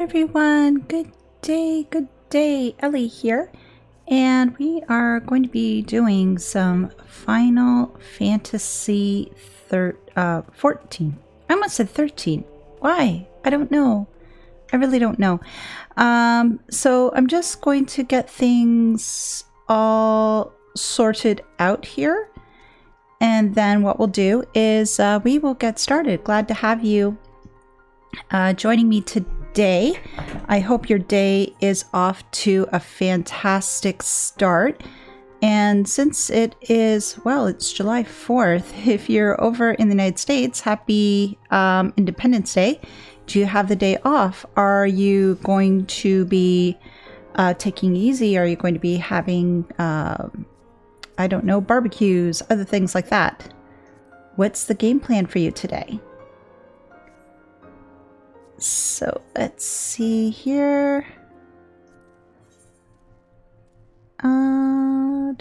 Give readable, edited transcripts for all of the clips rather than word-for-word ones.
Everyone, good day, Ellie here, and we are going to be doing some Final Fantasy 14. I almost said 13. Why? I don't know. I really don't know. So I'm just going to get things all sorted out here, and then what we'll do is we will get started. Glad to have you joining me today. I hope your day is off to a fantastic start. And since it is, well, it's July 4th, if you're over in the United States, happy Independence Day. Do you have the day off? Are you going to be taking it easy? Are you going to be having, I don't know, barbecues, other things like that? What's the game plan for you today? So let's see here. We'll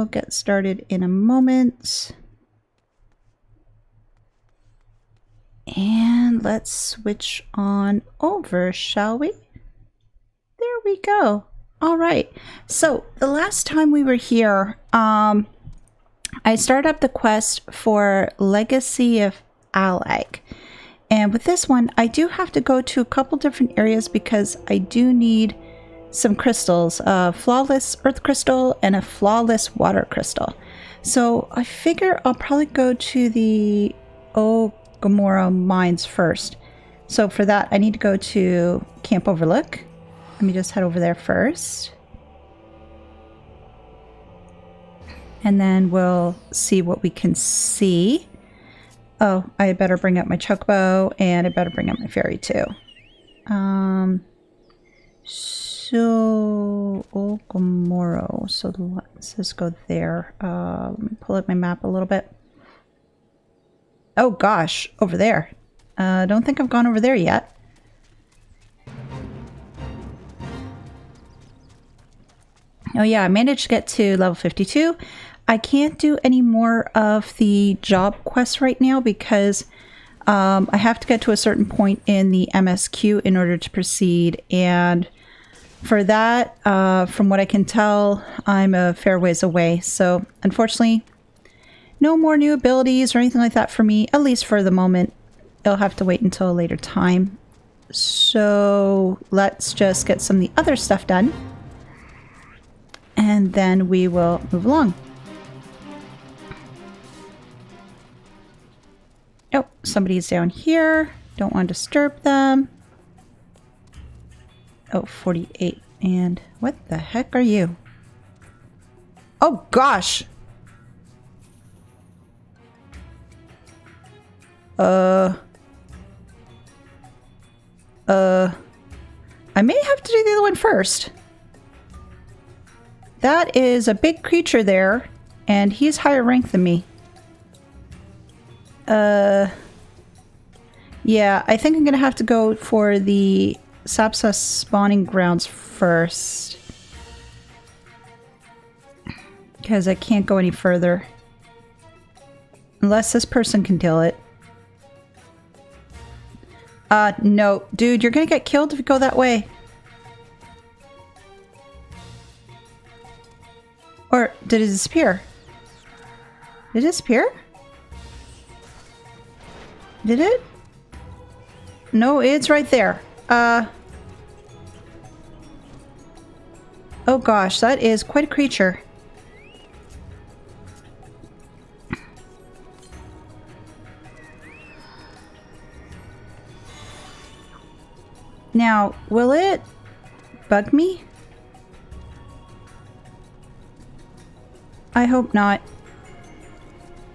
get started in a moment. And let's switch on over, shall we? There we go. All right. So the last time we were here, I started up the quest for Legacy of Alag. And with this one, I do have to go to a couple different areas because I do need some crystals, a flawless earth crystal and a flawless water crystal. So I figure I'll probably go to the Gamora mines first. So for that, I need to go to Camp Overlook. Let me just head over there first. And then we'll see what we can see. Oh, I better bring up my chocobo, and I better bring up my fairy too. So Gamora. So let's just go there. Let me pull up my map a little bit. Oh gosh, over there. Don't think I've gone over there yet. Oh yeah, I managed to get to level 52. I can't do any more of the job quests right now because I have to get to a certain point in the MSQ in order to proceed. And for that, from what I can tell, I'm a fair ways away. So unfortunately, no more new abilities or anything like that for me, at least for the moment. It'll have to wait until a later time. So let's just get some of the other stuff done. And then we will move along. Oh, somebody's down here. Don't want to disturb them. Oh, 48. And what the heck are you? Oh, gosh. I may have to do the other one first. That is a big creature there, and he's higher rank than me. Yeah, I think I'm gonna have to go for the Sapsa spawning grounds first. Because I can't go any further. Unless this person can kill it. No. Dude, you're gonna get killed if you go that way. Or did it disappear? Did it disappear? Did it? No, it's right there. Oh gosh, that is quite a creature. Now, will it bug me? I hope not.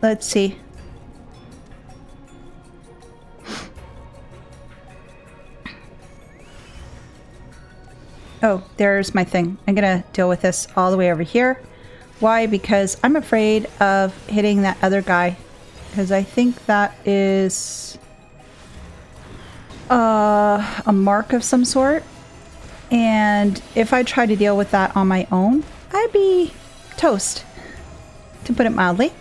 Let's see. Oh, there's my thing. I'm gonna deal with this all the way over here. Why? Because I'm afraid of hitting that other guy. Because I think that is a mark of some sort. And if I try to deal with that on my own, I'd be toast, to put it mildly.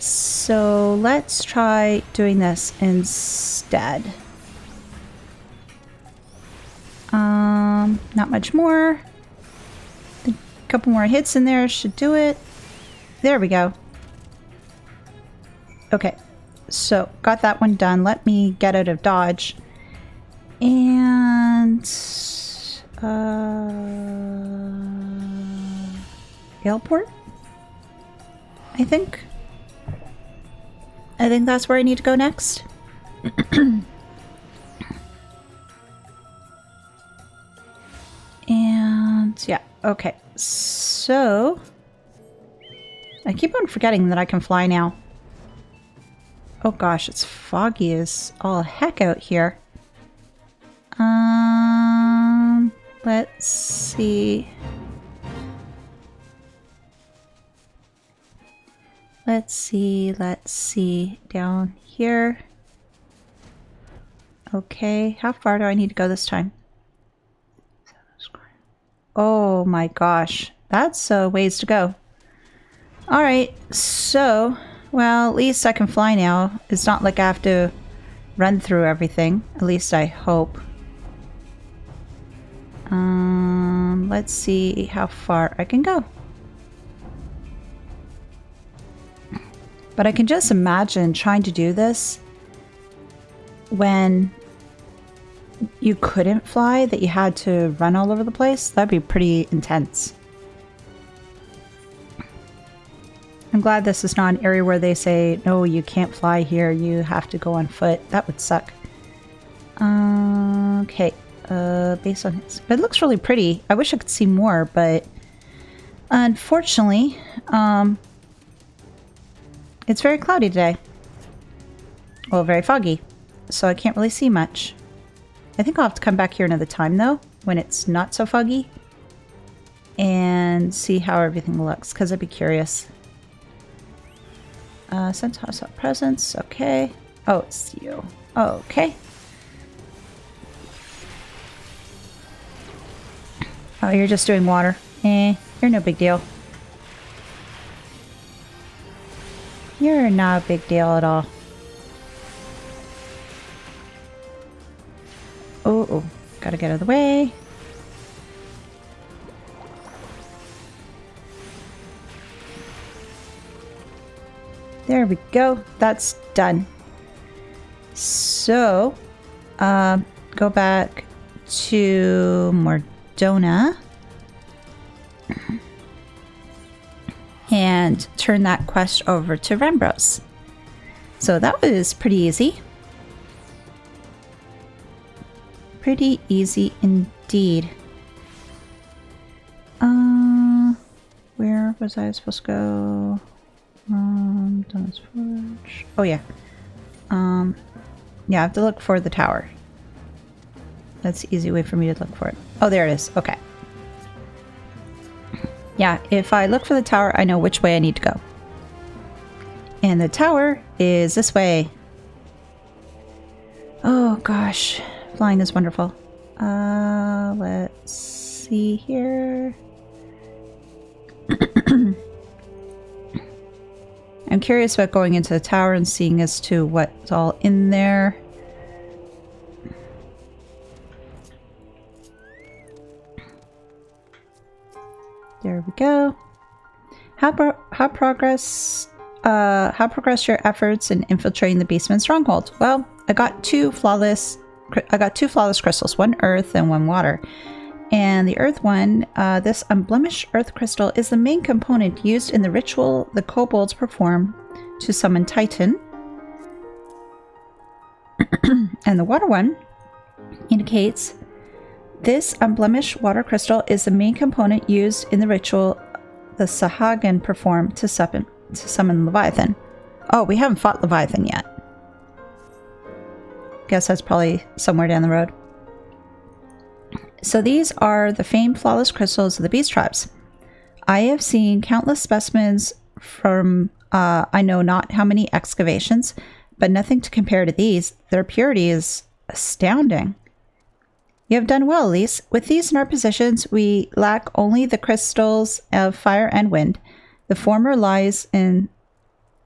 So So let's try doing this instead. Not much more. A couple more hits in there should do it. There we go. Okay, so got that one done. Let me get out of dodge. And airport, I think that's where I need to go next. And yeah, okay, so I keep on forgetting that I can fly now. Oh gosh, it's foggy as all heck out here. Let's see. Let's see. Down here. Okay, how far do I need to go this time? Oh my gosh, that's a ways to go. Alright, so, well, at least I can fly now. It's not like I have to run through everything. At least I hope. Let's see how far I can go. But I can just imagine trying to do this when you couldn't fly, that you had to run all over the place. That'd be pretty intense. I'm glad this is not an area where they say, no, you can't fly here, you have to go on foot. That would suck. Okay. Based on his... But it looks really pretty. I wish I could see more, but unfortunately, it's very cloudy today. Well, very foggy. So I can't really see much. I think I'll have to come back here another time, though, when it's not so foggy. And see how everything looks, because I'd be curious. Sense hostile presence. Okay. Oh, it's you. Okay. Oh, you're just doing water. You're no big deal. You're not a big deal at all. Oh, gotta get out of the way. There we go. That's done. So, go back to Mordona and turn that quest over to Rembros. So that was pretty easy. Pretty easy indeed. Where was I supposed to go? Donna's Forge. Oh yeah. Yeah, I have to look for the tower. That's the easy way for me to look for it. Oh, there it is. Okay. Yeah, if I look for the tower, I know which way I need to go. And the tower is this way. Oh gosh, flying is wonderful. Let's see here. I'm curious about going into the tower and seeing as to what's all in there. There we go. How progress your efforts in infiltrating the Beastman stronghold? Well, I got two flawless crystals, one earth and one water. And the earth one, this unblemished earth crystal, is the main component used in the ritual the kobolds perform to summon Titan. And the water one indicates this unblemished water crystal is the main component used in the ritual the Sahagan perform to summon Leviathan. Oh, we haven't fought Leviathan yet. Guess that's probably somewhere down the road. So these are the famed flawless crystals of the beast tribes. I have seen countless specimens from I know not how many excavations, but nothing to compare to these. Their purity is astounding. You have done well, Elise. With these in our possessions, we lack only the crystals of fire and wind. The former lies in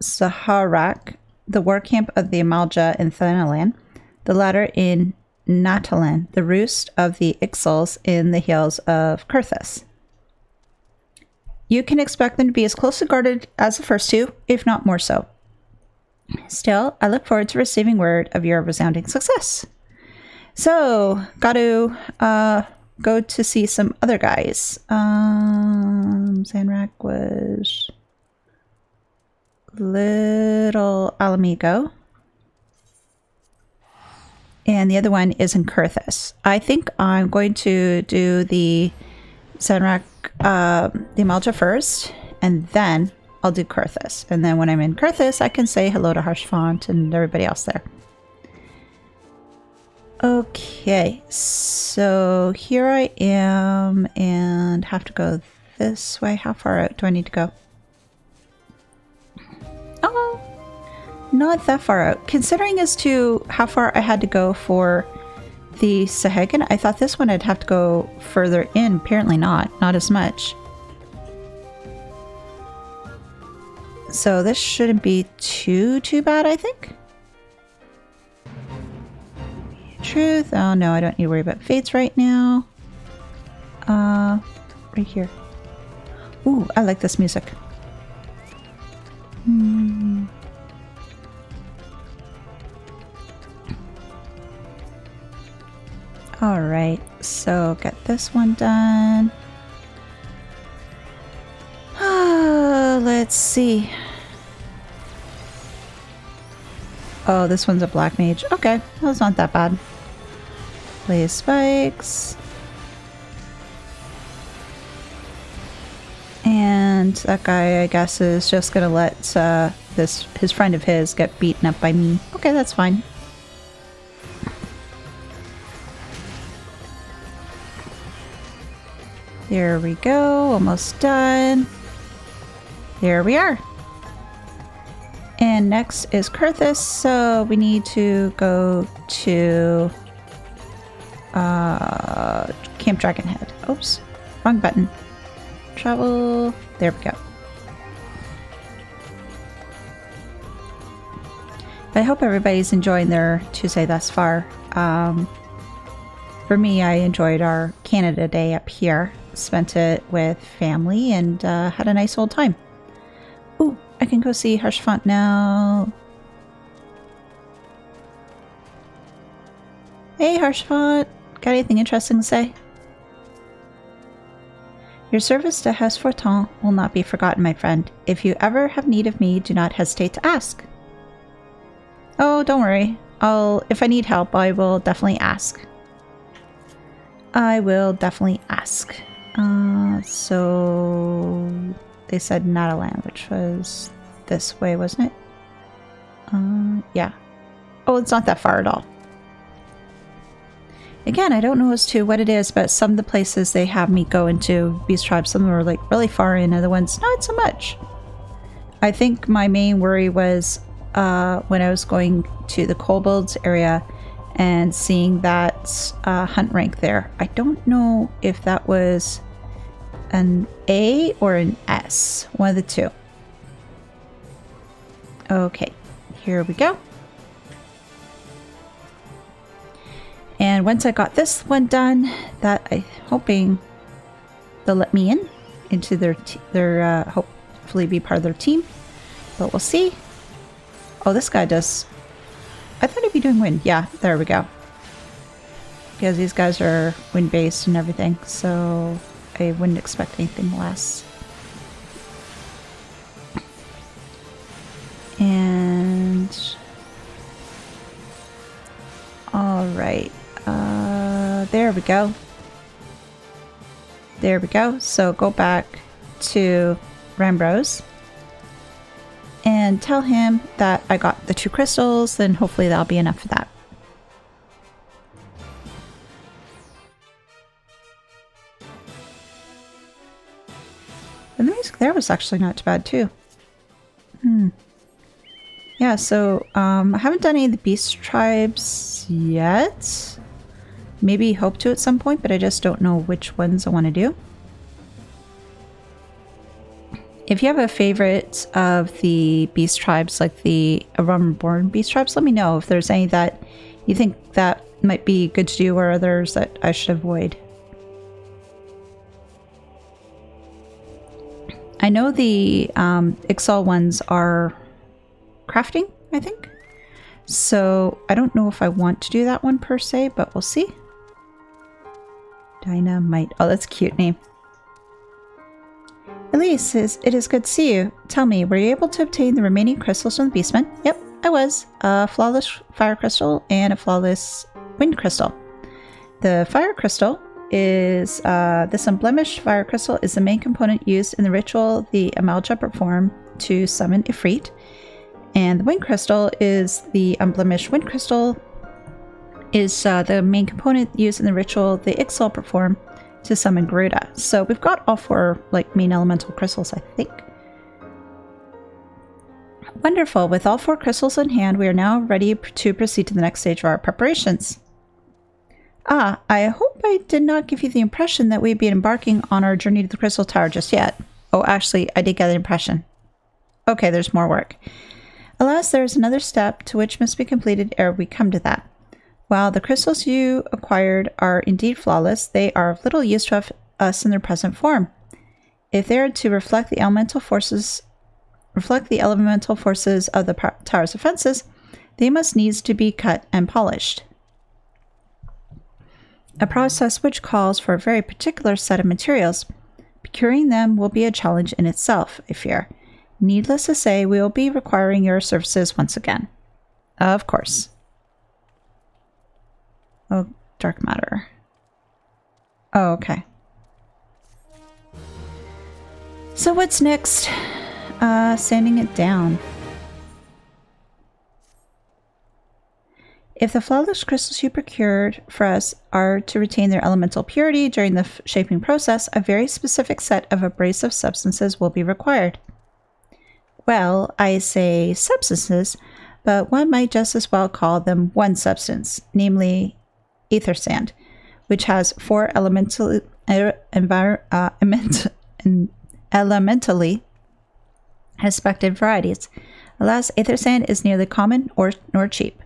Saharak, the war camp of the Amalja in Thanalan, the latter in Natalan, the roost of the Ixals in the hills of Kurthus. You can expect them to be as closely guarded as the first two, if not more so. Still, I look forward to receiving word of your resounding success. So, got to go to see some other guys. Zanrak was Little Alamigo. And the other one is in Kurthus. I think I'm going to do the Zanrak, the Amalja first, and then I'll do Kurthus. And then when I'm in Kurthus, I can say hello to Harshfont and everybody else there. Okay, so here I am and have to go this way. How far out do I need to go? Oh, not that far out. Considering as to how far I had to go for the Sahagan, I thought this one I'd have to go further in. Apparently not as much. So this shouldn't be too bad, I think. Truth. Oh no, I don't need to worry about fates right now. Right here. Ooh, I like this music. Alright, so get this one done. Let's see. Oh, this one's a black mage. Okay, well, it's not that bad. Blaze spikes. And that guy, I guess, is just gonna let his friend of his get beaten up by me. Okay, that's fine. There we go, almost done. There we are. And next is Kurthus, so we need to go to Camp Dragonhead. Oops, wrong button. Travel, there we go. I hope everybody's enjoying their Tuesday thus far. For me, I enjoyed our Canada Day up here. Spent it with family and had a nice old time. Ooh, I can go see Harshfont now. Hey Harshfont, got anything interesting to say? Your service to House Fortin will not be forgotten, my friend. If you ever have need of me, do not hesitate to ask. Oh, don't worry. If I need help, I will definitely ask. I will definitely ask. So they said Natalan, which was this way, wasn't it? Yeah. Oh, it's not that far at all. Again, I don't know as to what it is, but some of the places they have me go into Beast Tribe, some of them are like really far in, other ones not so much. I think my main worry was when I was going to the Kobolds area and seeing that hunt rank there. I don't know if that was an A or an S, one of the two. Okay, here we go. And once I got this one done, that I'm hoping they'll let me into their hopefully be part of their team, but we'll see. Oh, this guy does. I thought he'd be doing wind. Yeah, there we go. Because these guys are wind based and everything, so I wouldn't expect anything less. And all right. There we go. There we go. So go back to Rambrose and tell him that I got the 2 crystals, then hopefully that'll be enough for that. And the music there was actually not too bad too. Yeah, so I haven't done any of the beast tribes yet. Maybe hope to at some point, but I just don't know which ones I want to do. If you have a favorite of the beast tribes, like the Realm-born beast tribes, let me know if there's any that you think that might be good to do or others that I should avoid. I know the Ixal ones are crafting, I think. So I don't know if I want to do that one per se, but we'll see. Dynamite. Oh, that's a cute name. Elise, it is good to see you. Tell me, were you able to obtain the remaining crystals from the Beastman? Yep, I was. A flawless fire crystal and a flawless wind crystal. The fire crystal is, this unblemished fire crystal is the main component used in the ritual the Amalja perform to summon Ifrit. And the wind crystal is the unblemished wind crystal is the main component used in the ritual the Ixal perform to summon Garuda. So we've got all four like main elemental crystals, I think. Wonderful. With all four crystals in hand, we are now ready to proceed to the next stage of our preparations. Ah, I hope I did not give you the impression that we'd be embarking on our journey to the Crystal Tower just yet. Oh, actually, I did get the impression. Okay, there's more work. Alas, there is another step to which must be completed ere we come to that. While the crystals you acquired are indeed flawless, they are of little use to us in their present form. If they are to reflect the elemental forces of the tower's defenses, they must needs to be cut and polished. A process which calls for a very particular set of materials. Procuring them will be a challenge in itself, I fear. Needless to say, we will be requiring your services once again. Of course. Oh, dark matter. Oh, okay. So what's next? Sanding it down. If the flawless crystals you procured for us are to retain their elemental purity during the shaping process, a very specific set of abrasive substances will be required. Well, I say substances, but one might just as well call them one substance, namely ether sand, which has four elementally respected varieties. Alas, ether sand is neither common nor cheap.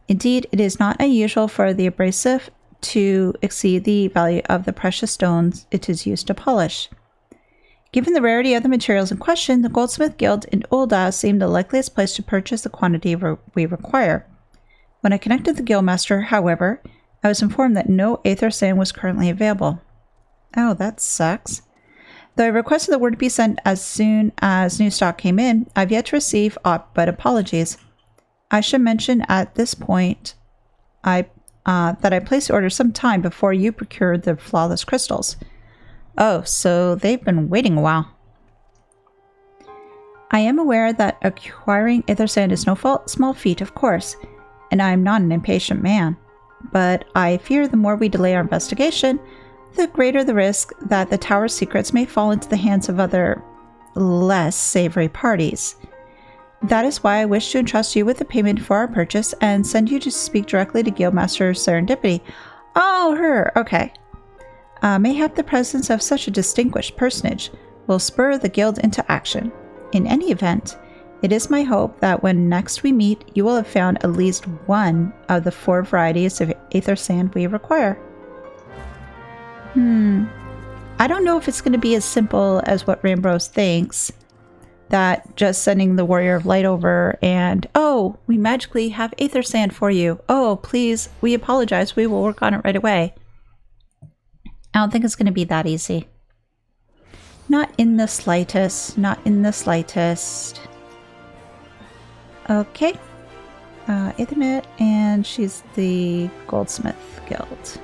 Indeed, it is not unusual for the abrasive to exceed the value of the precious stones it is used to polish. Given the rarity of the materials in question, the Goldsmith Guild in Ul'dah seemed the likeliest place to purchase the quantity we require. When I connected the guildmaster, however, I was informed that no aether sand was currently available. Oh, that sucks. Though I requested the word to be sent as soon as new stock came in, I've yet to receive aught but apologies. I should mention at this point that I placed the order some time before you procured the flawless crystals. Oh, so they've been waiting a while. I am aware that acquiring ether sand is no small feat, of course, and I am not an impatient man. But I fear the more we delay our investigation, the greater the risk that the tower's secrets may fall into the hands of other, less savory parties. That is why I wish to entrust you with the payment for our purchase and send you to speak directly to Guildmaster Serendipity. Oh, her! Okay. Mayhap the presence of such a distinguished personage will spur the guild into action. In any event, it is my hope that when next we meet, you will have found at least one of the four varieties of aether sand we require. I don't know if it's going to be as simple as what Rambrose thinks, that just sending the Warrior of Light over and, oh, we magically have aether sand for you. Oh, please, we apologize. We will work on it right away. I don't think it's going to be that easy. Not in the slightest. Not in the slightest. Okay. Ethernet, and she's the Goldsmith Guild.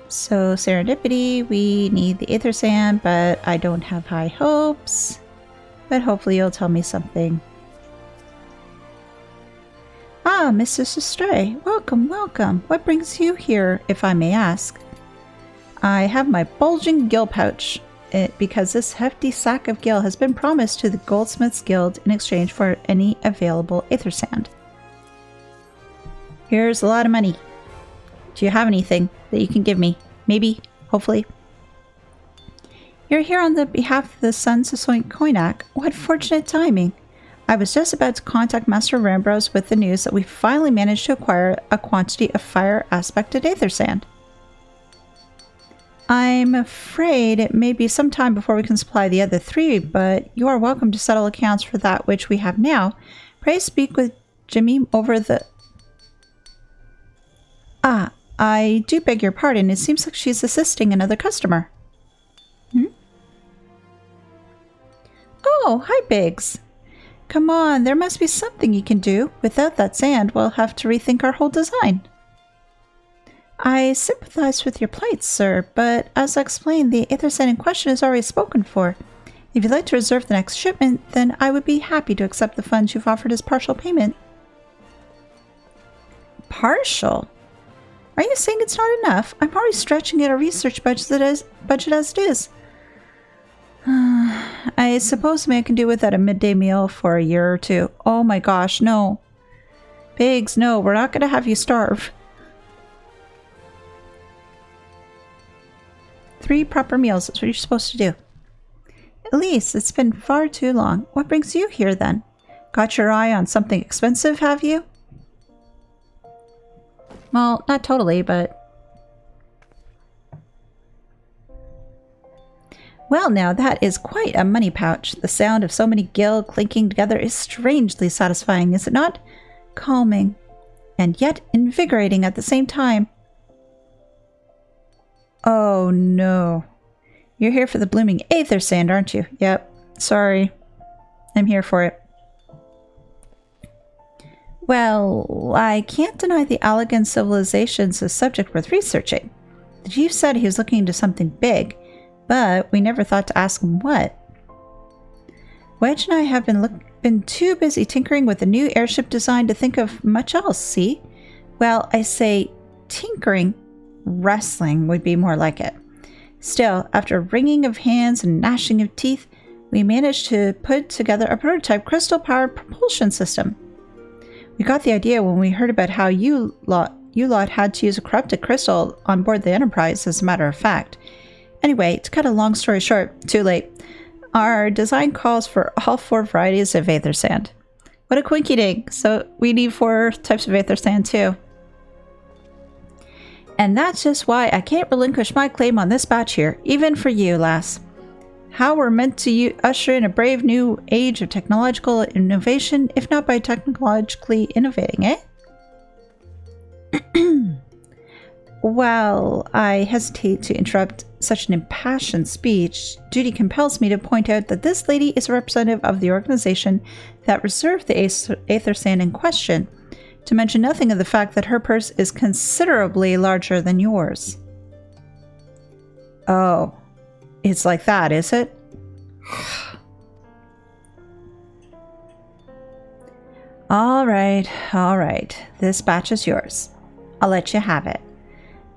So, Serendipity, we need the Aether Sand, but I don't have high hopes. But hopefully you'll tell me something. Ah, Mrs. Astray, welcome, welcome. What brings you here, if I may ask? I have my bulging gill pouch, because this hefty sack of gill has been promised to the Goldsmiths Guild in exchange for any available aether sand. Here's a lot of money. Do you have anything that you can give me? Maybe hopefully. You're here on the behalf of the Sons of Soint Koinak. What fortunate timing. I was just about to contact Master Rambros with the news that we finally managed to acquire a quantity of fire-aspected aether sand. I'm afraid it may be some time before we can supply the other 3, but you are welcome to settle accounts for that which we have now. Pray speak with Jimmy over the... Ah, I do beg your pardon. It seems like she's assisting another customer. Oh, hi, Biggs. Come on, there must be something you can do. Without that sand, we'll have to rethink our whole design. I sympathize with your plight, sir, but as I explained, the aether sand in question is already spoken for. If you'd like to reserve the next shipment, then I would be happy to accept the funds you've offered as partial payment. Partial? Are you saying it's not enough? I'm already stretching at our research budget as it is. I suppose I can do without a midday meal for a year or two. Oh my gosh, no. Biggs, no, we're not going to have you starve. 3 proper meals, that's what you're supposed to do. Elise, it's been far too long. What brings you here then? Got your eye on something expensive, have you? Well, not totally, but... Well now, that is quite a money pouch. The sound of so many gil clinking together is strangely satisfying, is it not? Calming, and yet invigorating at the same time. Oh no. You're here for the blooming aether sand, aren't you? Yep. Sorry. I'm here for it. Well, I can't deny the Allegan civilization's a subject worth researching. The chief said he was looking into something big, but we never thought to ask him what. Wedge and I have been too busy tinkering with a new airship design to think of much else, see? Well, I say tinkering. Wrestling would be more like it. Still, after wringing of hands and gnashing of teeth, we managed to put together a prototype crystal-powered propulsion system. We got the idea when we heard about how you lot had to use a corrupted crystal on board the Enterprise, as a matter of fact. Anyway, to cut a long story short, too late. Our design calls for all 4 varieties of aether sand. What a quinky dink! So we need 4 types of aether sand too. And that's just why I can't relinquish my claim on this batch here, even for you, lass. How we're meant to usher in a brave new age of technological innovation, if not by technologically innovating, eh? While I hesitate to interrupt such an impassioned speech, duty compels me to point out that this lady is a representative of the organization that reserved the aether sand in question, to mention nothing of the fact that her purse is considerably larger than yours. Oh, it's like that, is it? All right. This batch is yours. I'll let you have it.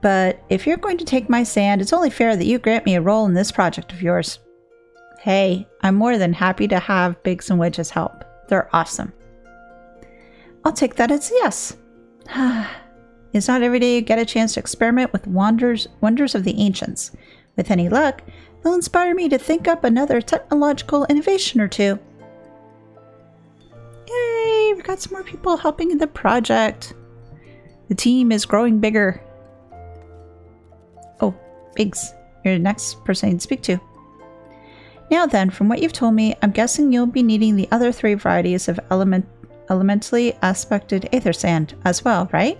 But if you're going to take my sand, it's only fair that you grant me a role in this project of yours. Hey, I'm more than happy to have Biggs and Wedge's help. They're awesome. I'll take that as a yes. It's not every day you get a chance to experiment with wonders of the ancients. With any luck, they'll inspire me to think up another technological innovation or 2. Yay! We've got some more people helping in the project. The team is growing bigger. Oh, Biggs, you're the next person I need to speak to. Now then, from what you've told me, I'm guessing you'll be needing the other 3 varieties of elementally aspected aether sand as well, right?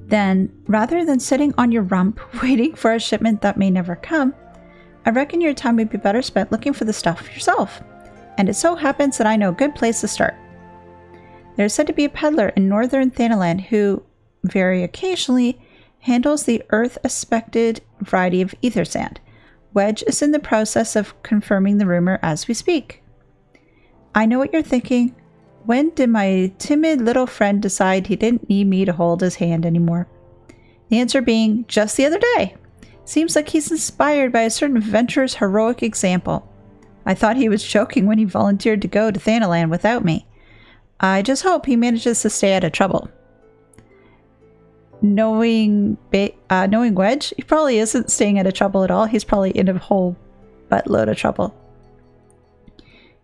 Then, rather than sitting on your rump waiting for a shipment that may never come, I reckon your time would be better spent looking for the stuff yourself. And it so happens that I know a good place to start. There's said to be a peddler in northern Thanaland who, very occasionally, handles the earth-aspected variety of aether sand. Wedge is in the process of confirming the rumor as we speak. I know what you're thinking. When did my timid little friend decide he didn't need me to hold his hand anymore? The answer being, just the other day. Seems like he's inspired by a certain adventurer's heroic example. I thought he was joking when he volunteered to go to Thanaland without me. I just hope he manages to stay out of trouble. knowing Wedge, he probably isn't staying out of trouble at all. He's probably in a whole buttload of trouble.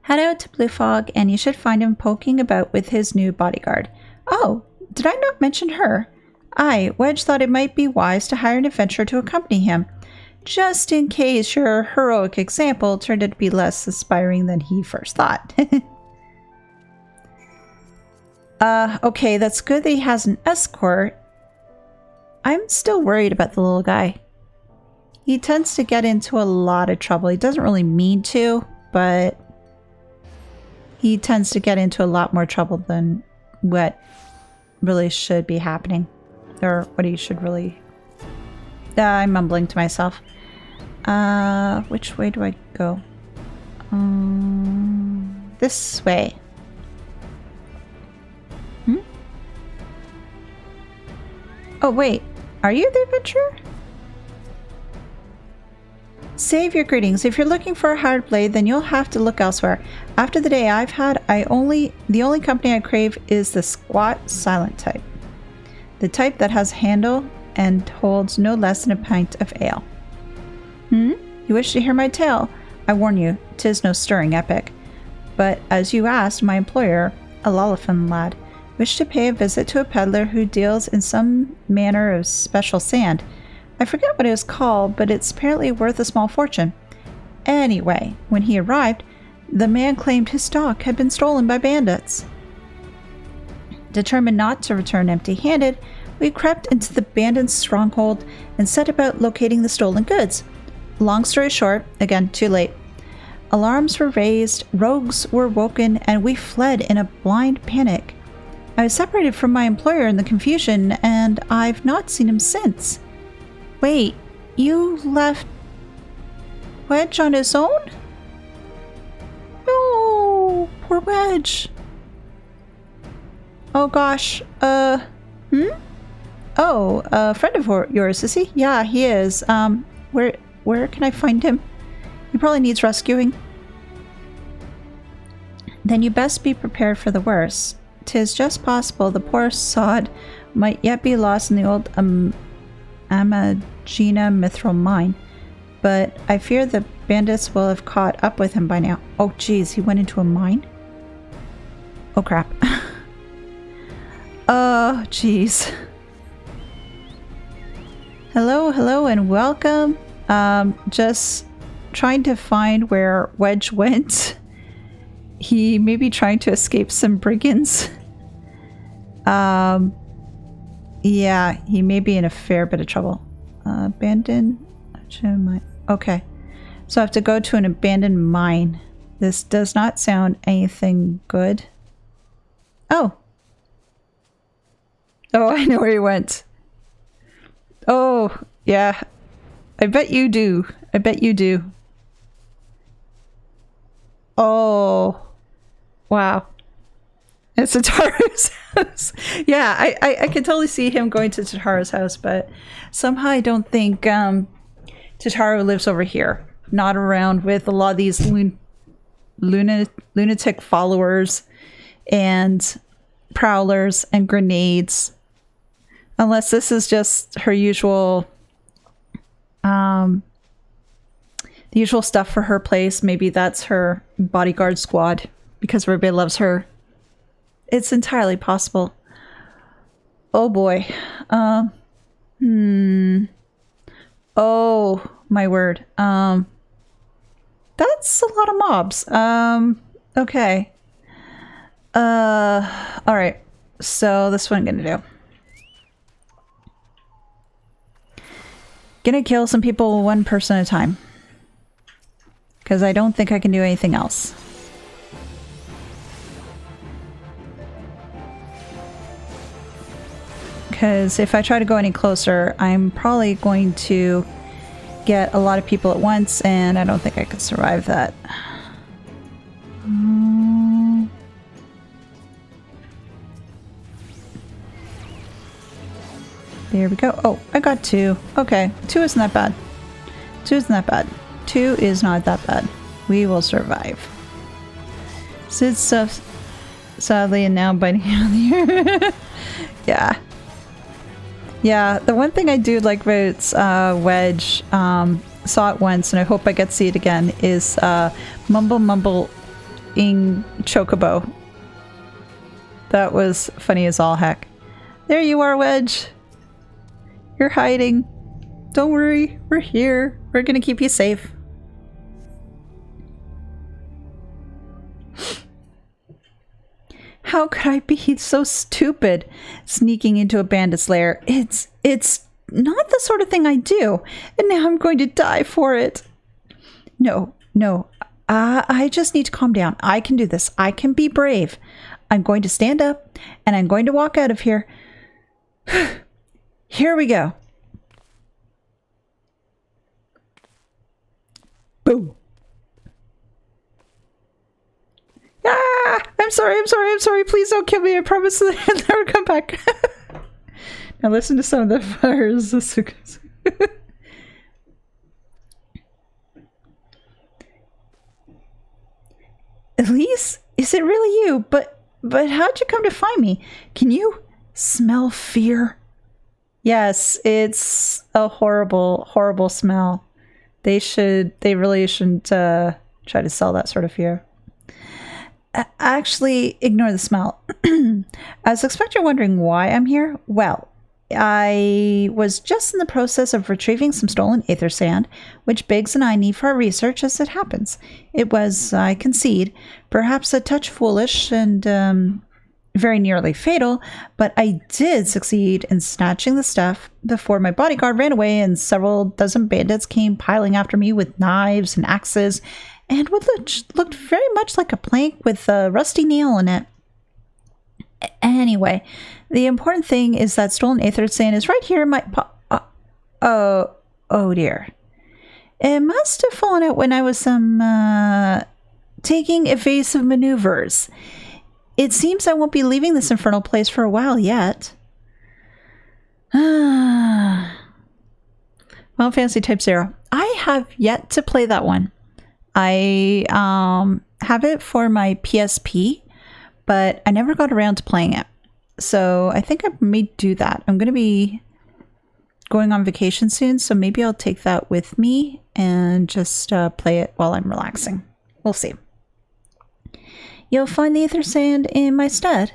Head out to Blue Fog and you should find him poking about with his new bodyguard. Oh, did I not mention her? Wedge thought it might be wise to hire an adventurer to accompany him, just in case your heroic example turned out to be less inspiring than he first thought. Okay, that's good that he has an escort. I'm still worried about the little guy. He tends to get into a lot of trouble. He doesn't really mean to, but he tends to get into a lot more trouble than what really should be happening. Or what he should really... I'm mumbling to myself. Which way do I go? This way. Oh wait, are you the adventurer? Save your greetings. If you're looking for a hard blade, then you'll have to look elsewhere. After the day I've had, the only company I crave is the squat, silent type. The type that has handle and holds no less than a pint of ale. You wish to hear my tale? I warn you, 'tis no stirring epic. But as you asked, my employer, a Lolifin lad, wished to pay a visit to a peddler who deals in some manner of special sand. I forget what it was called, but it's apparently worth a small fortune. Anyway, when he arrived, the man claimed his stock had been stolen by bandits. Determined not to return empty-handed, we crept into the bandits' stronghold and set about locating the stolen goods. Long story short, again, too late. Alarms were raised, rogues were woken, and we fled in a blind panic. I was separated from my employer in the confusion, and I've not seen him since. Wait, you left Wedge on his own? No, poor Wedge. Oh gosh, Oh, a friend of yours, is he? Yeah, he is. Where can I find him? He probably needs rescuing. Then you best be prepared for the worst. 'Tis just possible the poor sod might yet be lost in the old Amagina mithril mine, but I fear the bandits will have caught up with him by now. Oh geez, he went into a mine? Oh crap. Oh geez. Hello and welcome. Just trying to find where Wedge went. He may be trying to escape some brigands. Yeah, he may be in a fair bit of trouble. Abandoned mine. Okay. So I have to go to an abandoned mine. This does not sound anything good. Oh. Oh, I know where he went. Oh, yeah. I bet you do. I bet you do. Oh. Wow. It's Tataru's house. Yeah, I can totally see him going to Tataru's house, but somehow I don't think Tataru lives over here. Not around with a lot of these lunatic followers and prowlers and grenades. Unless this is just her usual, the usual stuff for her place. Maybe that's her bodyguard squad because everybody loves her. It's entirely possible. Oh boy. Oh my word. That's a lot of mobs. Okay. Alright. So this is what I'm gonna do. Gonna kill some people one person at a time. Because I don't think I can do anything else. Because if I try to go any closer, I'm probably going to get a lot of people at once, and I don't think I could survive that. There we go. Oh, I got 2. Okay, 2 isn't that bad. 2 isn't that bad. 2 is not that bad. We will survive. Sid's stuff, sadly, and now biting out the ear. Yeah. Yeah, the one thing I do like about Wedge, saw it once and I hope I get to see it again, is Mumble Mumble ing Chocobo. That was funny as all heck. There you are, Wedge. You're hiding. Don't worry, we're here. We're gonna keep you safe. How could I be so stupid sneaking into a bandit's lair? It's not the sort of thing I do, and now I'm going to die for it. No, I just need to calm down. I can do this. I can be brave. I'm going to stand up, and I'm going to walk out of here. Here we go. Boom. Ah! I'm sorry. Please don't kill me. I promise that I'll never come back. Now listen to some of the fires. Elise? Is it really you? But how'd you come to find me? Can you smell fear? Yes, it's a horrible, horrible smell. They really shouldn't try to sell that sort of fear. Actually, ignore the smell. I was expecting wondering why I'm here. Well, I was just in the process of retrieving some stolen aether sand, which Biggs and I need for our research as it happens. It was, I concede, perhaps a touch foolish and very nearly fatal, but I did succeed in snatching the stuff before my bodyguard ran away and several dozen bandits came piling after me with knives and axes and what looked very much like a plank with a rusty nail in it. Anyway, the important thing is that stolen aether sand is right here in my oh dear. It must have fallen out when I was taking evasive maneuvers. It seems I won't be leaving this infernal place for a while yet. Final Fantasy Type 0. I have yet to play that one. I have it for my PSP, but I never got around to playing it. So I think I may do that. I'm going to be going on vacation soon, so maybe I'll take that with me and just play it while I'm relaxing. We'll see. You'll find the aether sand in my stud.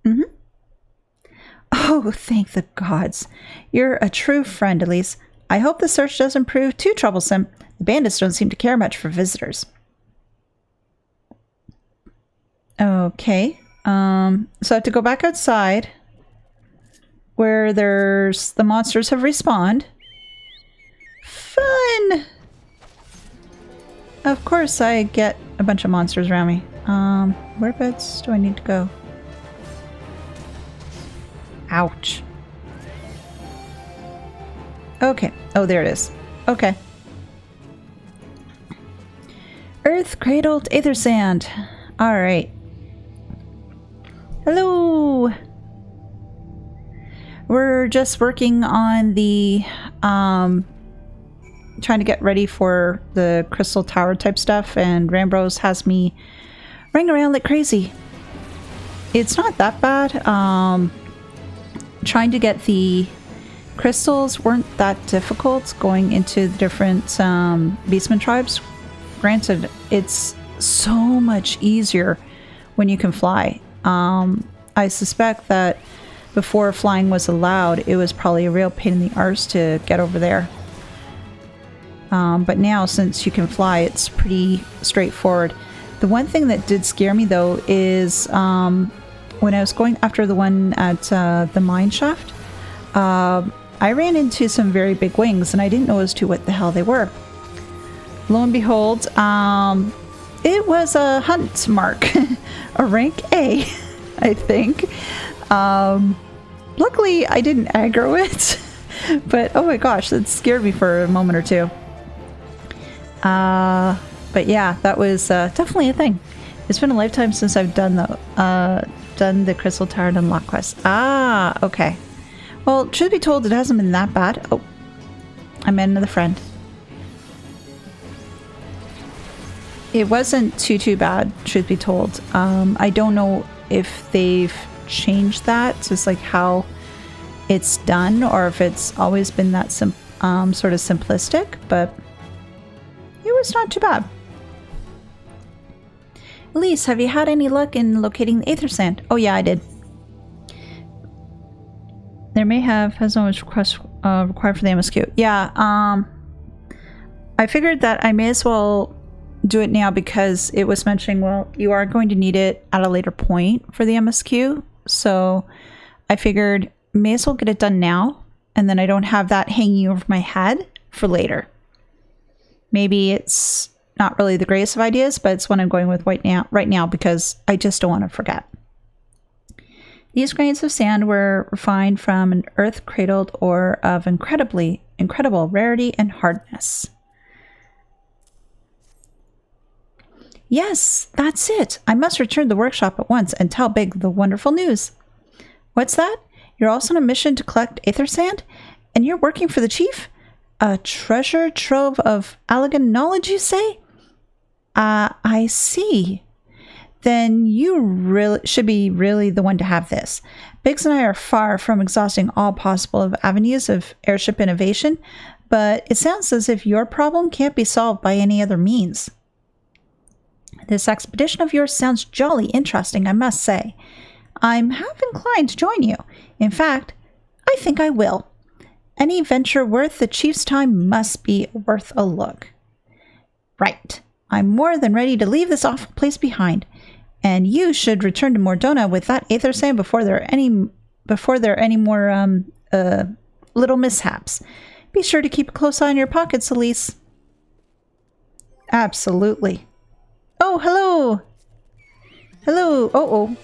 Mm-hmm. Oh, thank the gods. You're a true friend, Elise. I hope the search doesn't prove too troublesome. The bandits don't seem to care much for visitors. Okay. So I have to go back outside where the monsters have respawned. Fun! Of course I get a bunch of monsters around me. Whereabouts do I need to go? Ouch. Okay. Oh, there it is. Okay. Earth cradled aether sand. Alright. Hello! We're just working on the trying to get ready for the crystal tower type stuff, and Rambrose has me running around like crazy. It's not that bad. Trying to get the crystals weren't that difficult going into the different beastman tribes. Granted, it's so much easier when you can fly. I suspect that before flying was allowed, it was probably a real pain in the arse to get over there. But now, since you can fly, it's pretty straightforward. The one thing that did scare me, though, is when I was going after the one at the mine shaft, I ran into some very big wings, and I didn't know as to what the hell they were. Lo and behold, it was a hunt mark, a rank A, I think. Luckily, I didn't aggro it, but oh my gosh, that scared me for a moment or two. But yeah, that was definitely a thing. It's been a lifetime since I've done the Crystal Tower and Unlock quest. Ah, okay. Well, truth be told, it hasn't been that bad. Oh, I met another friend. It wasn't too bad, truth be told. I don't know if they've changed that, just like how it's done or if it's always been that sort of simplistic, but it was not too bad. Elise, have you had any luck in locating the Aether Sand? Oh yeah, I did. There may have has no much request required for the MSQ. Yeah, I figured that I may as well do it now because it was mentioning, well, you are going to need it at a later point for the MSQ. So I figured may as well get it done now, and then I don't have that hanging over my head for later. Maybe it's not really the greatest of ideas, but it's what I'm going with right now because I just don't want to forget. These grains of sand were refined from an earth-cradled ore of incredible rarity and hardness. Yes, that's it. I must return to the workshop at once and tell Big the wonderful news. What's that? You're also on a mission to collect Aether Sand? And you're working for the chief? A treasure trove of elegant knowledge, you say? I see. Then you really should be the one to have this. Biggs and I are far from exhausting all possible avenues of airship innovation, but it sounds as if your problem can't be solved by any other means. This expedition of yours sounds jolly interesting, I must say. I'm half inclined to join you. In fact, I think I will. Any venture worth the chief's time must be worth a look. Right. I'm more than ready to leave this awful place behind. And you should return to Mordona with that Aether Sand before there are any more little mishaps. Be sure to keep a close eye on your pockets, Elise. Absolutely. Oh, hello! Hello! Oh.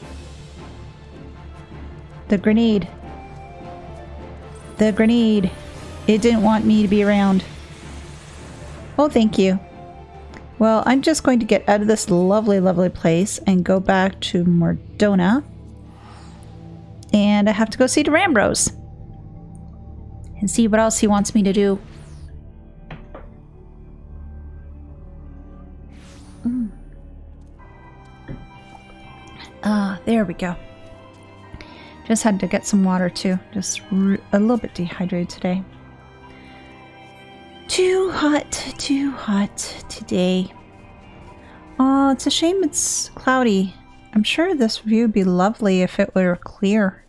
The grenade. The grenade. It didn't want me to be around. Oh, thank you. Well, I'm just going to get out of this lovely, lovely place and go back to Mordona. And I have to go see the Rambros. And see what else he wants me to do. There we go. Just had to get some water too. Just a little bit dehydrated today. Too hot today. Oh, it's a shame it's cloudy. I'm sure this view would be lovely if it were clear.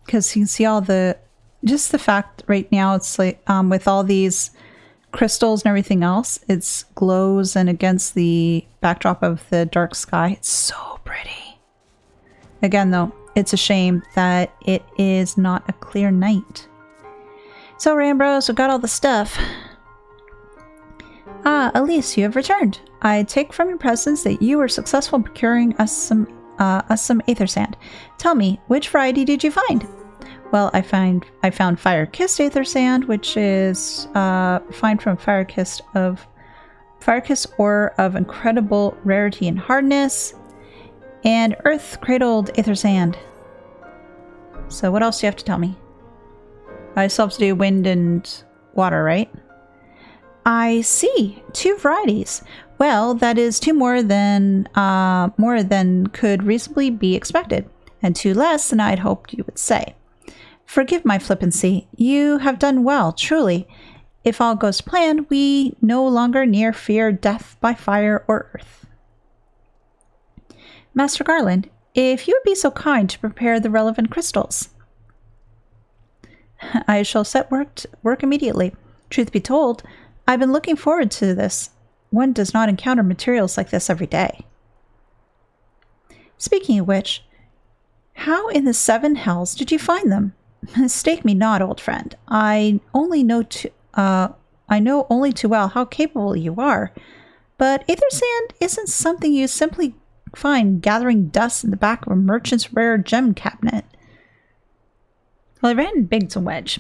Because you can see all just the fact right now it's like, with all these crystals and everything else, it glows, and against the backdrop of the dark sky, it's so pretty. Again though, it's a shame that it is not a clear night. So Rambros, we got all the stuff. Elise, you have returned. I take from your presence that you were successful in procuring us some Aether Sand. Tell me, which variety did you find? Well, I found fire-kissed Aether Sand, which is refined from fire-kissed ore of incredible rarity and hardness, and earth-cradled Aether Sand. So what else do you have to tell me? I still have to do wind and water, right? I see. 2 varieties. Well, that is 2 more than could reasonably be expected, and 2 less than I'd hoped you would say. Forgive my flippancy. You have done well, truly. If all goes to plan, we no longer fear death by fire or earth. Master Garland, if you would be so kind to prepare the relevant crystals. I shall set work immediately. Truth be told, I've been looking forward to this. One does not encounter materials like this every day. Speaking of which, how in the 7 hells did you find them? Mistake me not, old friend. I know only too well how capable you are, but Aether Sand isn't something you simply find gathering dust in the back of a merchant's rare gem cabinet. Well, I ran Biggs and Wedge.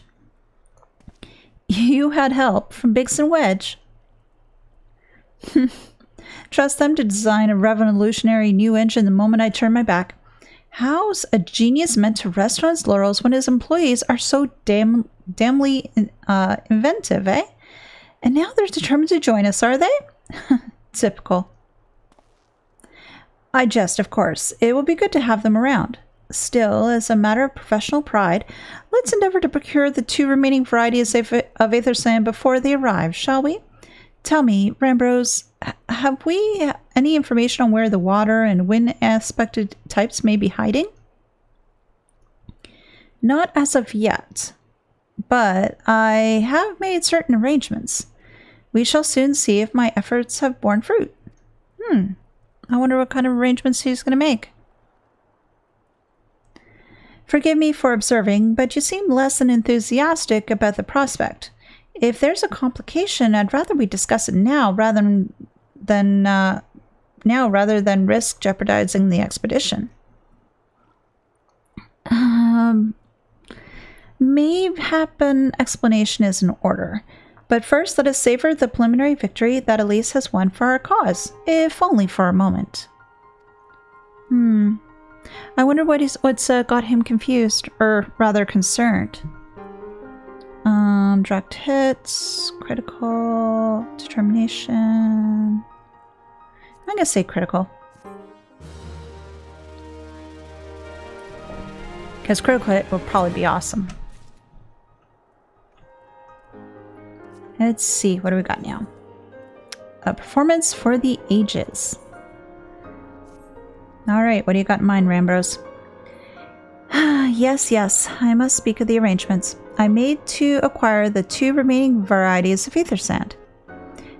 You had help from Biggs and Wedge. Trust them to design a revolutionary new engine the moment I turn my back. How's a genius meant to rest on his laurels when his employees are so damnly inventive, eh? And now they're determined to join us, are they? Typical. I jest, of course. It will be good to have them around. Still, as a matter of professional pride, let's endeavor to procure the 2 remaining varieties of aether sand before they arrive, shall we? Tell me, Rambrose, have we any information on where the water and wind aspected types may be hiding? Not as of yet, but I have made certain arrangements. We shall soon see if my efforts have borne fruit. I wonder what kind of arrangements he's going to make. Forgive me for observing, but you seem less than enthusiastic about the prospect. If there's a complication, I'd rather we discuss it now rather than risk jeopardizing the expedition. Mayhap an explanation is in order. But first, let us savor the preliminary victory that Elise has won for our cause, if only for a moment. I wonder what's got him confused, or rather concerned. Direct hits, critical, determination. I'm gonna say critical. Because critical hit will probably be awesome. Let's see, what do we got now? A performance for the ages. Alright, what do you got in mind, Rambrose? Yes, I must speak of the arrangements I made to acquire the 2 remaining varieties of aether sand.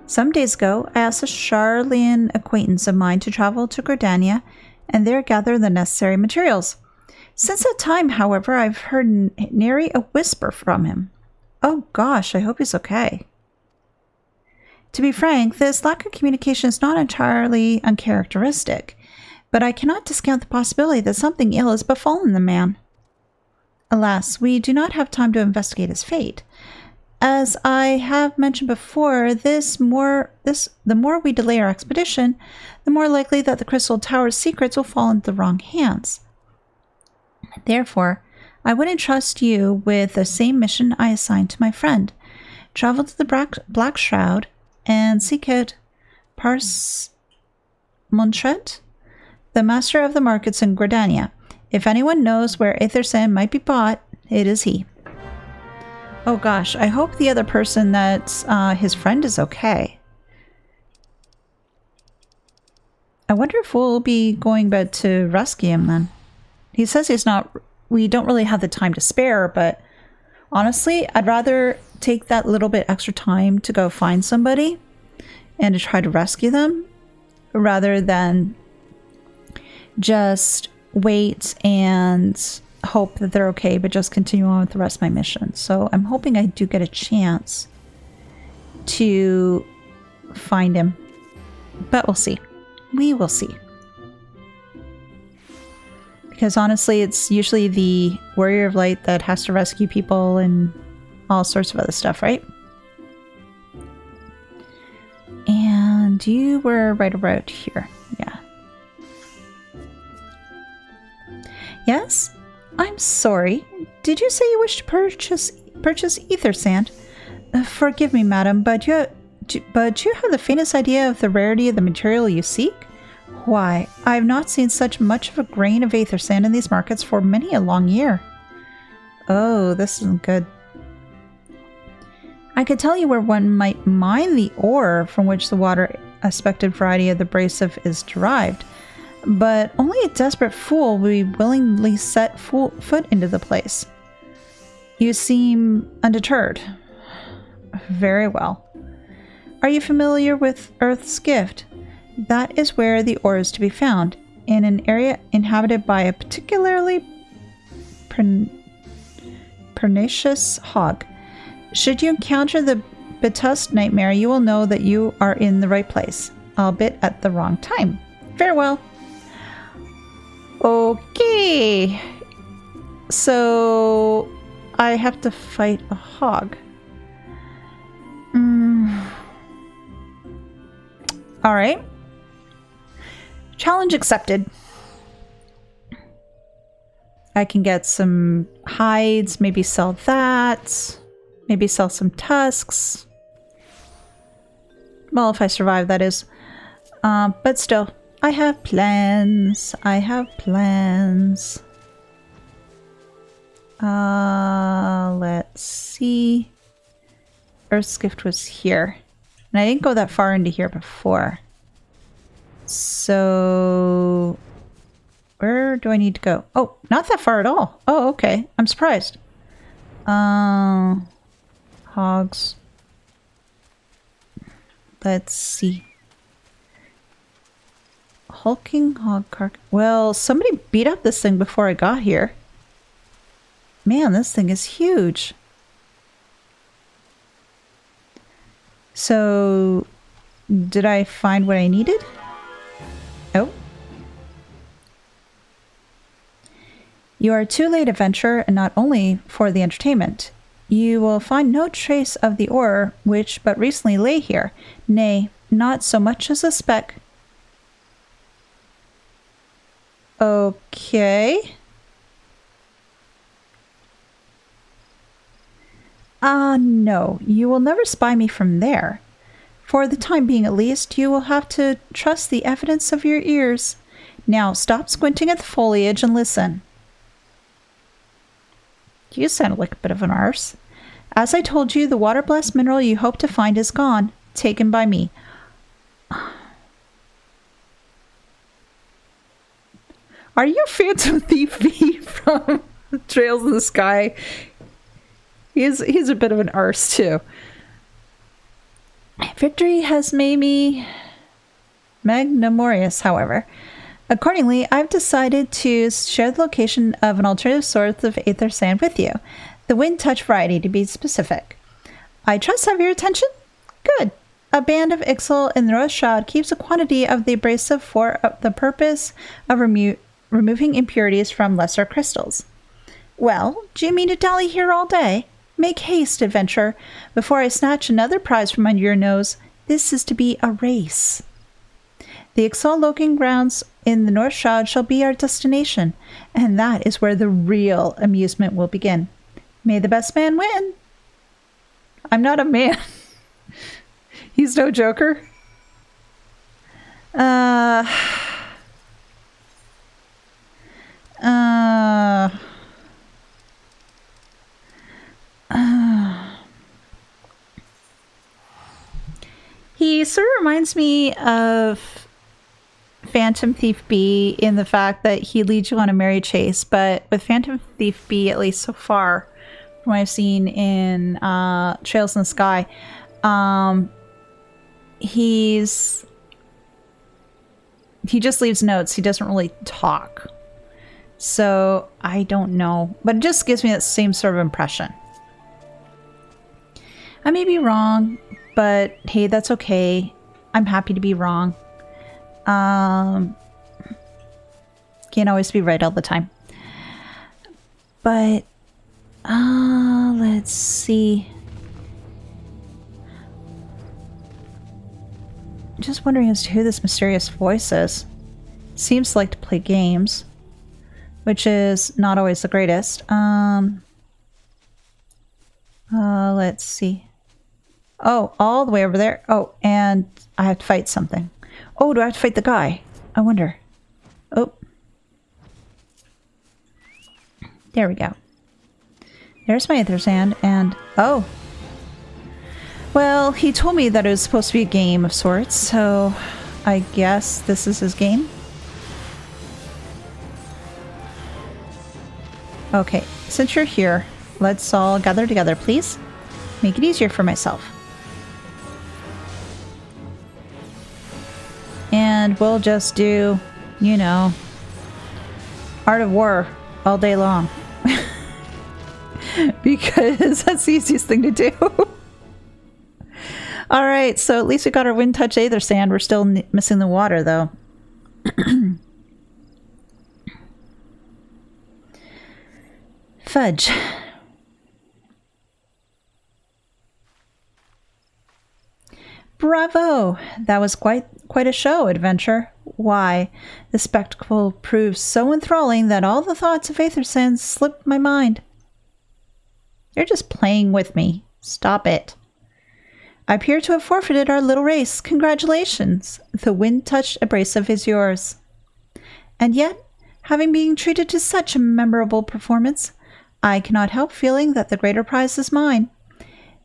Some days ago, I asked a Charlian acquaintance of mine to travel to Gordania and there gather the necessary materials. Since that time, however, I've heard nary a whisper from him. Oh gosh, I hope he's okay. To be frank, this lack of communication is not entirely uncharacteristic, but I cannot discount the possibility that something ill has befallen the man. Alas, we do not have time to investigate his fate. As I have mentioned before, the more we delay our expedition, the more likely that the Crystal Tower's secrets will fall into the wrong hands. Therefore, I would entrust you with the same mission I assigned to my friend. Travel to the Black Shroud and seek out Montret, the master of the markets in Gordania. If anyone knows where aether sand might be bought, it is he. Oh gosh, I hope the other person that's his friend is okay. I wonder if we'll be going back to rescue him then. He says we don't really have the time to spare, but honestly, I'd rather take that little bit extra time to go find somebody and to try to rescue them rather than just wait and hope that they're okay, but just continue on with the rest of my mission. So I'm hoping I do get a chance to find him, but we'll see. We will see. Because honestly, it's usually the Warrior of Light that has to rescue people and all sorts of other stuff, right? And you were right about here. Yeah. Yes? I'm sorry. Did you say you wish to purchase aether sand? Forgive me, madam, but you have the faintest idea of the rarity of the material you seek? Why, I have not seen such much of a grain of aether sand in these markets for many a long year. Oh, this isn't good. I could tell you where one might mine the ore from which the water aspected variety of the abrasive is derived, but only a desperate fool would willingly set foot into the place. You seem undeterred. Very well. Are you familiar with Earth's Gift? That is where the ore is to be found, in an area inhabited by a particularly pernicious hog. Should you encounter the betussed nightmare, you will know that you are in the right place, albeit at the wrong time. Farewell. Okay. So, I have to fight a hog. Alright. Challenge accepted. I can get some hides, maybe sell that. Maybe sell some tusks. Well, if I survive, that is. But still, I have plans. I have plans. Let's see. Earth's Gift was here. And I didn't go that far into here before. So... where do I need to go? Oh, not that far at all. Oh, okay. I'm surprised. Hogs. Let's see. Hulking hog carcass. Well, somebody beat up this thing before I got here. Man, this thing is huge. So, did I find what I needed? Oh. You are too late, adventurer, and not only for the entertainment. You will find no trace of the ore which but recently lay here. Nay, not so much as a speck. Okay. No, you will never spy me from there. For the time being, at least, you will have to trust the evidence of your ears. Now, stop squinting at the foliage and listen. You sound like a bit of an arse. As I told you, the water-blessed mineral you hope to find is gone, taken by me. Are you Phantom Thief V from Trails in the Sky? He's a bit of an arse, too. Victory has made me magnanimous, however. Accordingly, I've decided to share the location of an alternative source of aether sand with you. The wind touch variety, to be specific. I trust I have your attention? Good. A band of Ixal in the North Shroud keeps a quantity of the abrasive for the purpose of removing impurities from lesser crystals. Well, do you mean to dally here all day? Make haste, adventurer, before I snatch another prize from under your nose. This is to be a race. The Ixal looking grounds in the North Shroud shall be our destination, and that is where the real amusement will begin. May the best man win. I'm not a man. He's no joker. He sort of reminds me of Phantom Thief B in the fact that he leads you on a merry chase, but with Phantom Thief B, at least so far, from what I've seen in Trails in the Sky, he just leaves notes. He doesn't really talk. So, I don't know. But it just gives me that same sort of impression. I may be wrong, but hey, that's okay. I'm happy to be wrong. Can't always be right all the time. But, let's see. Just wondering as to who this mysterious voice is. Seems to like to play games, which is not always the greatest. Let's see. Oh, all the way over there. Oh, and I have to fight something. Oh, do I have to fight the guy? I wonder. Oh. There we go. There's my aether sand, and... oh. Well, he told me that it was supposed to be a game of sorts, so I guess this is his game. Okay, since you're here, let's all gather together, please. Make it easier for myself. And we'll just do, you know, Art of War all day long. Because that's the easiest thing to do. Alright, so at least we got our wind touch aether sand. We're still missing the water, though. Fudge. Bravo! That was quite a show, adventure. Why, the spectacle proved so enthralling that all the thoughts of aether sand slipped my mind. You're just playing with me. Stop it. I appear to have forfeited our little race. Congratulations. The wind-touched abrasive is yours. And yet, having been treated to such a memorable performance, I cannot help feeling that the greater prize is mine.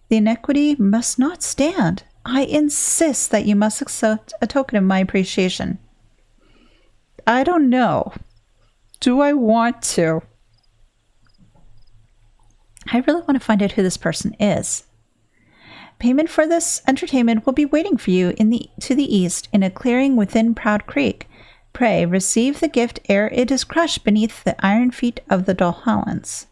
The iniquity must not stand. I insist that you must accept a token of my appreciation. I don't know. Do I want to? I really want to find out who this person is. Payment for this entertainment will be waiting for you to the east in a clearing within Proud Creek. Pray receive the gift ere it is crushed beneath the iron feet of the Dolhallans.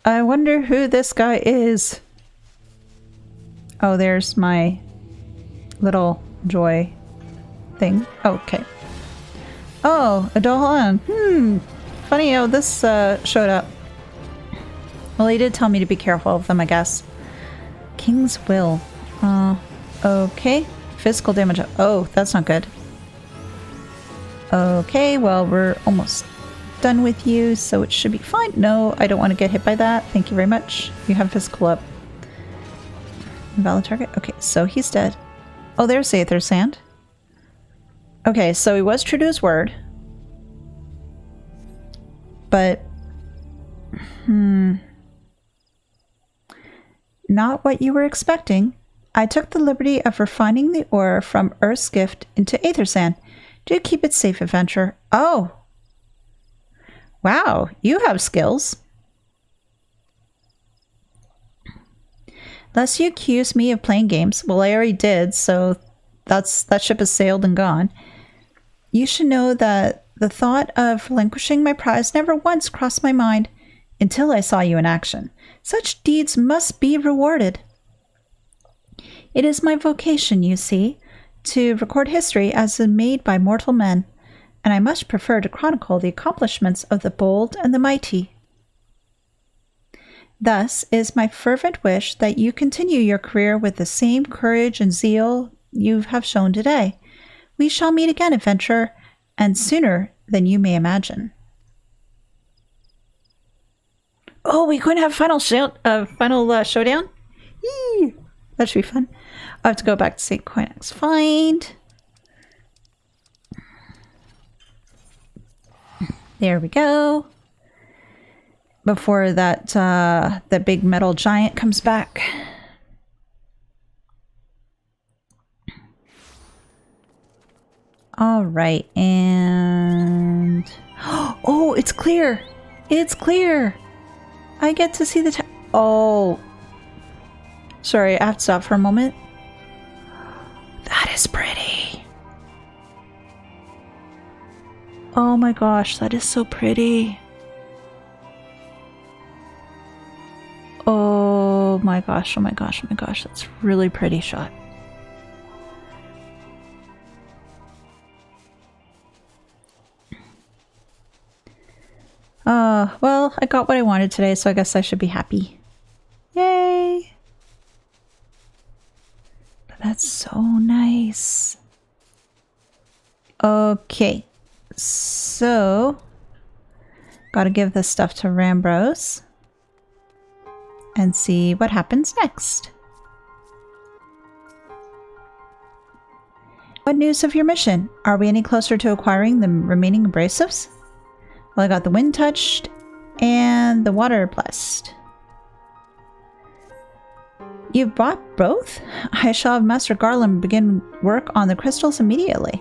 I wonder who this guy is. Oh, there's my little joy thing. Okay. Oh, a Dolhallan. Funny how this showed up. Well, he did tell me to be careful of them, I guess. King's Will. Okay. Physical damage. Oh, that's not good. Okay, well, we're almost done with you, so it should be fine. No, I don't want to get hit by that. Thank you very much. You have physical up. Valid target. Okay, so he's dead. Oh, there's Aether's Sand. Okay, so he was true to his word. But... not what you were expecting. I took the liberty of refining the ore from Earth's gift into Aether's Sand. Do keep it safe, adventurer. Oh! Wow, you have skills. Lest you accuse me of playing games. Well, I already did, so that ship has sailed and gone. You should know that the thought of relinquishing my prize never once crossed my mind until I saw you in action. Such deeds must be rewarded. It is my vocation, you see, to record history as made by mortal men, and I much prefer to chronicle the accomplishments of the bold and the mighty. Thus is my fervent wish that you continue your career with the same courage and zeal you have shown today. We shall meet again, adventurer, and sooner than you may imagine. Oh, we couldn't have final showdown? Yee! That should be fun. I have to go back to St. Coinax. Find. There we go. Before that, the big metal giant comes back. All right, and oh, it's clear. It's clear. I get to see the oh. Sorry, I have to stop for a moment. That is pretty. Oh my gosh, that is so pretty. Oh my gosh, oh my gosh, oh my gosh, that's really pretty shot. Well, I got what I wanted today, so I guess I should be happy. Yay! That's so nice. Okay, so gotta give this stuff to Rambros and see what happens next. What news of your mission? Are we any closer to acquiring the remaining abrasives? Well, I got the wind touched and the water blessed. You've bought both? I shall have Master Garland begin work on the crystals immediately.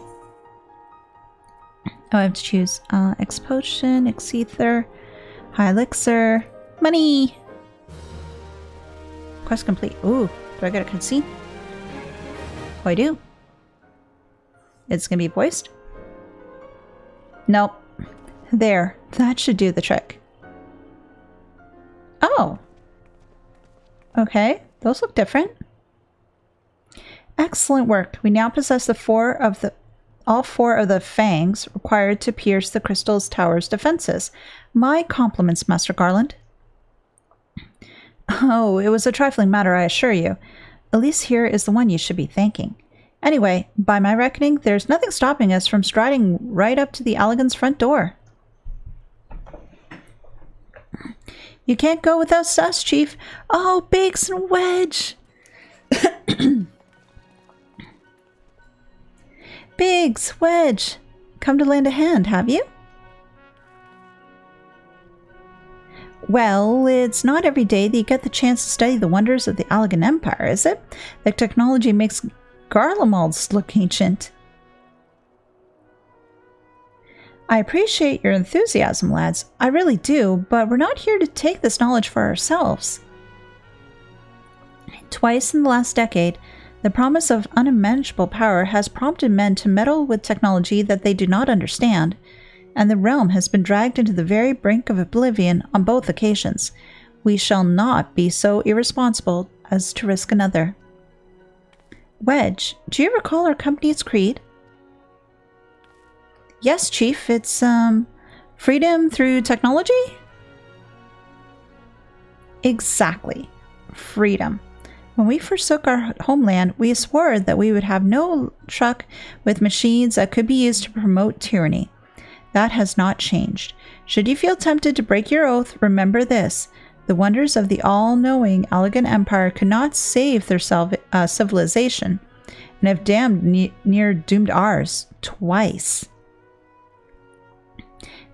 Oh, I have to choose X Potion, X Ether, High Elixir, money! Quest complete. Ooh, do I get a cutscene? Oh, I do. It's gonna be voiced? Nope. There, that should do the trick. Oh. Okay, those look different. Excellent work. We now possess all four of the fangs required to pierce the crystal's tower's defenses. My compliments, Master Garland. Oh, it was a trifling matter, I assure you. Elise here is the one you should be thanking. Anyway, by my reckoning, there's nothing stopping us from striding right up to the Allegan's front door. You can't go without us, Chief. Oh, Biggs and Wedge. Biggs, Wedge, come to lend a hand, have you? Well, it's not every day that you get the chance to study the wonders of the Allegan Empire, is it? The technology makes Garlemald's look ancient. I appreciate your enthusiasm, lads. I really do, but we're not here to take this knowledge for ourselves. Twice in the last decade, the promise of unimaginable power has prompted men to meddle with technology that they do not understand, and the realm has been dragged into the very brink of oblivion on both occasions. We shall not be so irresponsible as to risk another. Wedge, do you recall our company's creed? Yes, Chief, it's, freedom through technology? Exactly. Freedom. When we forsook our homeland, we swore that we would have no truck with machines that could be used to promote tyranny. That has not changed. Should you feel tempted to break your oath, remember this. The wonders of the all-knowing Allegan Empire could not save their civilization, and have damned near doomed ours twice.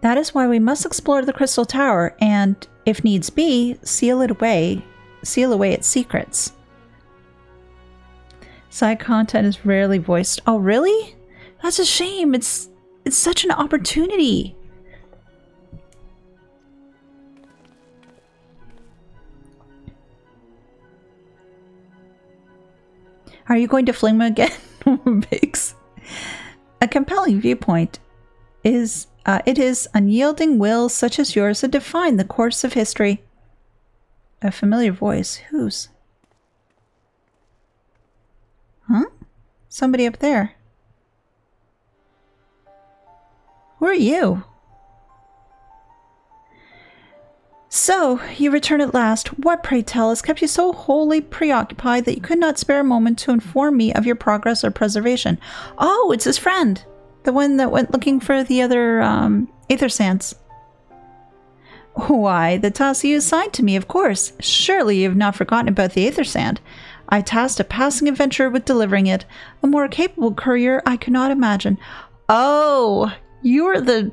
That is why we must explore the Crystal Tower and, if needs be, seal away its secrets. Side content is rarely voiced. Oh, really? That's a shame. It's such an opportunity. Are you going to fling him again? Biggs. A compelling viewpoint is it is unyielding will such as yours that define the course of history. A familiar voice. Whose? Huh? Somebody up there. Who are you? So, you return at last. What, pray tell, has kept you so wholly preoccupied that you could not spare a moment to inform me of your progress or preservation? Oh, it's his friend. The one that went looking for the other, Aether Sands. Why, the task you assigned to me, of course. Surely you have not forgotten about the Aether Sand. I tasked a passing adventurer with delivering it. A more capable courier I could not imagine. Oh, you're the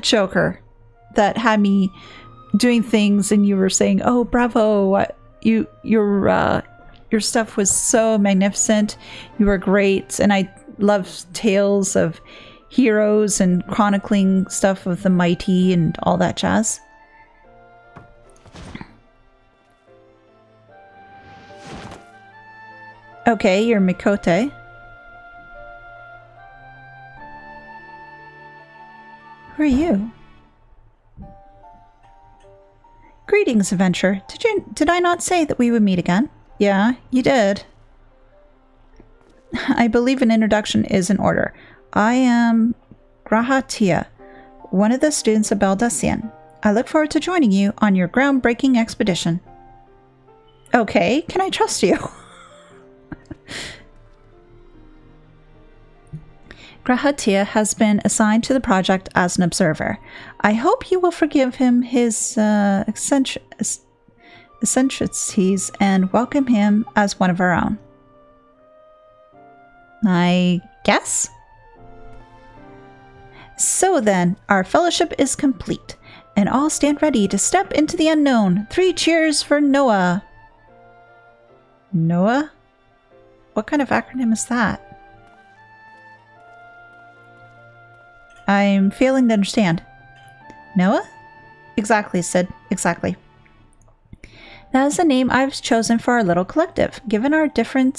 joker that had me doing things, and you were saying, "Oh, bravo! Your stuff was so magnificent. You were great, and I love tales of heroes and chronicling stuff of the mighty and all that jazz." Okay, you're Mikote. Who are you? Greetings, adventurer. Did I not say that we would meet again? Yeah, you did. I believe an introduction is in order. I am Grahatia, one of the students of Baldesion. I look forward to joining you on your groundbreaking expedition. Okay, can I trust you? Grahatia has been assigned to the project as an observer. I hope you will forgive him his eccentricities and welcome him as one of our own. I guess? So then, our fellowship is complete, and all stand ready to step into the unknown. 3 cheers for Noah! Noah? What kind of acronym is that? I'm failing to understand. Noah? Exactly, Sid. Exactly. That is the name I've chosen for our little collective. Given our differing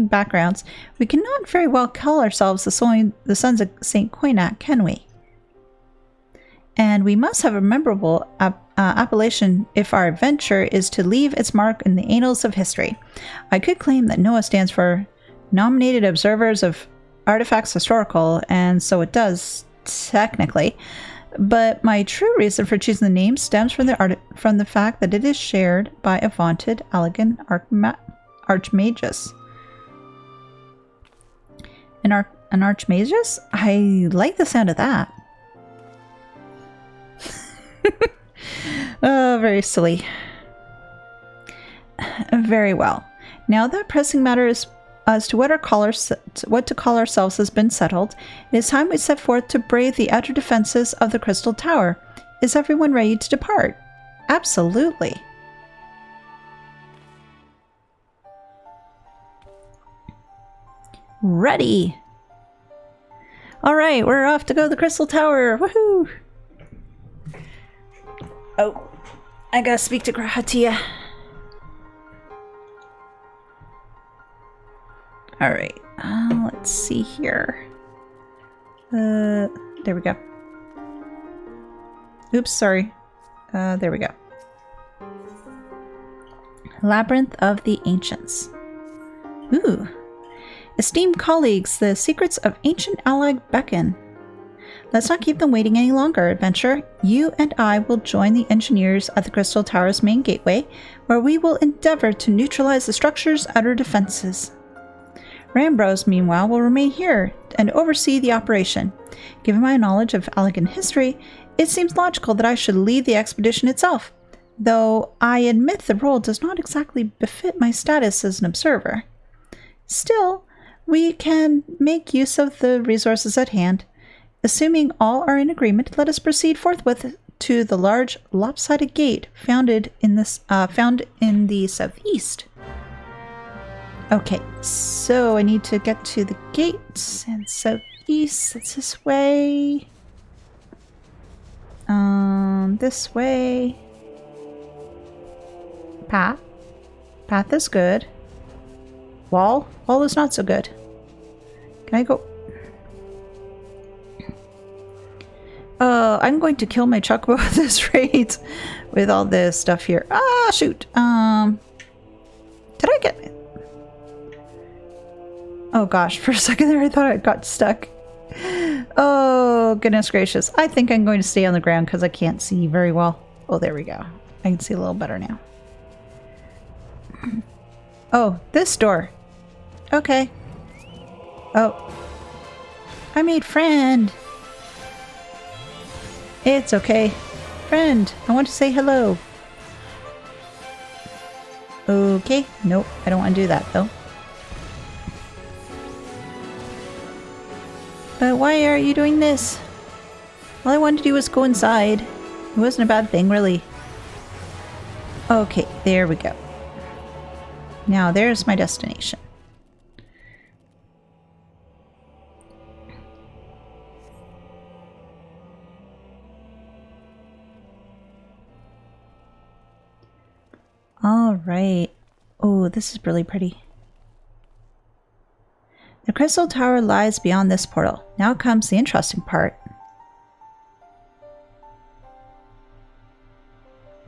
backgrounds, we cannot very well call ourselves the Sons of St. Koinak, can we? And we must have a memorable appellation if our adventure is to leave its mark in the annals of history. I could claim that NOAA stands for Nominated Observers of Artifacts Historical, and so it does, technically. But my true reason for choosing the name stems from the fact that it is shared by a vaunted Allegan Archmagus. An Archmagus? I like the sound of that. Oh, very silly. Very well. Now that pressing matters as to what to call ourselves has been settled, it is time we set forth to brave the outer defenses of the Crystal Tower. Is everyone ready to depart? Absolutely. Ready. All right, we're off to go to the Crystal Tower. Woohoo! Oh, I gotta speak to Grahatia. All right, let's see here. There we go. Oops, sorry. There we go. Labyrinth of the Ancients. Ooh. Esteemed colleagues, the secrets of ancient ally beckon. Let's not keep them waiting any longer, adventurer. You and I will join the engineers at the Crystal Tower's main gateway, where we will endeavor to neutralize the structure's outer defenses. Rambros, meanwhile, will remain here and oversee the operation. Given my knowledge of Allegan history, it seems logical that I should lead the expedition itself, though I admit the role does not exactly befit my status as an observer. Still, we can make use of the resources at hand. Assuming all are in agreement, let us proceed forthwith to the large lopsided gate found in the southeast. Okay, so I need to get to the gates and southeast. It's this way. This way. Path. Path is good. Wall? Wall is not so good. Can I go? I'm going to kill my chocobo at this rate with all this stuff here. Ah, shoot. Did I get it? Oh gosh, for a second there I thought I got stuck. Oh, goodness gracious. I think I'm going to stay on the ground because I can't see very well. Oh, there we go. I can see a little better now. Oh, this door. Okay. Oh. I made friend. It's okay. Friend, I want to say hello. Okay. Nope, I don't want to do that though. But why are you doing this? All I wanted to do was go inside. It wasn't a bad thing, really. Okay, there we go. Now there's my destination. All right. Oh, this is really pretty. The Crystal Tower lies beyond this portal. Now comes the interesting part.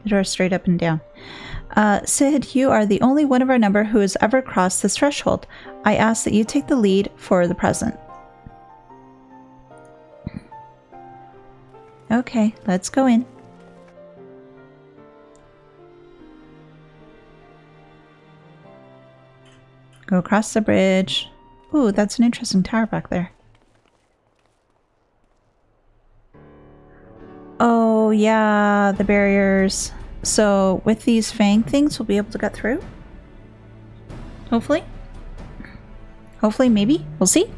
The door straight up and down. Sid, you are the only one of our number who has ever crossed this threshold. I ask that you take the lead for the present. Okay, let's go in. Go across the bridge. Ooh, that's an interesting tower back there. Oh, yeah, the barriers. So, with these fang things, we'll be able to get through? Hopefully? Hopefully, maybe? We'll see.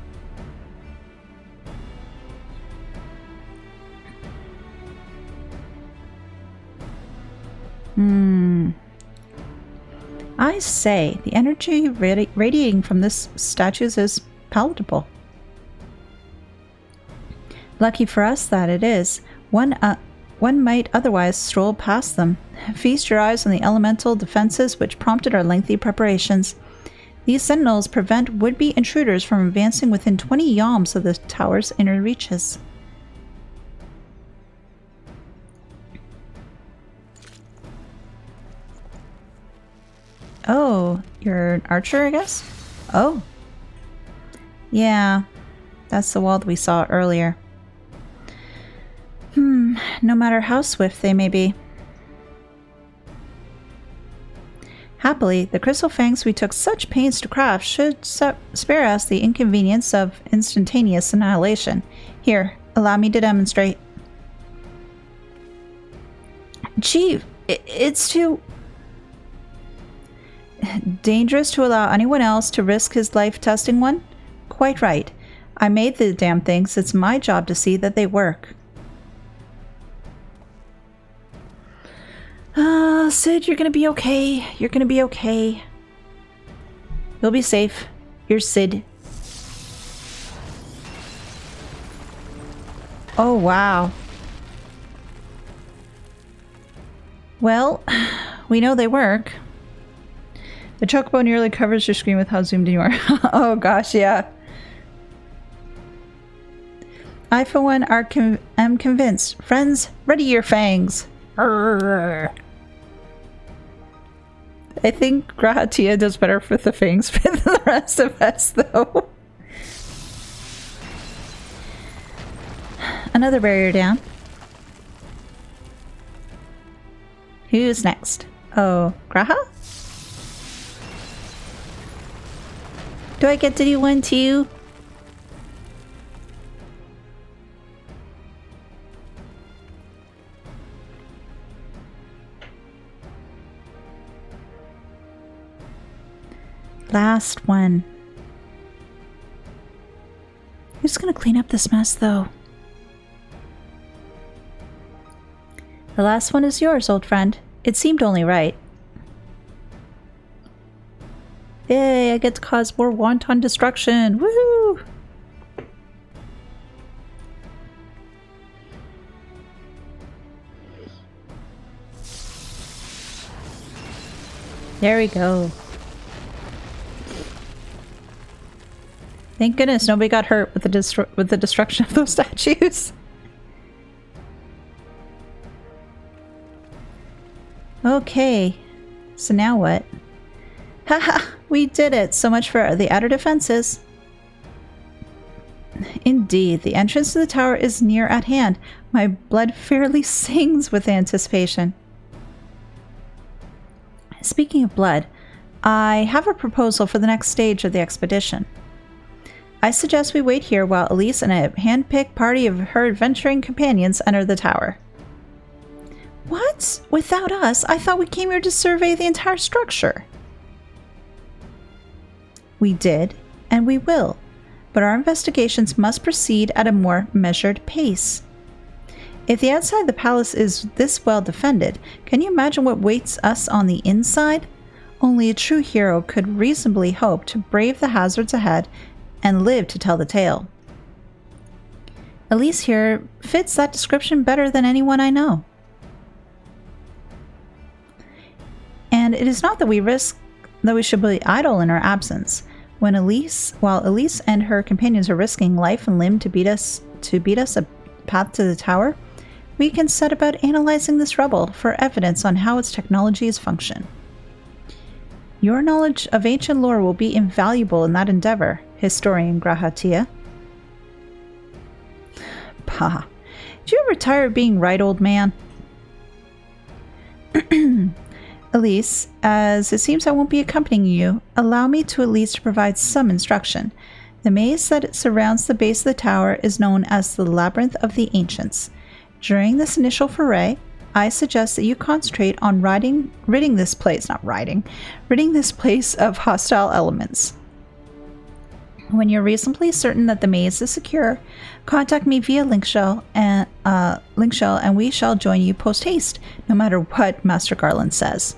I say, the energy radiating from this statues is palatable. Lucky for us that it is. One might otherwise stroll past them. Feast your eyes on the elemental defenses which prompted our lengthy preparations. These sentinels prevent would-be intruders from advancing within 20 yalms of the tower's inner reaches. Oh, you're an archer, I guess? Oh. Yeah, that's the wall that we saw earlier. No matter how swift they may be. Happily, the crystal fangs we took such pains to craft should spare us the inconvenience of instantaneous annihilation. Here, allow me to demonstrate. Chief, it's too dangerous to allow anyone else to risk his life testing one? Quite right. I made the damn things. It's my job to see that they work. Sid, you're gonna be okay. You're gonna be okay. You'll be safe. You're Sid. Oh, wow. Well, we know they work. The chocobo nearly covers your screen with how zoomed in you are. Oh gosh, yeah. I, for one, am convinced. Friends, ready your fangs. Arrgh. I think Grahatia does better with the fangs than the rest of us, though. Another barrier down. Who's next? Oh, Graha? Do I get to do one too? Last one. Who's gonna clean up this mess, though? The last one is yours, old friend. It seemed only right. Yay, I get to cause more wanton destruction. Woohoo! There we go. Thank goodness nobody got hurt with the destruction of those statues. Okay, so now what? Haha, we did it! So much for the outer defenses. Indeed, the entrance to the tower is near at hand. My blood fairly sings with anticipation. Speaking of blood, I have a proposal for the next stage of the expedition. I suggest we wait here while Elise and a hand-picked party of her adventuring companions enter the tower. What? Without us? I thought we came here to survey the entire structure. We did, and we will, but our investigations must proceed at a more measured pace. If the outside of the palace is this well defended, can you imagine what waits us on the inside? Only a true hero could reasonably hope to brave the hazards ahead and live to tell the tale. Elise here fits that description better than anyone I know. And it is not that we should be idle in our absence. While Elise and her companions are risking life and limb to beat us a path to the tower, we can set about analyzing this rubble for evidence on how its technologies function. Your knowledge of ancient lore will be invaluable in that endeavor, historian Grahatia. Pah. Did you ever tire of being right, old man? Elise, as it seems I won't be accompanying you, allow me to at least provide some instruction. The maze that surrounds the base of the tower is known as the Labyrinth of the Ancients. During this initial foray, I suggest that you concentrate on ridding this place of hostile elements. When you're reasonably certain that the maze is secure, contact me via Linkshell and we shall join you post-haste, no matter what Master Garland says.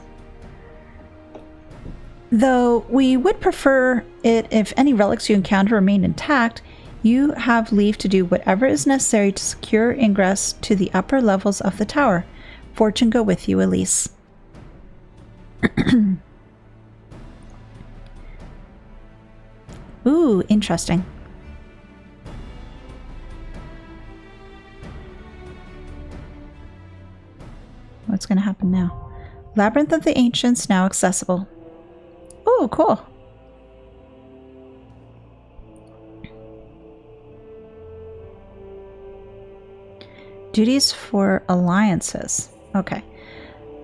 Though we would prefer it if any relics you encounter remain intact, you have leave to do whatever is necessary to secure ingress to the upper levels of the tower. Fortune go with you, Elise. Ooh, interesting. What's going to happen now? Labyrinth of the Ancients now accessible. Oh, cool. Duties for alliances. Okay.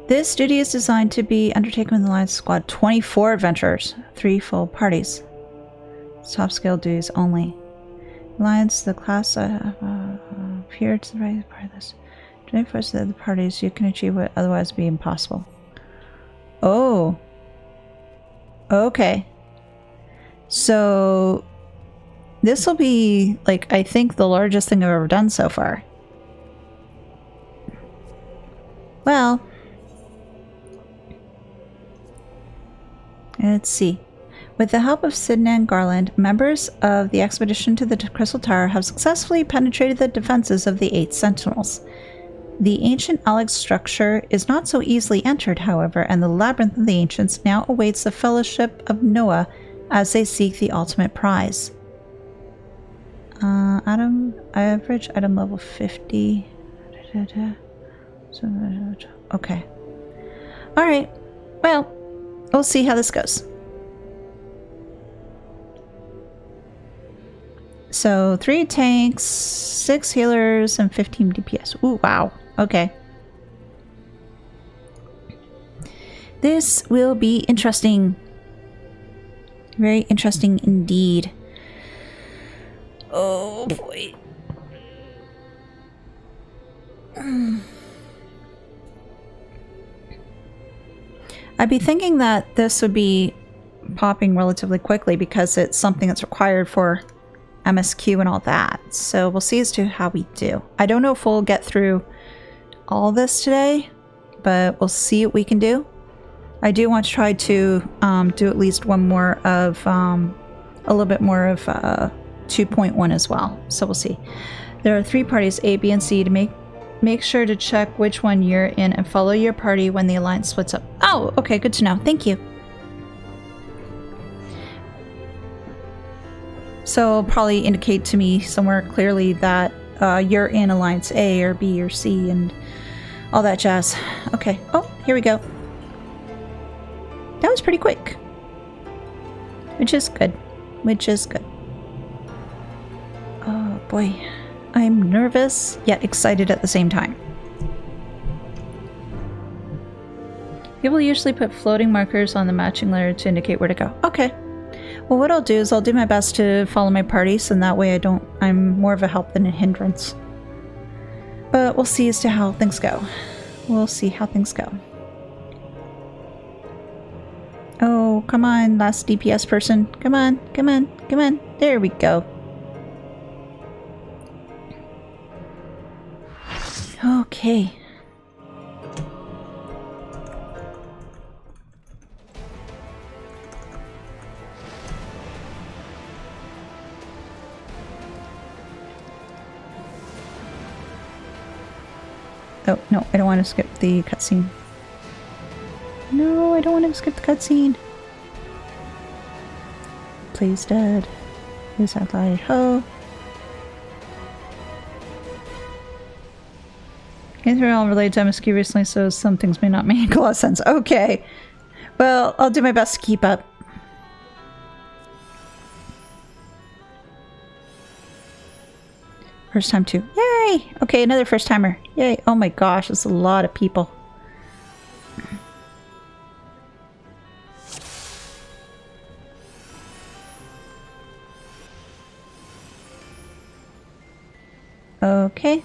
This duty is designed to be undertaken with the Alliance Squad. 24 adventurers. 3 full parties. Top skill duties only. Alliance, the class appear to the right part of this. Join forces with other parties, you can achieve what otherwise would be impossible. Oh. Okay. So this will be, like, I think the largest thing I've ever done so far. Well, let's see. With the help of Sidnan Garland, members of the expedition to the Crystal Tower have successfully penetrated the defenses of the 8 Sentinels. The ancient Alex structure is not so easily entered, however, and the Labyrinth of the Ancients now awaits the Fellowship of Noah as they seek the ultimate prize. Average item level 50. Okay. Alright. Well, we'll see how this goes. So 3 tanks, 6 healers, and 15 DPS. Ooh, wow. Okay. This will be interesting. Very interesting indeed. Oh boy. I'd be thinking that this would be popping relatively quickly because it's something that's required for MSQ and all that. So we'll see as to how we do. I don't know if we'll get through all this today, but we'll see what we can do. I do want to try to do at least one more of a little bit more of 2.1 as well. So we'll see. There are 3 parties, A, B, and C. To make sure to check which one you're in and follow your party when the alliance splits up. Oh, okay, good to know. Thank you. So it'll probably indicate to me somewhere clearly that you're in Alliance A or B or C and all that jazz. Okay. Oh, here we go. That was pretty quick. Which is good. Which is good. Oh boy. I'm nervous yet excited at the same time. People usually put floating markers on the matching letter to indicate where to go. Okay. Well, what I'll do is I'll do my best to follow my parties, and that way I'm more of a help than a hindrance. But we'll see as to how things go. We'll see how things go. Oh, come on, last DPS person. Come on, come on, come on. There we go. Okay. Oh, no, I don't want to skip the cutscene. No, I don't want to skip the cutscene. Please, Dad. Is that light? Ho. These are all related to MSQ recently, so some things may not make a lot of sense. Okay. Well, I'll do my best to keep up. First time too. Yay! Okay, another first timer. Yay. Oh my gosh, that's a lot of people. Okay.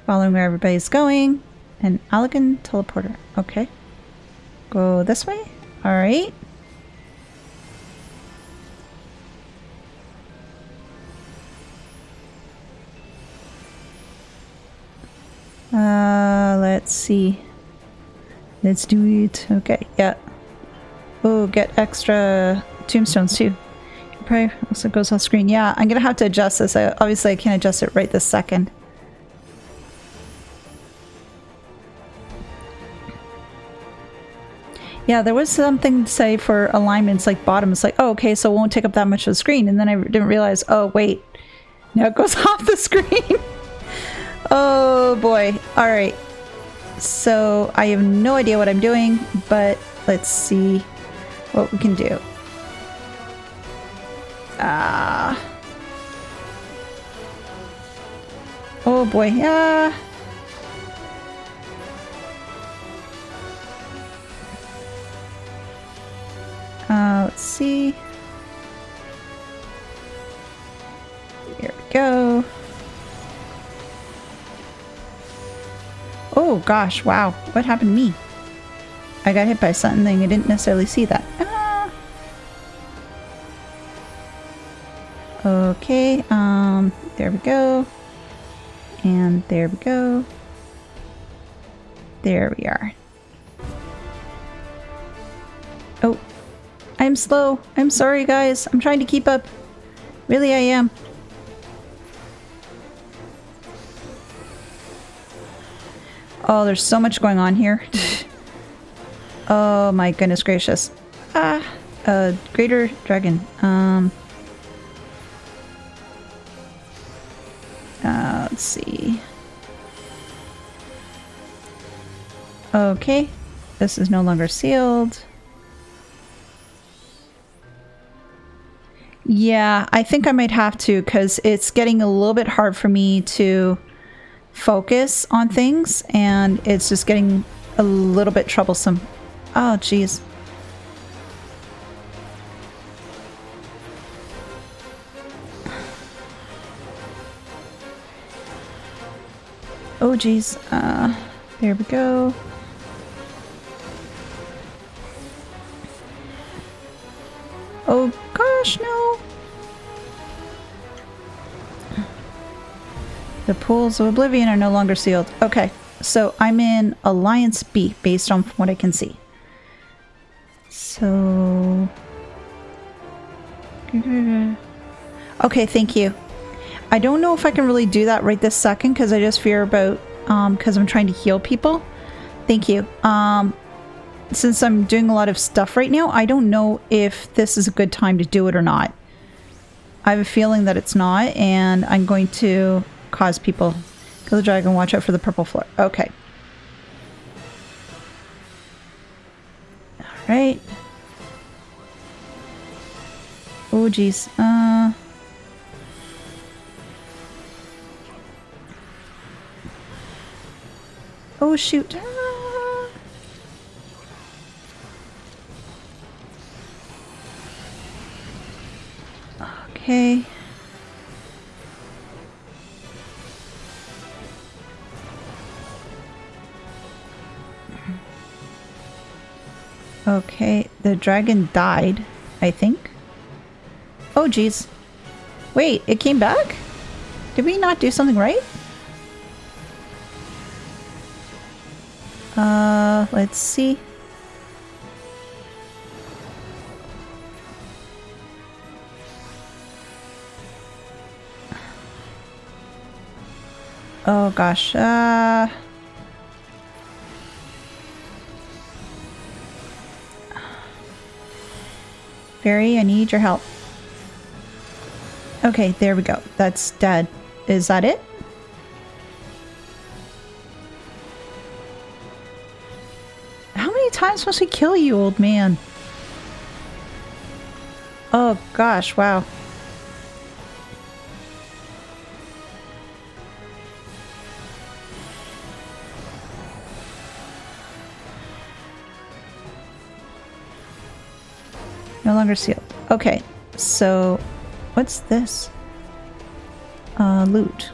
Following where everybody's going. An elegant teleporter. Okay. Go this way. Alright. Let's see. Let's do it. Okay, yeah. Oh, get extra tombstones too. Probably also goes off screen. Yeah, I'm gonna have to adjust this. Obviously I can't adjust it right this second. Yeah, there was something to say for alignments like bottom. It's like, oh, okay, so it won't take up that much of the screen. And then I didn't realize, oh, wait. Now it goes off the screen. Oh, boy. All right. So I have no idea what I'm doing, but let's see what we can do. Oh, boy. Yeah. Let's see. Here we go. Oh gosh, wow. What happened to me? I got hit by something. I didn't necessarily see that. Ah. Okay, there we go. And there we go. There we are. Oh, I'm slow. I'm sorry, guys. I'm trying to keep up. Really, I am. Oh, there's so much going on here. Oh my goodness gracious. Ah, greater dragon. Let's see. Okay, this is no longer sealed. Yeah, I think I might have to because it's getting a little bit hard for me to focus on things and it's just getting a little bit troublesome. Oh, geez. Oh, geez. There we go. Oh, gosh, no. The pools of oblivion are no longer sealed. Okay, so I'm in Alliance B based on what I can see. So... Okay, thank you. I don't know if I can really do that right this second because I just fear about... because I'm trying to heal people. Thank you. Since I'm doing a lot of stuff right now, I don't know if this is a good time to do it or not. I have a feeling that it's not, and I'm going to cause people. Kill the dragon, watch out for the purple floor. Okay. Alright. Oh, geez. Oh, shoot. Okay. Okay, the dragon died, I think. Oh, geez. Wait, it came back? Did we not do something right? Let's see. Oh gosh, Barry, I need your help. Okay, there we go. That's dead. Is that it? How many times must we kill you, old man? Oh gosh, wow. No longer sealed. Okay, so what's this? Loot.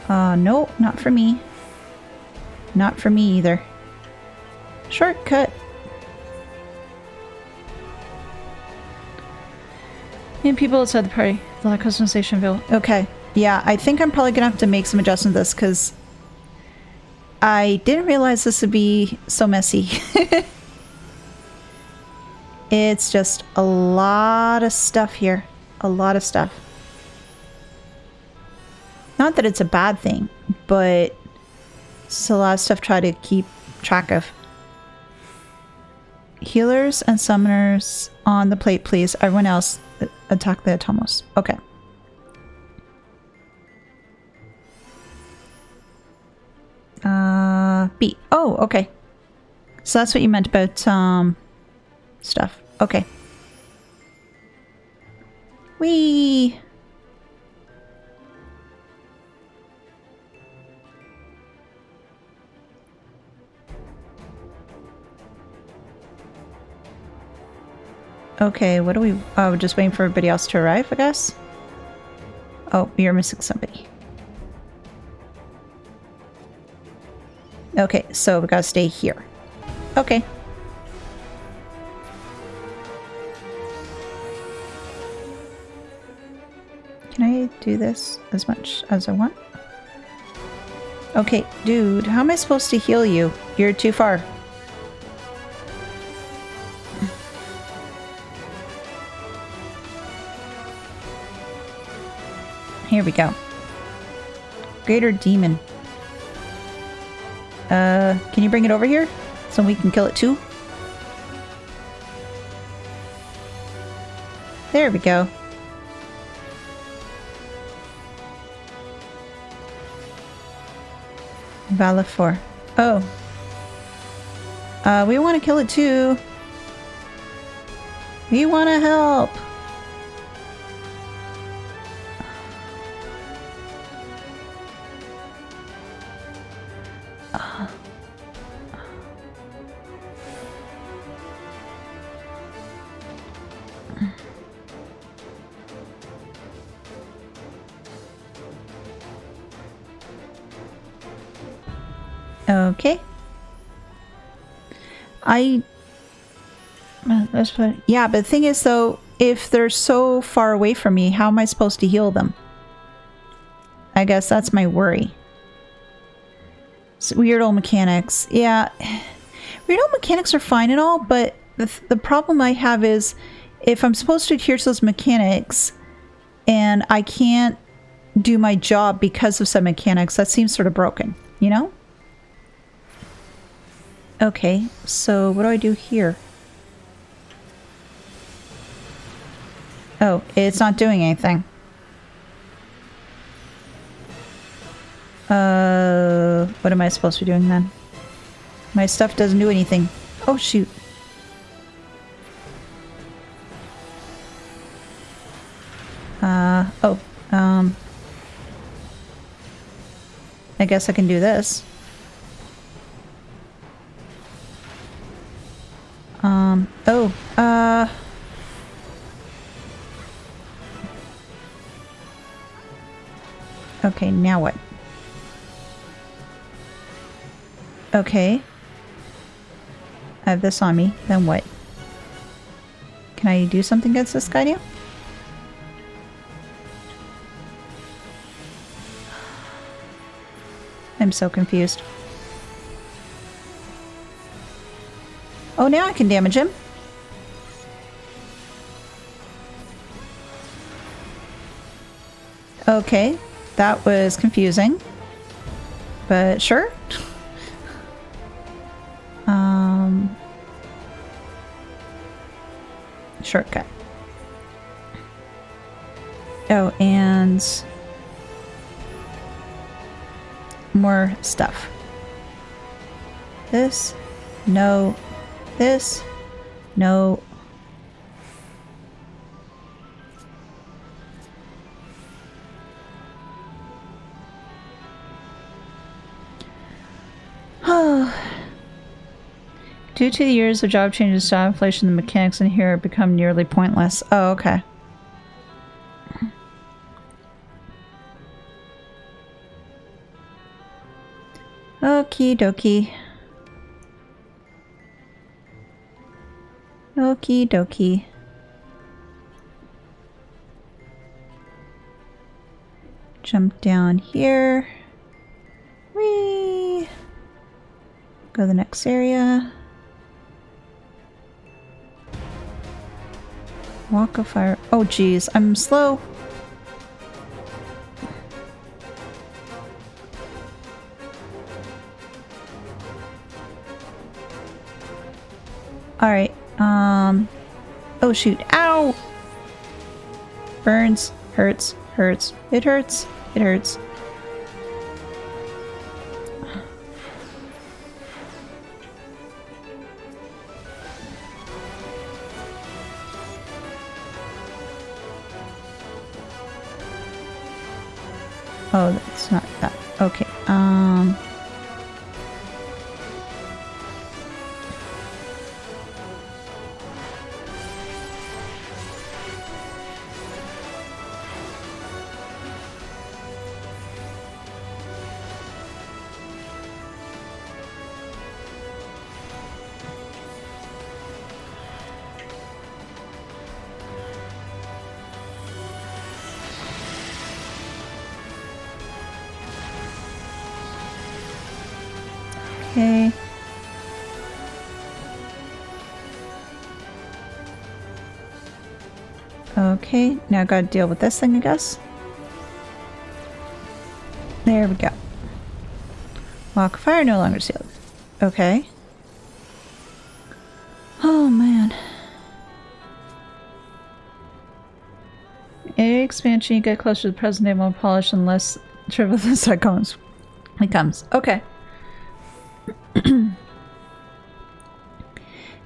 No, not for me. Not for me either. Shortcut. And people outside the party. A lot of customization available. Okay. Yeah, I think I'm probably gonna have to make some adjustments to this because I didn't realize this would be so messy. It's just a lot of stuff here. A lot of stuff. Not that it's a bad thing, but it's a lot of stuff to try to keep track of. Healers and summoners on the plate, please. Everyone else attack the Atomos. Okay. B. Oh, okay. So that's what you meant about stuff. Okay. Whee! Okay, what do we... Oh, we're just waiting for everybody else to arrive, I guess? Oh, you're missing somebody. Okay, so we gotta stay here. Okay. Can I do this as much as I want? Okay, dude, how am I supposed to heal you? You're too far. Here we go. Greater demon. Can you bring it over here? So we can kill it too? There we go. Valafor. Oh. We want to kill it too. We want to help. Okay. Yeah, but the thing is though, if they're so far away from me, how am I supposed to heal them? I guess that's my worry. It's weird old mechanics. Yeah. Weird old mechanics are fine and all, but the problem I have is if I'm supposed to adhere to those mechanics and I can't do my job because of some mechanics, that seems sort of broken, you know? Okay, so what do I do here? Oh, it's not doing anything. What am I supposed to be doing then? My stuff doesn't do anything. Oh, shoot. I guess I can do this. Okay, now what? Okay. I have this on me, then what? Can I do something against this guy now? I'm so confused. Oh, now I can damage him. Okay, that was confusing. But sure. Shortcut. Oh, and more stuff. This, no. This, no. Oh. Due to the years of job changes, job inflation, the mechanics in here have become nearly pointless. Oh, okay. Okie dokie. Okie dokie. Jump down here. Whee! Go to the next area. Walk of fire. Oh geez, I'm slow. Alright, oh shoot, ow! Burns, hurts, hurts, it hurts, it hurts. Oh, that's not that. Okay, Okay. Okay, now I gotta deal with this thing, I guess. There we go. Walk of fire no longer sealed. Okay. Oh man. A expansion, you get closer to the present day, more polished and less trivial as that comes. It comes. Okay.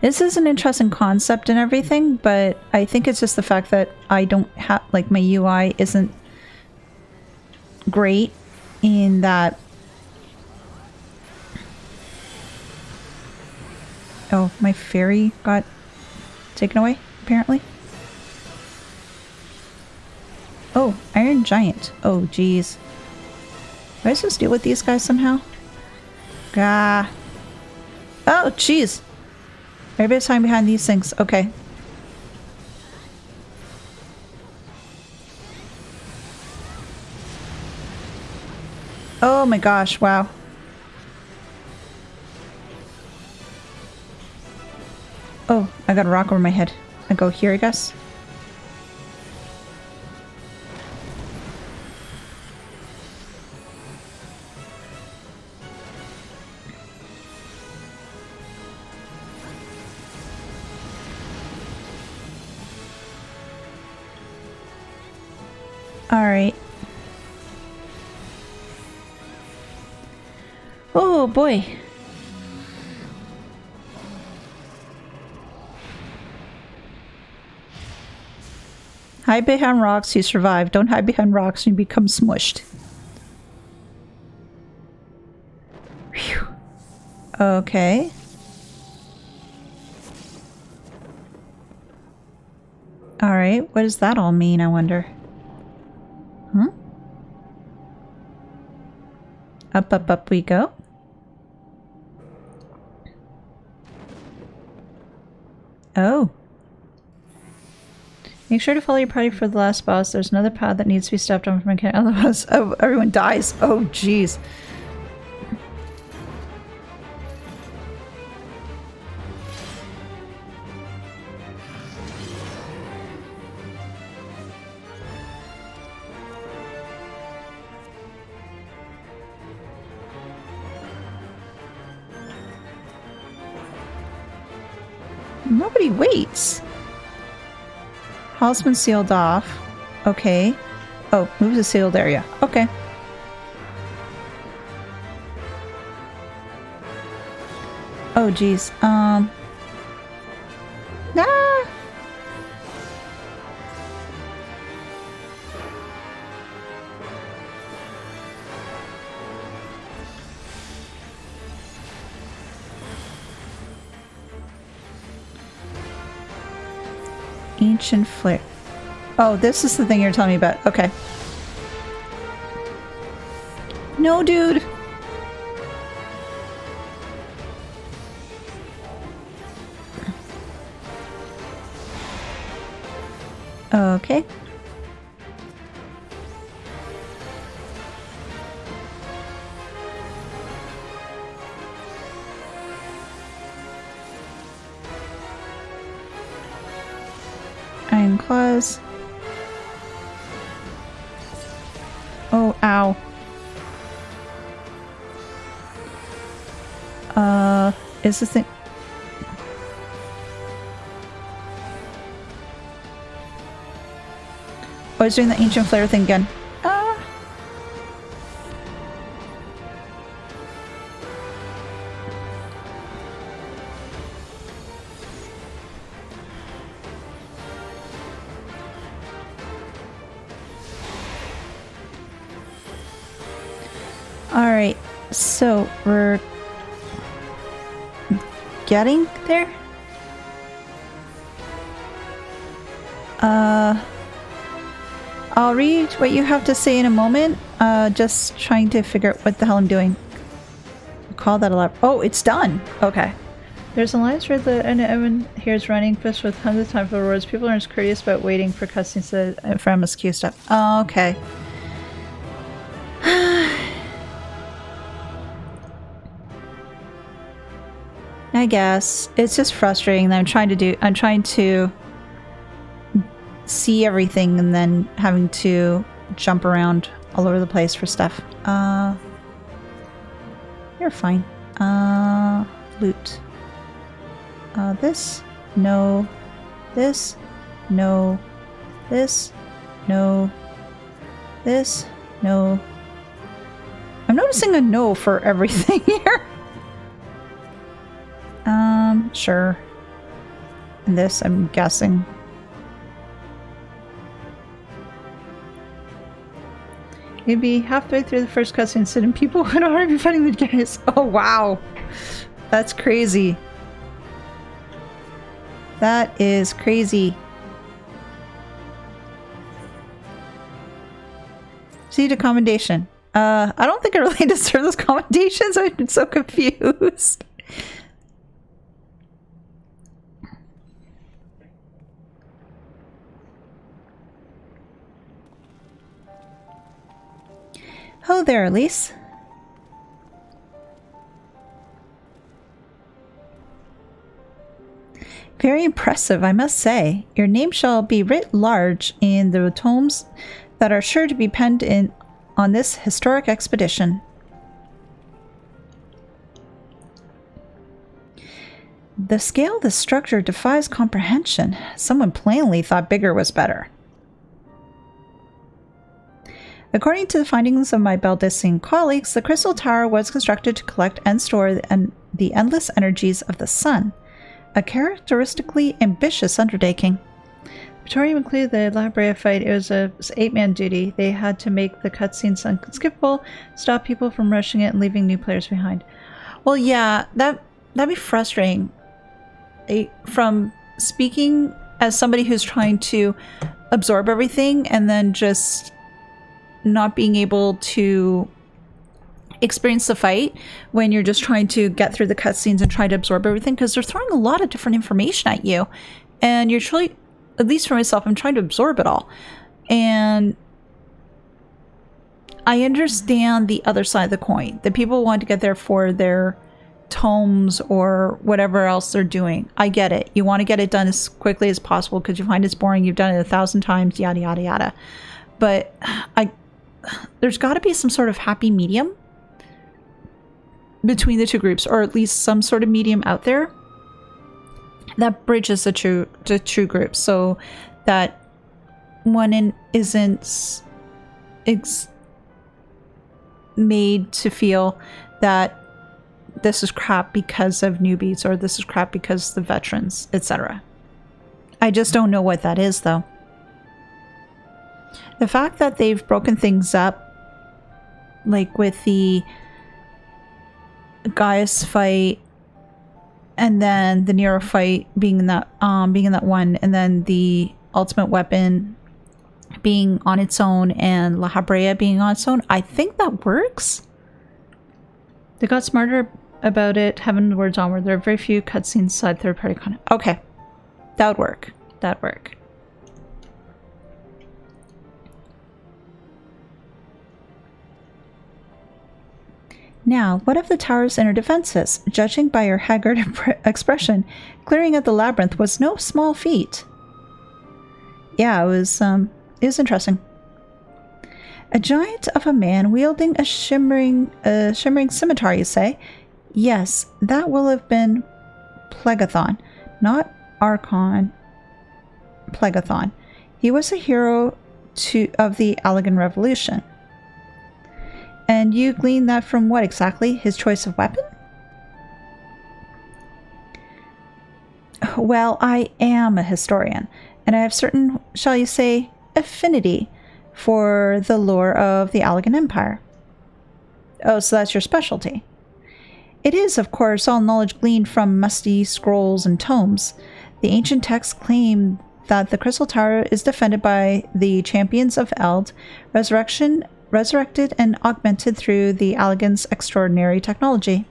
This is an interesting concept and everything, but I think it's just the fact that I don't have, like, my UI isn't great in that. Oh, my fairy got taken away, apparently. Oh, Iron Giant. Oh, geez. Am I supposed to deal with these guys somehow? Gah. Oh, jeez. Everybody's hiding behind these things. Okay. Oh my gosh, wow. Oh, I got a rock over my head. I go here, I guess. Alright. Oh boy. Hide behind rocks, you survive. Don't hide behind rocks and you become smushed. Phew. Okay. Alright, what does that all mean, I wonder? Huh? Up, up, up we go. Oh. Make sure to follow your party for the last boss. There's another path that needs to be stepped on from a otherwise everyone dies. Oh, jeez. Nobody waits. Hall's been sealed off. Okay. Oh, move the sealed area. Okay. Oh, geez. Ah. Ancient flare. Oh, this is the thing you're telling me about. Okay. No, dude. Okay. Iron claws. Oh, ow. Is this thing... Oh, he's doing the ancient flare thing again. Alright, so we're getting there? I'll read what you have to say in a moment. Just trying to figure out what the hell I'm doing. Call that a lot. Oh, it's done! Okay. There's a line where everyone here is running fish with tons of time for rewards. People aren't as courteous about waiting for customs for MSQ stuff. Oh, okay. I guess. It's just frustrating that I'm trying to see everything and then having to jump around all over the place for stuff. You're fine. Loot. This? No. This? No. This? No. This? No. I'm noticing a no for everything here. Sure. And this, I'm guessing. You'd be halfway through the first cutscene and people would already be fighting the guys. Oh, wow. That's crazy. That is crazy. See the commendation. I don't think I really deserve those commendations. I've been so confused. Oh there, Elise. Very impressive, I must say. Your name shall be writ large in the tomes that are sure to be penned in on this historic expedition. The scale of the structure defies comprehension. Someone plainly thought bigger was better. According to the findings of my Baldician colleagues, the Crystal Tower was constructed to collect and store the endless energies of the sun, a characteristically ambitious undertaking. To include the Labyrinth fight, it was a 8-man duty. They had to make the cutscenes unskippable, stop people from rushing it, and leaving new players behind. Well, yeah, that'd be frustrating. From speaking as somebody who's trying to absorb everything and then just not being able to experience the fight when you're just trying to get through the cutscenes and try to absorb everything, because they're throwing a lot of different information at you, and you're truly, at least for myself, I'm trying to absorb it all. And I understand the other side of the coin, that people want to get there for their tomes or whatever else they're doing. I get it. You want to get it done as quickly as possible because you find it's boring, you've done it 1,000 times, yada yada yada. But there's got to be some sort of happy medium between the two groups, or at least some sort of medium out there that bridges the two groups, so that one isn't made to feel that this is crap because of newbies, or this is crap because of the veterans, etc. I just don't know what that is, though. The fact that they've broken things up, like with the Gaius fight, and then the Nero fight being in that one, and then the ultimate weapon being on its own, and La Habrea being on its own, I think that works. They got smarter about it, having the words onward. There are very few cutscenes inside third-party content. Okay, that would work. That'd work. Now, what of the tower's inner defenses? Judging by your haggard expression, clearing out the labyrinth was no small feat. Yeah, it was interesting. A giant of a man wielding a shimmering scimitar, you say? Yes, that will have been Plegathon, not Archon Plegathon. He was a hero of the Allegan Revolution. And you glean that from what exactly? His choice of weapon? Well, I am a historian, and I have certain, shall you say, affinity for the lore of the Allegan Empire. Oh, so that's your specialty. It is, of course, all knowledge gleaned from musty scrolls and tomes. The ancient texts claim that the Crystal Tower is defended by the champions of Eld, resurrected and augmented through the Allegan's extraordinary technology.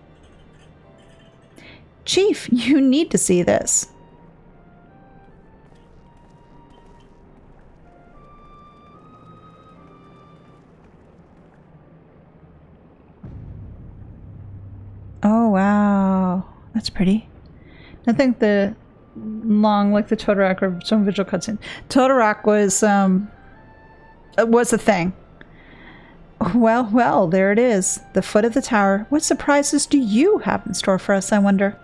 Chief, you need to see this. Oh, wow. That's pretty. I think the long, like the Todorok or some visual cutscene. Todorok was a thing. Well, there it is. The foot of the tower. What surprises do you have in store for us, I wonder?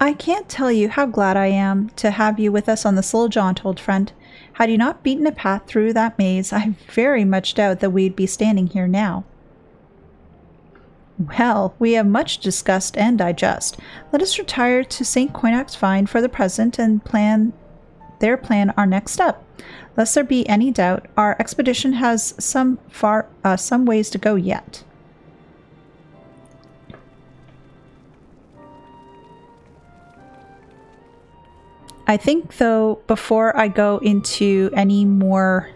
I can't tell you how glad I am to have you with us on this little jaunt, old friend. Had you not beaten a path through that maze, I very much doubt that we'd be standing here now. Well, we have much discussed and digest. Let us retire to St. Coinach's Find for the present and plan our next step. Lest there be any doubt, our expedition has some ways to go yet. I think, though, before I go into any more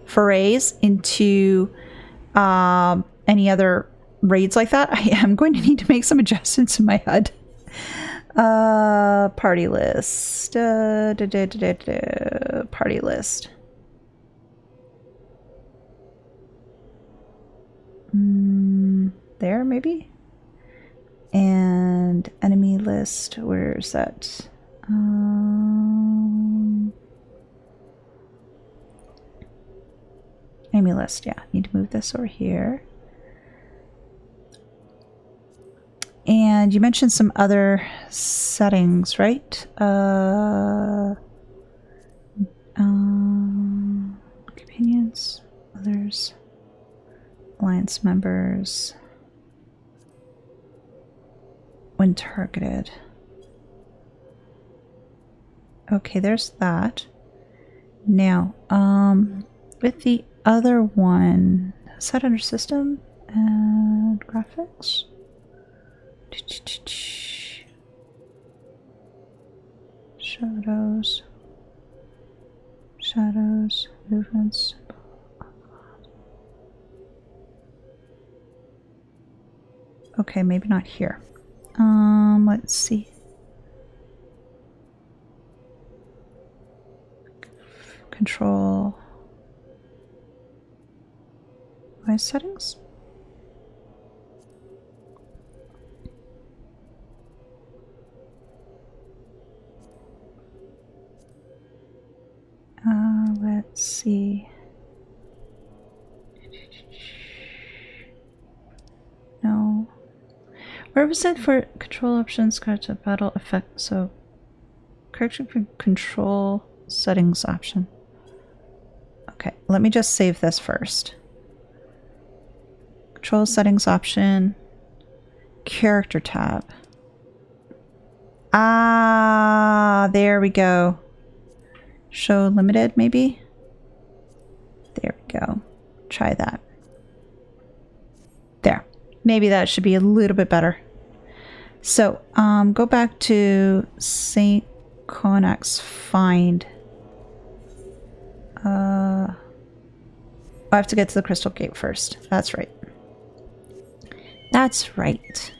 forays into any other raids like that, I am going to need to make some adjustments in my HUD. Party list. Party list. There, maybe? And enemy list. Where's that? Enemy list, yeah. Need to move this over here. And you mentioned some other settings, right? Companions, others, alliance members, when targeted. Okay, there's that. Now, with the other one, is that under system and graphics? Shadows, movements. Okay, maybe not here. Let's see. Control. My settings? Let's see. No. Where was it for control options? Go to battle effect. So, correction for control settings option. Okay, let me just save this first. Control settings option. Character tab. Ah, there we go. Show limited, maybe? There we go. Try that. There. Maybe that should be a little bit better. So, go back to St. Coinach's Find. I have to get to the Crystal Gate first. That's right. That's right.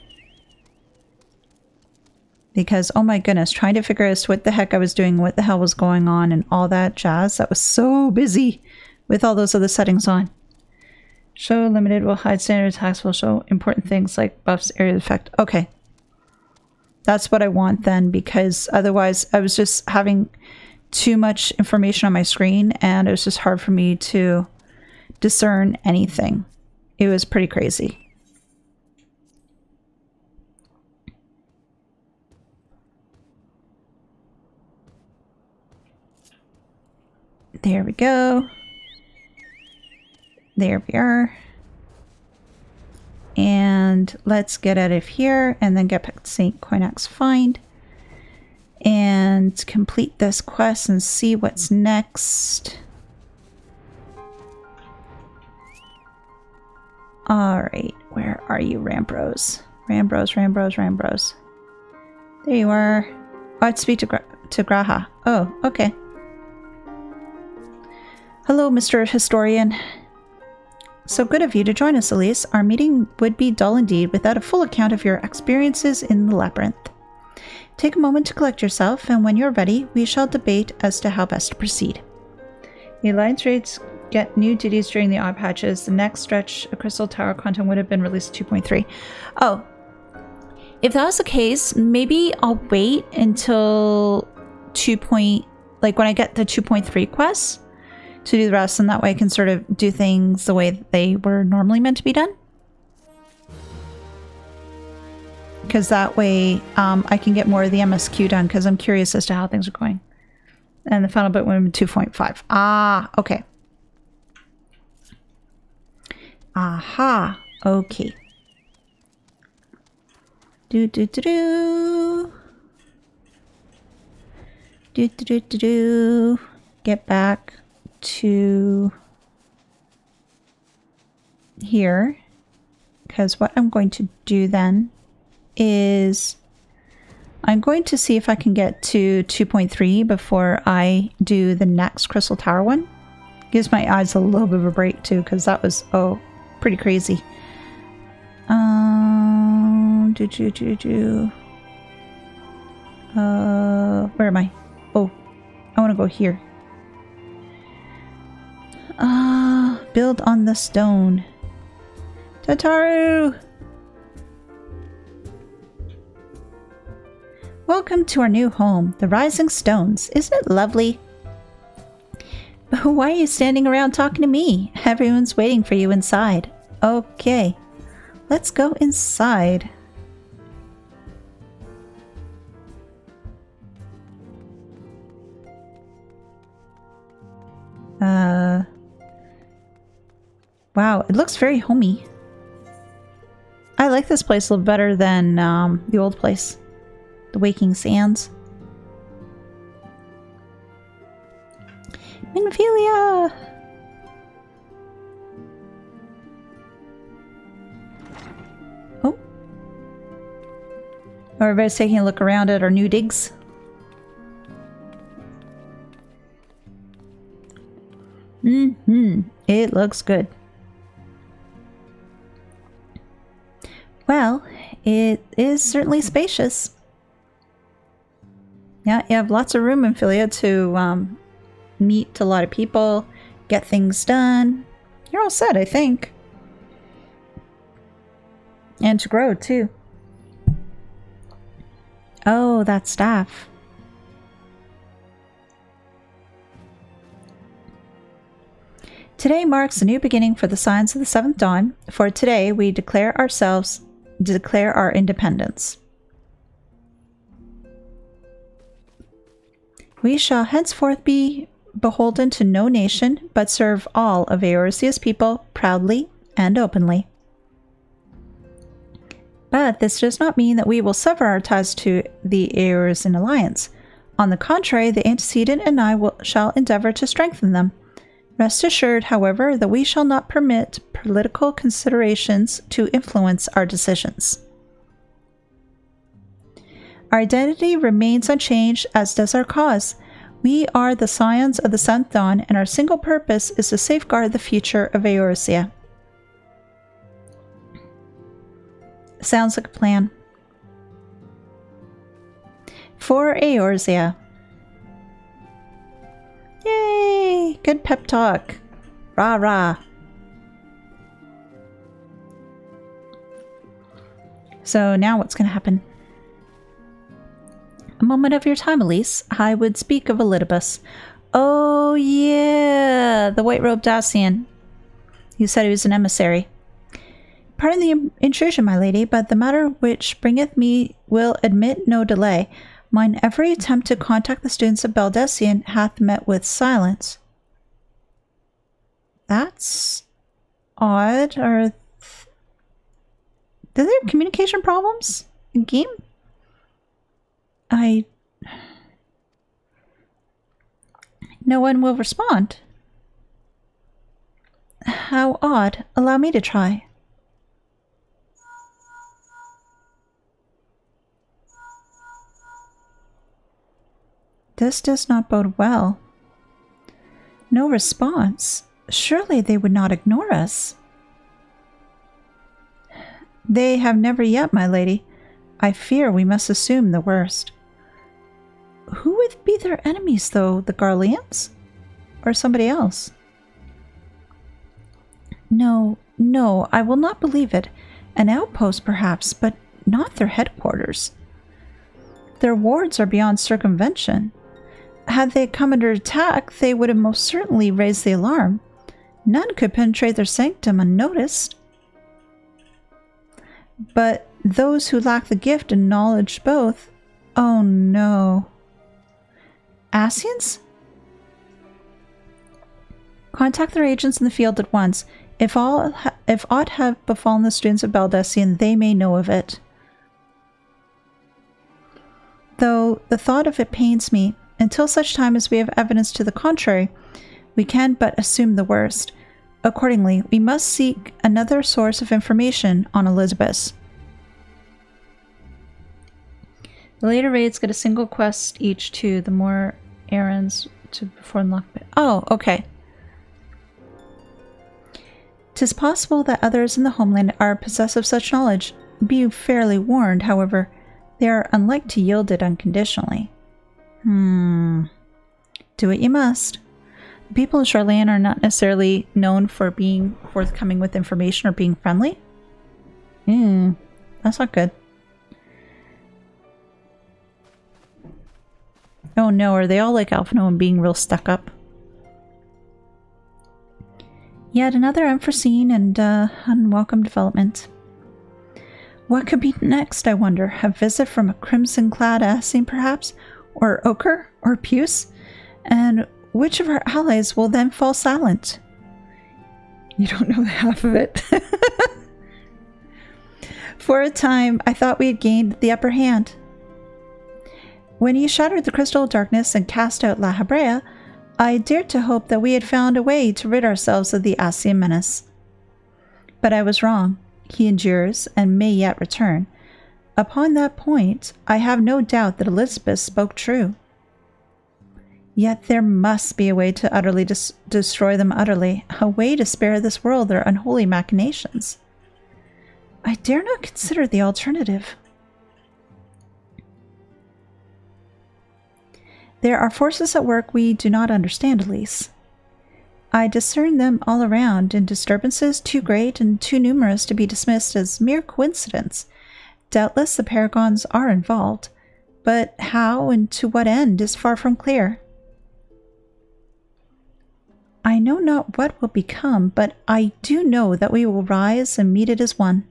Because, oh my goodness, trying to figure out what the heck I was doing, what the hell was going on, and all that jazz. That was so busy with all those other settings on. Show limited will hide standard attacks, will show important things like buffs, area of effect. Okay. That's what I want then, because otherwise I was just having too much information on my screen and it was just hard for me to discern anything. It was pretty crazy. There we go. There we are. And let's get out of here and then get back to St. Coinach's Find and complete this quest and see what's next. Alright, where are you, Rambros? Rambros. There you are. Oh, I have to speak to Graha. Oh, okay. Hello, Mr. Historian. So good of you to join us, Elise. Our meeting would be dull indeed without a full account of your experiences in the Labyrinth. Take a moment to collect yourself, and when you're ready, we shall debate as to how best to proceed. The Alliance raids get new duties during the odd patches. The next stretch of Crystal Tower content would have been released 2.3. Oh. If that was the case, maybe I'll wait until like when I get the 2.3 quests to do the rest, and that way I can sort of do things the way they were normally meant to be done. Because that way I can get more of the MSQ done, because I'm curious as to how things are going. And the final bit went 2.5. Ah, okay. Aha, okay. Do. Get back to here, because what I'm going to do then is I'm going to see if I can get to 2.3 before I do the next Crystal Tower one. Gives my eyes a little bit of a break too, because that was pretty crazy. Where am I? Oh, I want to go here. Build on the stone. Tataru! Welcome to our new home, the Rising Stones. Isn't it lovely? Why are you standing around talking to me? Everyone's waiting for you inside. Okay, let's go inside. Wow, it looks very homey. I like this place a little better than the old place. The Waking Sands. Minophilia! Oh. Everybody's taking a look around at our new digs. It looks good. Well, it is certainly spacious. Yeah, you have lots of room in Philia to meet a lot of people, get things done. You're all set, I think. And to grow, too. Oh, that staff. Today marks a new beginning for the Scions of the Seventh Dawn. For today, we declare our independence. We shall henceforth be beholden to no nation, but serve all of Eorzea's people proudly and openly. But this does not mean that we will sever our ties to the Eorzean alliance. On the contrary, the antecedent and I shall endeavor to strengthen them. Rest assured, however, that we shall not permit political considerations to influence our decisions. Our identity remains unchanged, as does our cause. We are the Scions of the Seventh Dawn, and our single purpose is to safeguard the future of Eorzea. Sounds like a plan. For Eorzea. Yay! Good pep talk. Rah rah. So now what's going to happen? A moment of your time, Elise. I would speak of Elidibus. Oh yeah, the white-robed Dacian. You said he was an emissary. Pardon the intrusion, my lady, but the matter which bringeth me will admit no delay. Mine every attempt to contact the students of Baldessian hath met with silence. That's odd. Do they have communication problems in game? No one will respond. How odd. Allow me to try. This does not bode well. No response. Surely they would not ignore us. They have never yet, my lady. I fear we must assume the worst. Who would be their enemies, though? The Garleans? or somebody else. No, no, I will not believe it. An outpost, perhaps, but not their headquarters. Their wards are beyond circumvention. Had they come under attack, they would have most certainly raised the alarm. None could penetrate their sanctum unnoticed. But those who lack the gift and knowledge both... Oh no. Asians? Contact their agents in the field at once. If aught have befallen the students of Baldessian, they may know of it. Though the thought of it pains me, until such time as we have evidence to the contrary, we can but assume the worst. Accordingly, we must seek another source of information on Elizabeth. The later raids get a single quest each too, the more errands to perform lockbit. Oh, okay. 'Tis possible that others in the homeland are possessed of such knowledge. Be fairly warned, however, they are unlike to yield it unconditionally. Do what you must. The people of Charlayan are not necessarily known for being forthcoming with information or being friendly. That's not good. Oh no, are they all like Alphino and being real stuck up? Yet another unforeseen and unwelcome development. What could be next, I wonder? A visit from a crimson-clad Asine, perhaps? Or Ochre? Or Puce? And which of our allies will then fall silent? You don't know half of it. For a time, I thought we had gained the upper hand. When you shattered the crystal of darkness and cast out La Habrea, I dared to hope that we had found a way to rid ourselves of the Asine menace. But I was wrong. He endures and may yet return. Upon that point, I have no doubt that Elizabeth spoke true. Yet there must be a way to utterly destroy them utterly, a way to spare this world their unholy machinations. I dare not consider the alternative. There are forces at work we do not understand, Elise. I discern them all around in disturbances too great and too numerous to be dismissed as mere coincidence. Doubtless the paragons are involved, but how and to what end is far from clear. I know not what will become, but I do know that we will rise and meet it as one.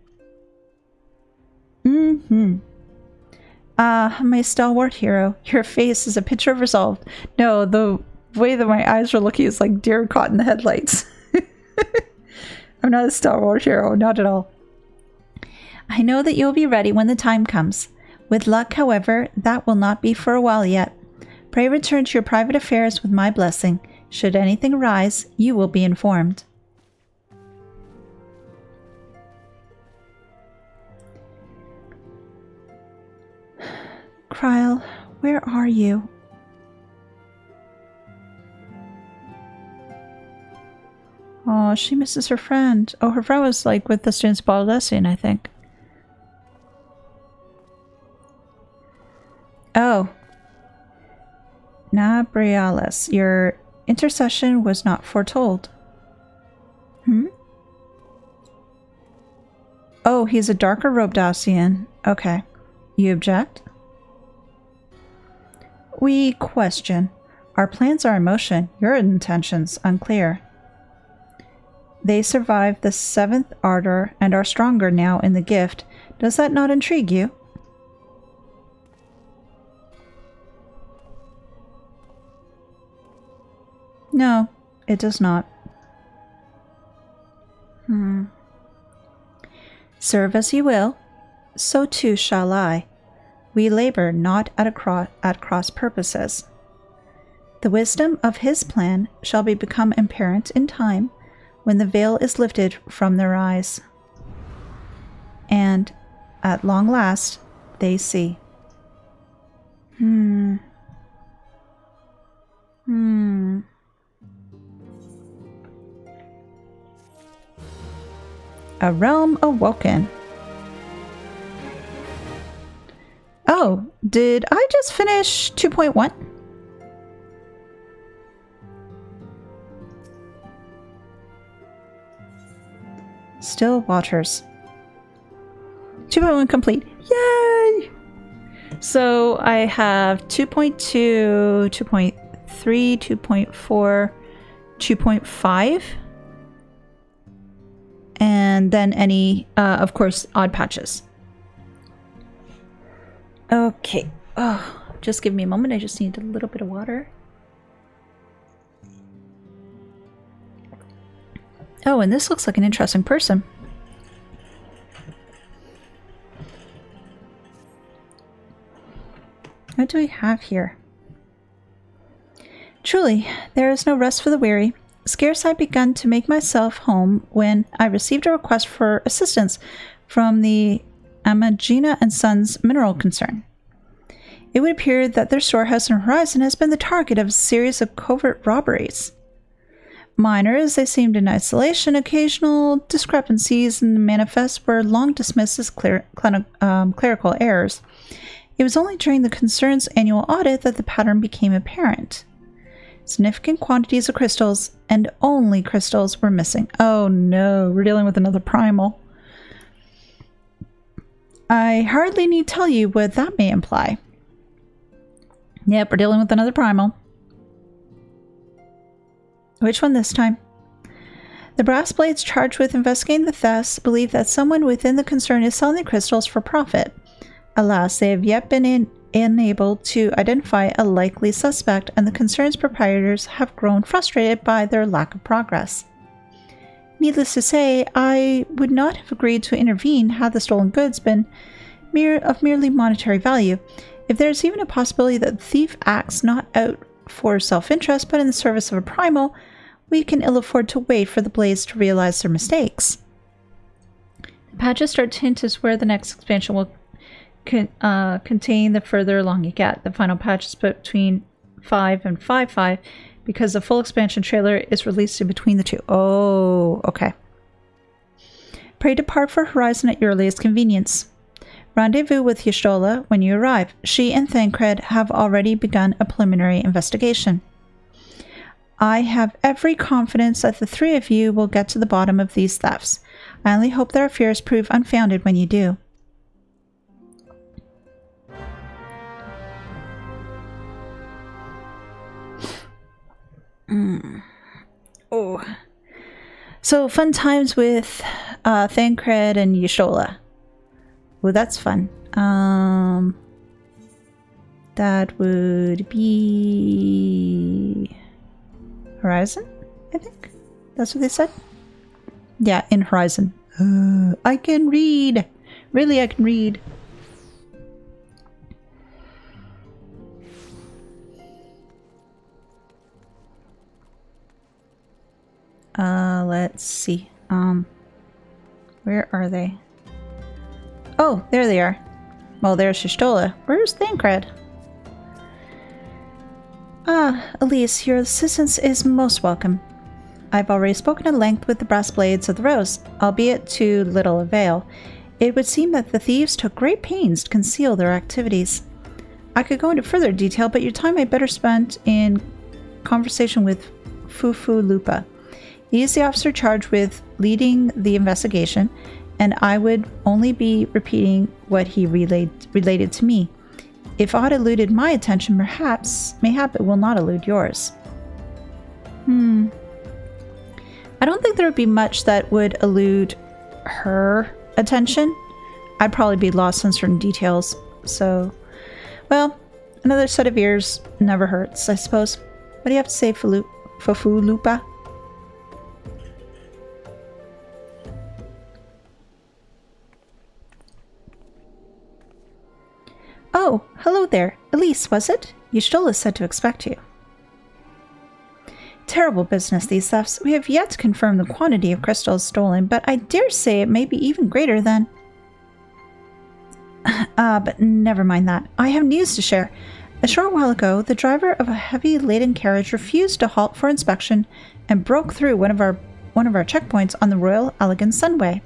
My stalwart hero, your face is a picture of resolve. No, the way that my eyes are looking is like deer caught in the headlights. I'm not a stalwart hero, not at all. I know that you'll be ready when the time comes. With luck, however, that will not be for a while yet. Pray return to your private affairs with my blessing. Should anything arise, you will be informed. Kryle, where are you? Oh, she misses her friend. Oh, her friend was like with the students of Baldessian, I think. Oh. Nabrialis, your intercession was not foretold. Oh, he's a darker robed Asine. Okay. You object? We question. Our plans are in motion, your intentions unclear. They survived the 7th Ardor and are stronger now in the gift. Does that not intrigue you? No, it does not. Serve as you will, so too shall I. We labor not at cross purposes. The wisdom of his plan shall become apparent in time, when the veil is lifted from their eyes. And, at long last, they see. A realm awoken. Oh, did I just finish 2.1? still waters. 2.1 complete. Yay! So I have 2.2, 2.3, 2.4, 2.5. And then any, of course, odd patches. Okay. Oh, just give me a moment. I just need a little bit of water. Oh, and this looks like an interesting person. What do we have here? Truly, there is no rest for the weary. Scarce I begun to make myself home when I received a request for assistance from the Amagina and Sons mineral concern. It would appear that their storehouse in Horizon has been the target of a series of covert robberies. Minor as they seemed in isolation, occasional discrepancies in the manifest were long dismissed as clerical errors. It was only during the concern's annual audit that the pattern became apparent. Significant quantities of crystals, and only crystals, were missing. Oh no, we're dealing with another primal. I hardly need tell you what that may imply. Yep, we're dealing with another primal. Which one this time? The brass blades charged with investigating the thefts believe that someone within the concern is selling the crystals for profit. Alas, they have yet been unable to identify a likely suspect, and the concern's proprietors have grown frustrated by their lack of progress. Needless to say, I would not have agreed to intervene had the stolen goods been of merely monetary value. If there is even a possibility that the thief acts not out for self-interest but in the service of a primal, we can ill afford to wait for the blades to realize their mistakes. The patches start to hint as where the next expansion will contain the further along you get. The final patch is between 5 and 5.5 because the full expansion trailer is released in between the two. Oh, okay. Pray depart for Horizon at your earliest convenience. Rendezvous with Y'shtola when you arrive. She and Thancred have already begun a preliminary investigation. I have every confidence that the three of you will get to the bottom of these thefts. I only hope that our fears prove unfounded when you do. Oh. So, fun times with Thancred and Y'shtola. Well, that's fun. That would be Horizon, I think. That's what they said. Yeah, in Horizon. I can read. Really, I can read. Let's see. Where are they? Oh, there they are. Well, there's Y'shtola. Where's Thancred? Ah, Elise, your assistance is most welcome. I've already spoken at length with the brass blades of the Rose, albeit to little avail. It would seem that the thieves took great pains to conceal their activities. I could go into further detail, but your time had better spent in conversation with Fufu Lupa. He is the officer charged with leading the investigation, and I would only be repeating what he related to me. If aught eluded my attention, mayhap it will not elude yours. I don't think there would be much that would elude her attention. I'd probably be lost in certain details, so... Well, another set of ears never hurts, I suppose. What do you have to say, Fufu Lupa? Oh, hello there. Elise, was it? Y'shtola said to expect you. Terrible business, these thefts. We have yet to confirm the quantity of crystals stolen, but I dare say it may be even greater than... but never mind that. I have news to share. A short while ago, the driver of a heavy laden carriage refused to halt for inspection and broke through one of our checkpoints on the Royal Allegan Sunway.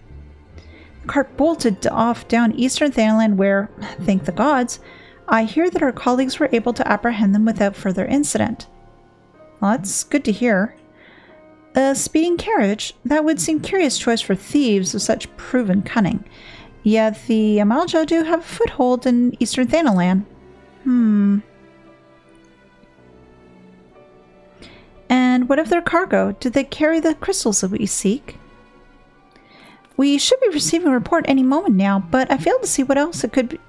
The cart bolted off down eastern Thanalan where, thank the gods, I hear that our colleagues were able to apprehend them without further incident. Well, that's good to hear. A speeding carriage? That would seem curious choice for thieves of such proven cunning. Yet the Amalja do have a foothold in eastern Thanalan. And what of their cargo? Did they carry the crystals that we seek? We should be receiving a report any moment now, but I fail to see what else it could be.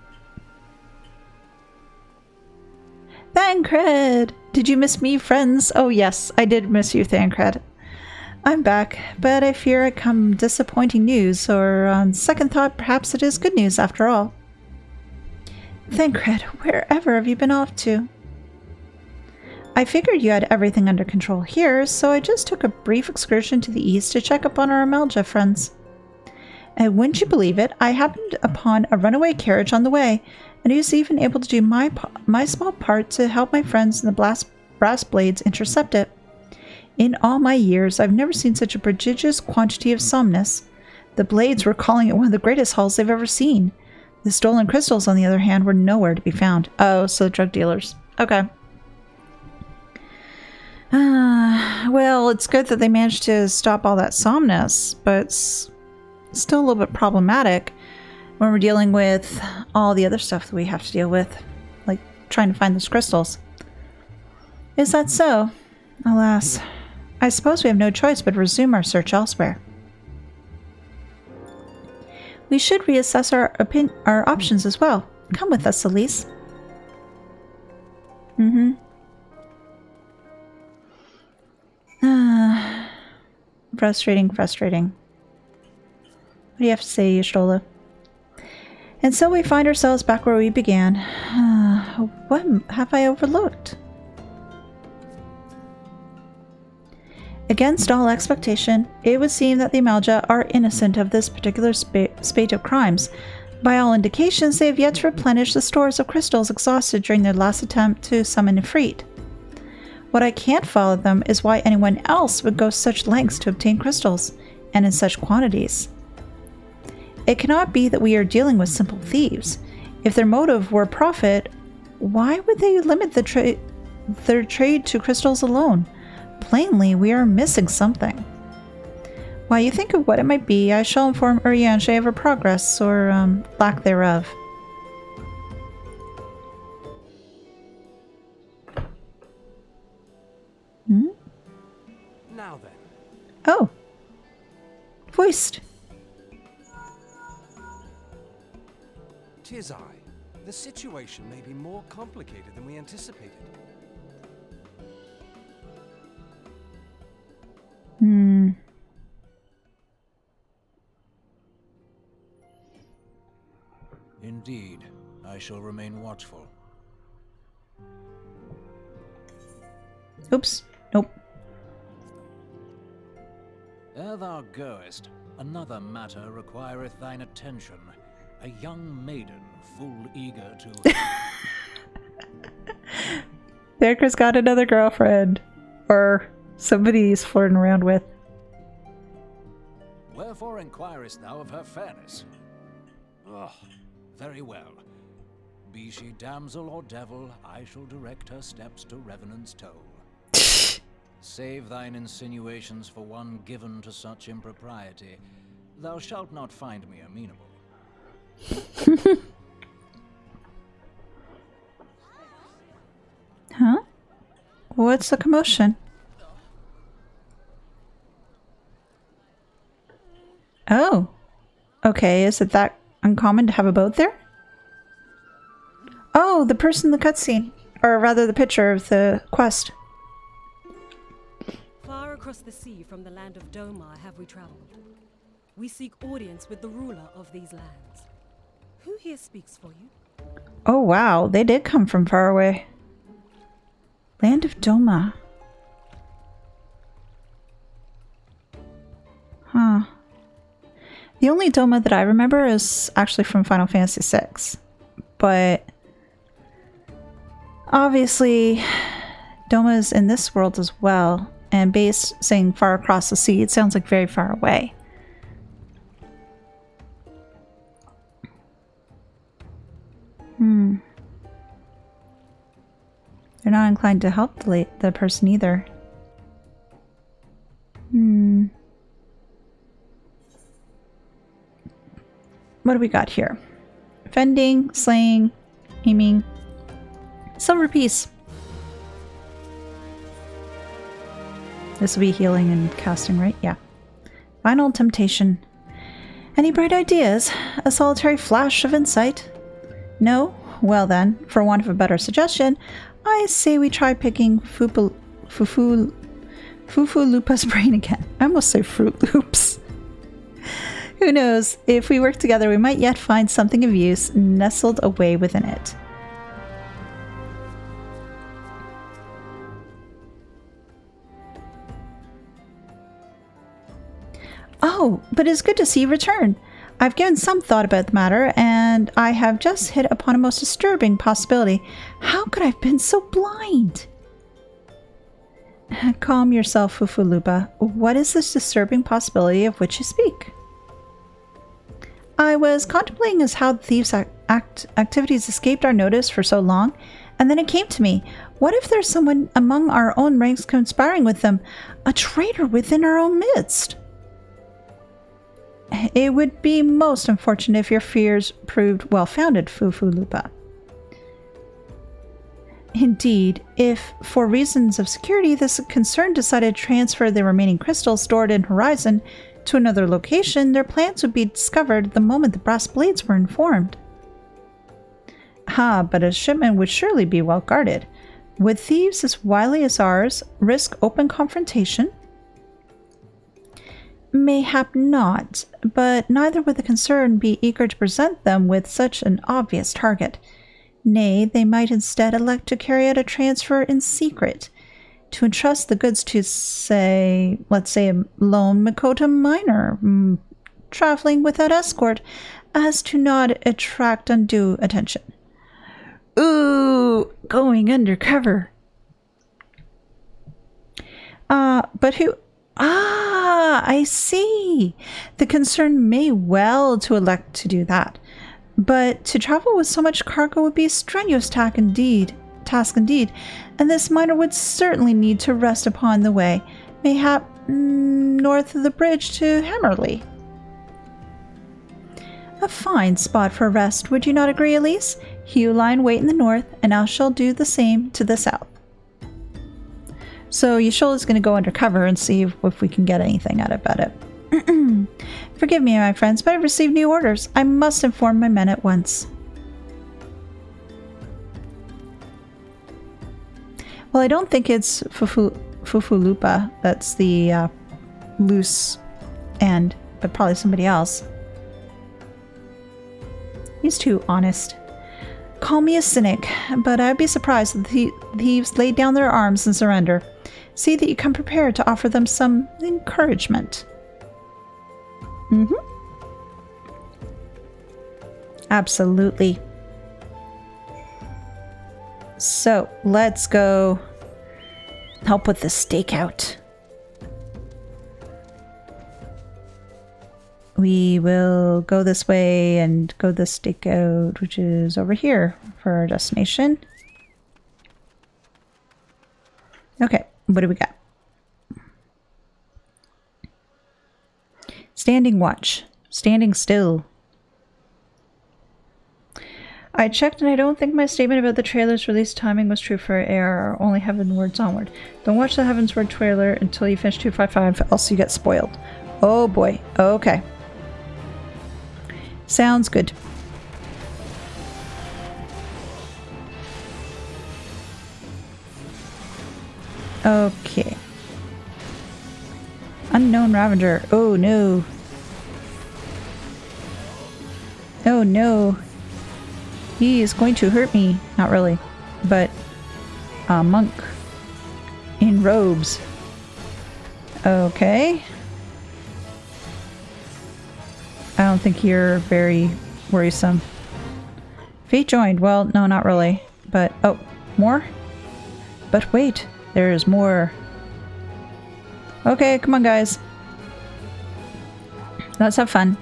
Thancred! Did you miss me, friends? Oh yes, I did miss you, Thancred. I'm back, but I fear I come disappointing news, or on second thought, perhaps it is good news after all. Thancred, wherever have you been off to? I figured you had everything under control here, so I just took a brief excursion to the east to check up on our Amalja friends. And wouldn't you believe it, I happened upon a runaway carriage on the way, and I was even able to do my small part to help my friends in the brass blades intercept it. In all my years, I've never seen such a prodigious quantity of somnus. The blades were calling it one of the greatest hauls they've ever seen. The stolen crystals, on the other hand, were nowhere to be found. Oh, so drug dealers. Okay. Well, it's good that they managed to stop all that somnus, but it's still a little bit problematic when we're dealing with all the other stuff that we have to deal with, like trying to find those crystals. Is that so? Alas, I suppose we have no choice but to resume our search elsewhere. We should reassess our options as well. Come with us, Elise. Frustrating. What do you have to say, Y'shtola? And so we find ourselves back where we began. What have I overlooked? Against all expectation, it would seem that the Amalja are innocent of this particular spate of crimes. By all indications, they have yet to replenish the stores of crystals exhausted during their last attempt to summon Ifrit. What I can't follow them is why anyone else would go such lengths to obtain crystals, and in such quantities. It cannot be that we are dealing with simple thieves. If their motive were profit, why would they limit their trade to crystals alone? Plainly, we are missing something. While you think of what it might be, I shall inform Urianshe of our progress, or lack thereof. Now then. Oh. Voiced. 'Tis I. The situation may be more complicated than we anticipated. Indeed, I shall remain watchful. Oops. Nope. Ere thou goest, another matter requireth thine attention. A young maiden, full eager to... Baker's got another girlfriend. Or somebody he's flirting around with. Wherefore inquirest thou of her fairness? Ah, very well. Be she damsel or devil, I shall direct her steps to Revenant's toll. Save thine insinuations for one given to such impropriety. Thou shalt not find me amenable. Huh? What's the commotion? Oh. Okay, is it that uncommon to have a boat there? Oh, the person in the cutscene. Or rather the picture of the quest. Far across the sea from the land of Domar have we traveled. We seek audience with the ruler of these lands. Who here speaks for you? Oh wow, they did come from far away. Land of Doma. Huh. The only Doma that I remember is actually from Final Fantasy VI. But obviously Doma's in this world as well. And based saying far across the sea, it sounds like very far away. They're not inclined to help the person either. What do we got here? Fending, slaying, aiming, silver piece. This will be healing and casting, right? Yeah. Final temptation. Any bright ideas? A solitary flash of insight? No? Well then, for want of a better suggestion, I say we try picking Fufu Lupa's brain again. I almost say Fruit Loops. Who knows? If we work together, we might yet find something of use nestled away within it. Oh, but it's good to see you return. I've given some thought about the matter, and I have just hit upon a most disturbing possibility. How could I have been so blind? Calm yourself, Fufulupa. What is this disturbing possibility of which you speak? I was contemplating as how the thieves' activities escaped our notice for so long, and then it came to me. What if there's someone among our own ranks conspiring with them? A traitor within our own midst? It would be most unfortunate if your fears proved well-founded, Fufulupa. Indeed, if, for reasons of security, this concern decided to transfer the remaining crystals stored in Horizon to another location, their plans would be discovered the moment the brass blades were informed. But a shipment would surely be well guarded. Would thieves as wily as ours risk open confrontation? Mayhap not, but neither would the concerned be eager to present them with such an obvious target. Nay, they might instead elect to carry out a transfer in secret, to entrust the goods to, let's say a lone Makota miner, traveling without escort, as to not attract undue attention. Ooh, going undercover. But who... I see. The concern may well to elect to do that. But to travel with so much cargo would be a strenuous task indeed, and this miner would certainly need to rest upon the way, mayhap north of the bridge to Hammerley. A fine spot for rest, would you not agree, Elise? You lie in wait in the north, and I shall do the same to the south. So Yashul is going to go undercover and see if we can get anything out about it. Forgive me, my friends, but I've received new orders. I must inform my men at once. Well, I don't think it's Fufulupa that's the loose end, but probably somebody else. He's too honest. Call me a cynic, but I'd be surprised if the thieves laid down their arms and surrender. See that you come prepared to offer them some encouragement. Absolutely. So, let's go help with the stakeout. We will go this way and go the stakeout, which is over here for our destination. Okay, what do we got? Standing watch. Standing still. I checked and I don't think my statement about the trailer's release timing was true for AR, only Heavenwards Onward. Don't watch the Heavensward trailer until you finish 255, else you get spoiled. Oh boy. Okay. Sounds good. Okay. Unknown Ravager. Oh no. Oh no. He is going to hurt me. Not really. But a monk in robes. Okay. I don't think you're very worrisome. Fate joined. Well, no, not really. But, oh, more? But wait, there's more. Okay, come on, guys. Let's have fun.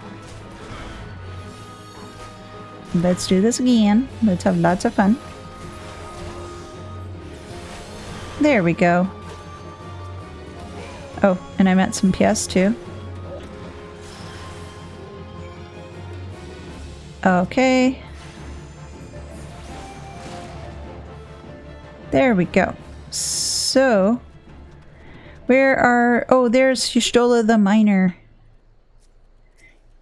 Let's do this again. Let's have lots of fun. There we go. Oh, and I met some PS too. Okay. There we go. So, where are... Oh, there's Yushtola the miner.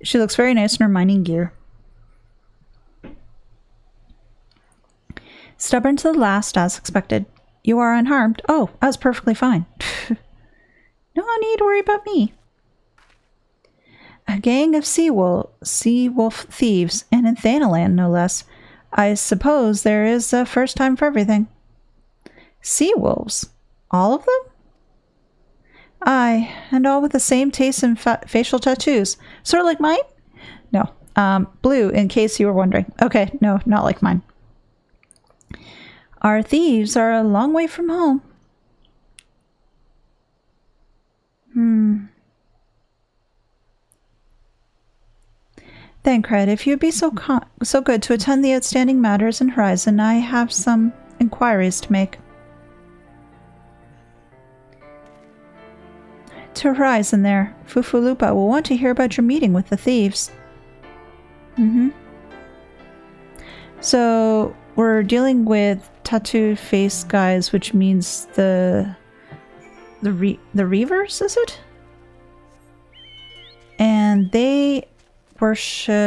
She looks very nice in her mining gear. Stubborn to the last, as expected. You are unharmed. Oh, I was perfectly fine. No need to worry about me. A gang of sea wolf thieves, and in Thanaland, no less. I suppose there is a first time for everything. Sea wolves? All of them? Aye, and all with the same taste in facial tattoos. Sort of like mine? No. Blue, in case you were wondering. Okay, no, not like mine. Our thieves are a long way from home. Thancred, if you'd be so good to attend the outstanding matters in Horizon, I have some inquiries to make. To Horizon there. Fufulupa will want to hear about your meeting with the thieves. So, we're dealing with tattooed face guys, which means the Reavers, is it? And they worship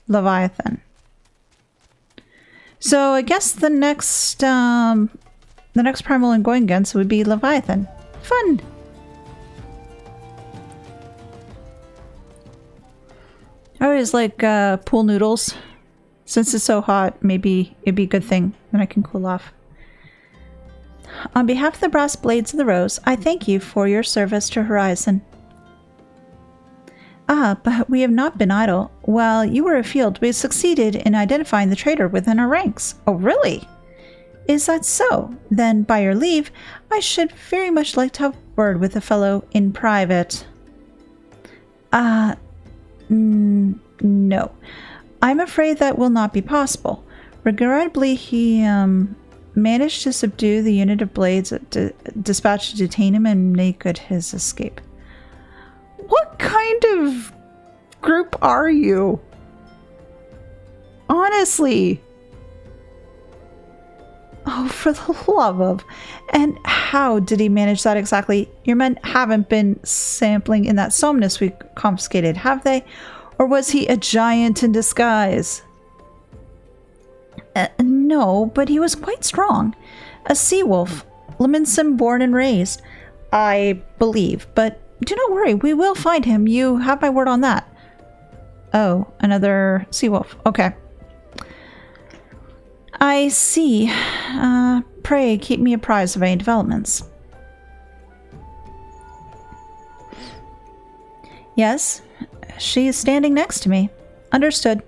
Leviathan. So I guess the next primal I'm going against would be Leviathan. Fun! I always like pool noodles. Since it's so hot, maybe it'd be a good thing. Then I can cool off. On behalf of the Brass Blades of the Rose, I thank you for your service to Horizon. Ah, but we have not been idle. While you were afield, we succeeded in identifying the traitor within our ranks. Oh, really? Is that so? Then, by your leave, I should very much like to have a word with the fellow in private. No. I'm afraid that will not be possible. Regrettably, he managed to subdue the unit of blades dispatched to detain him and make good his escape. What kind of group are you? Honestly. Oh, for the love of... And how did he manage that exactly? Your men haven't been sampling in that somnus we confiscated, have they? Or was he a giant in disguise? No, but he was quite strong. A sea wolf. Leminson born and raised, I believe. But do not worry, we will find him. You have my word on that. Oh, another sea wolf. Okay. I see. Pray keep me apprised of any developments. Yes, she is standing next to me. Understood.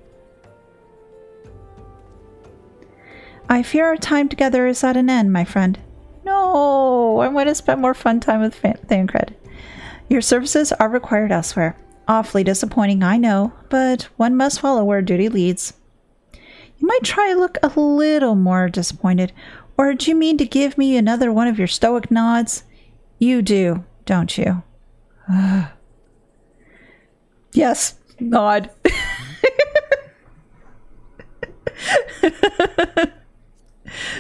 I fear our time together is at an end, my friend. No, I want to spend more fun time with Thancred. Your services are required elsewhere. Awfully disappointing, I know, but one must follow where duty leads. You might try to look a little more disappointed. Or do you mean to give me another one of your stoic nods? You do, don't you? Yes, nod.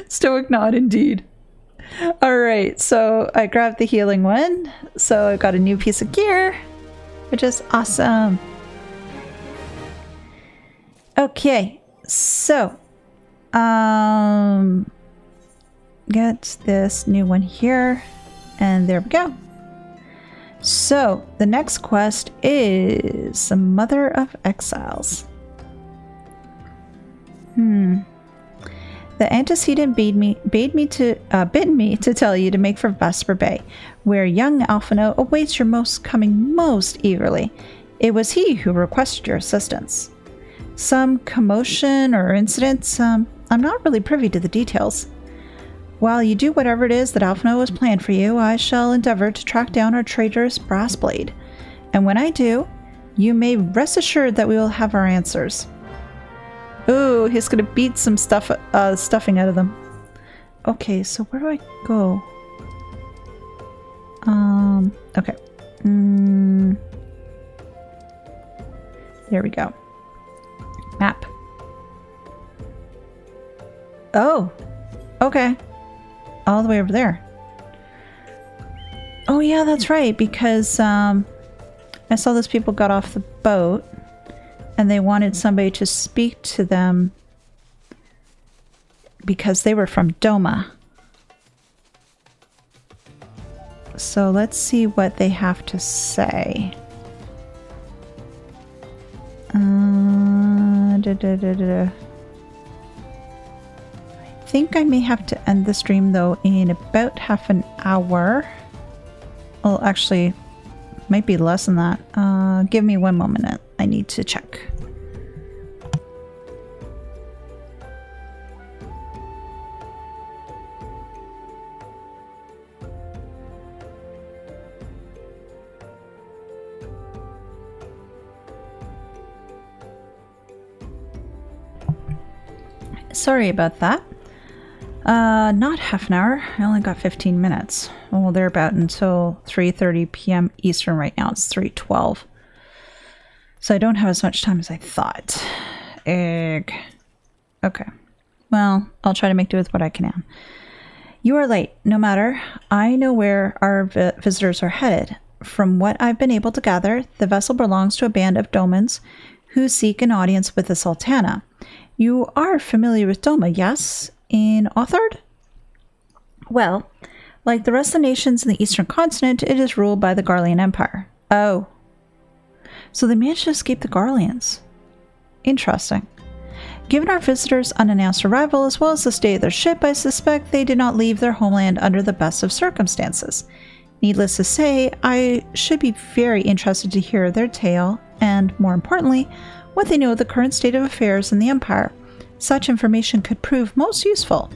Stoic nod indeed. Alright, so I grabbed the healing one. So I got a new piece of gear, which is awesome. Okay, so get this new one here, and there we go. So the next quest is the Mother of Exiles. The antecedent bid me to tell you to make for Vesper Bay, where young Alphino awaits your coming most eagerly. It was he who requested your assistance. Some commotion or incidents, I'm not really privy to the details. While you do whatever it is that Alphino has planned for you, I shall endeavor to track down our traitorous brass blade. And when I do, you may rest assured that we will have our answers. Ooh, he's gonna beat some stuffing out of them. Okay, so where do I go? Okay. There we go. Map. Oh, okay. All the way over there. Oh yeah, that's right, because I saw those people got off the boat and they wanted somebody to speak to them because they were from Doma. So let's see what they have to say. I think I may have to end the stream though in about half an hour. Well, actually, might be less than that. Give me one moment. I need to check. Sorry about that. Not half an hour. I only got 15 minutes. Well, they're about until 3:30 p.m. Eastern right now. It's 3:12. So I don't have as much time as I thought. Egg. Okay. Well, I'll try to make do with what I can. You are late. No matter. I know where our visitors are headed. From what I've been able to gather, the vessel belongs to a band of Domans who seek an audience with the Sultana. You are familiar with Doma, yes? In Othard? Well, like the rest of the nations in the eastern continent, it is ruled by the Garlean Empire. Oh. So they managed to escape the Garleans. Interesting. Given our visitors' unannounced arrival, as well as the state of their ship, I suspect they did not leave their homeland under the best of circumstances. Needless to say, I should be very interested to hear their tale, and, more importantly, what they know of the current state of affairs in the Empire. Such information could prove most useful.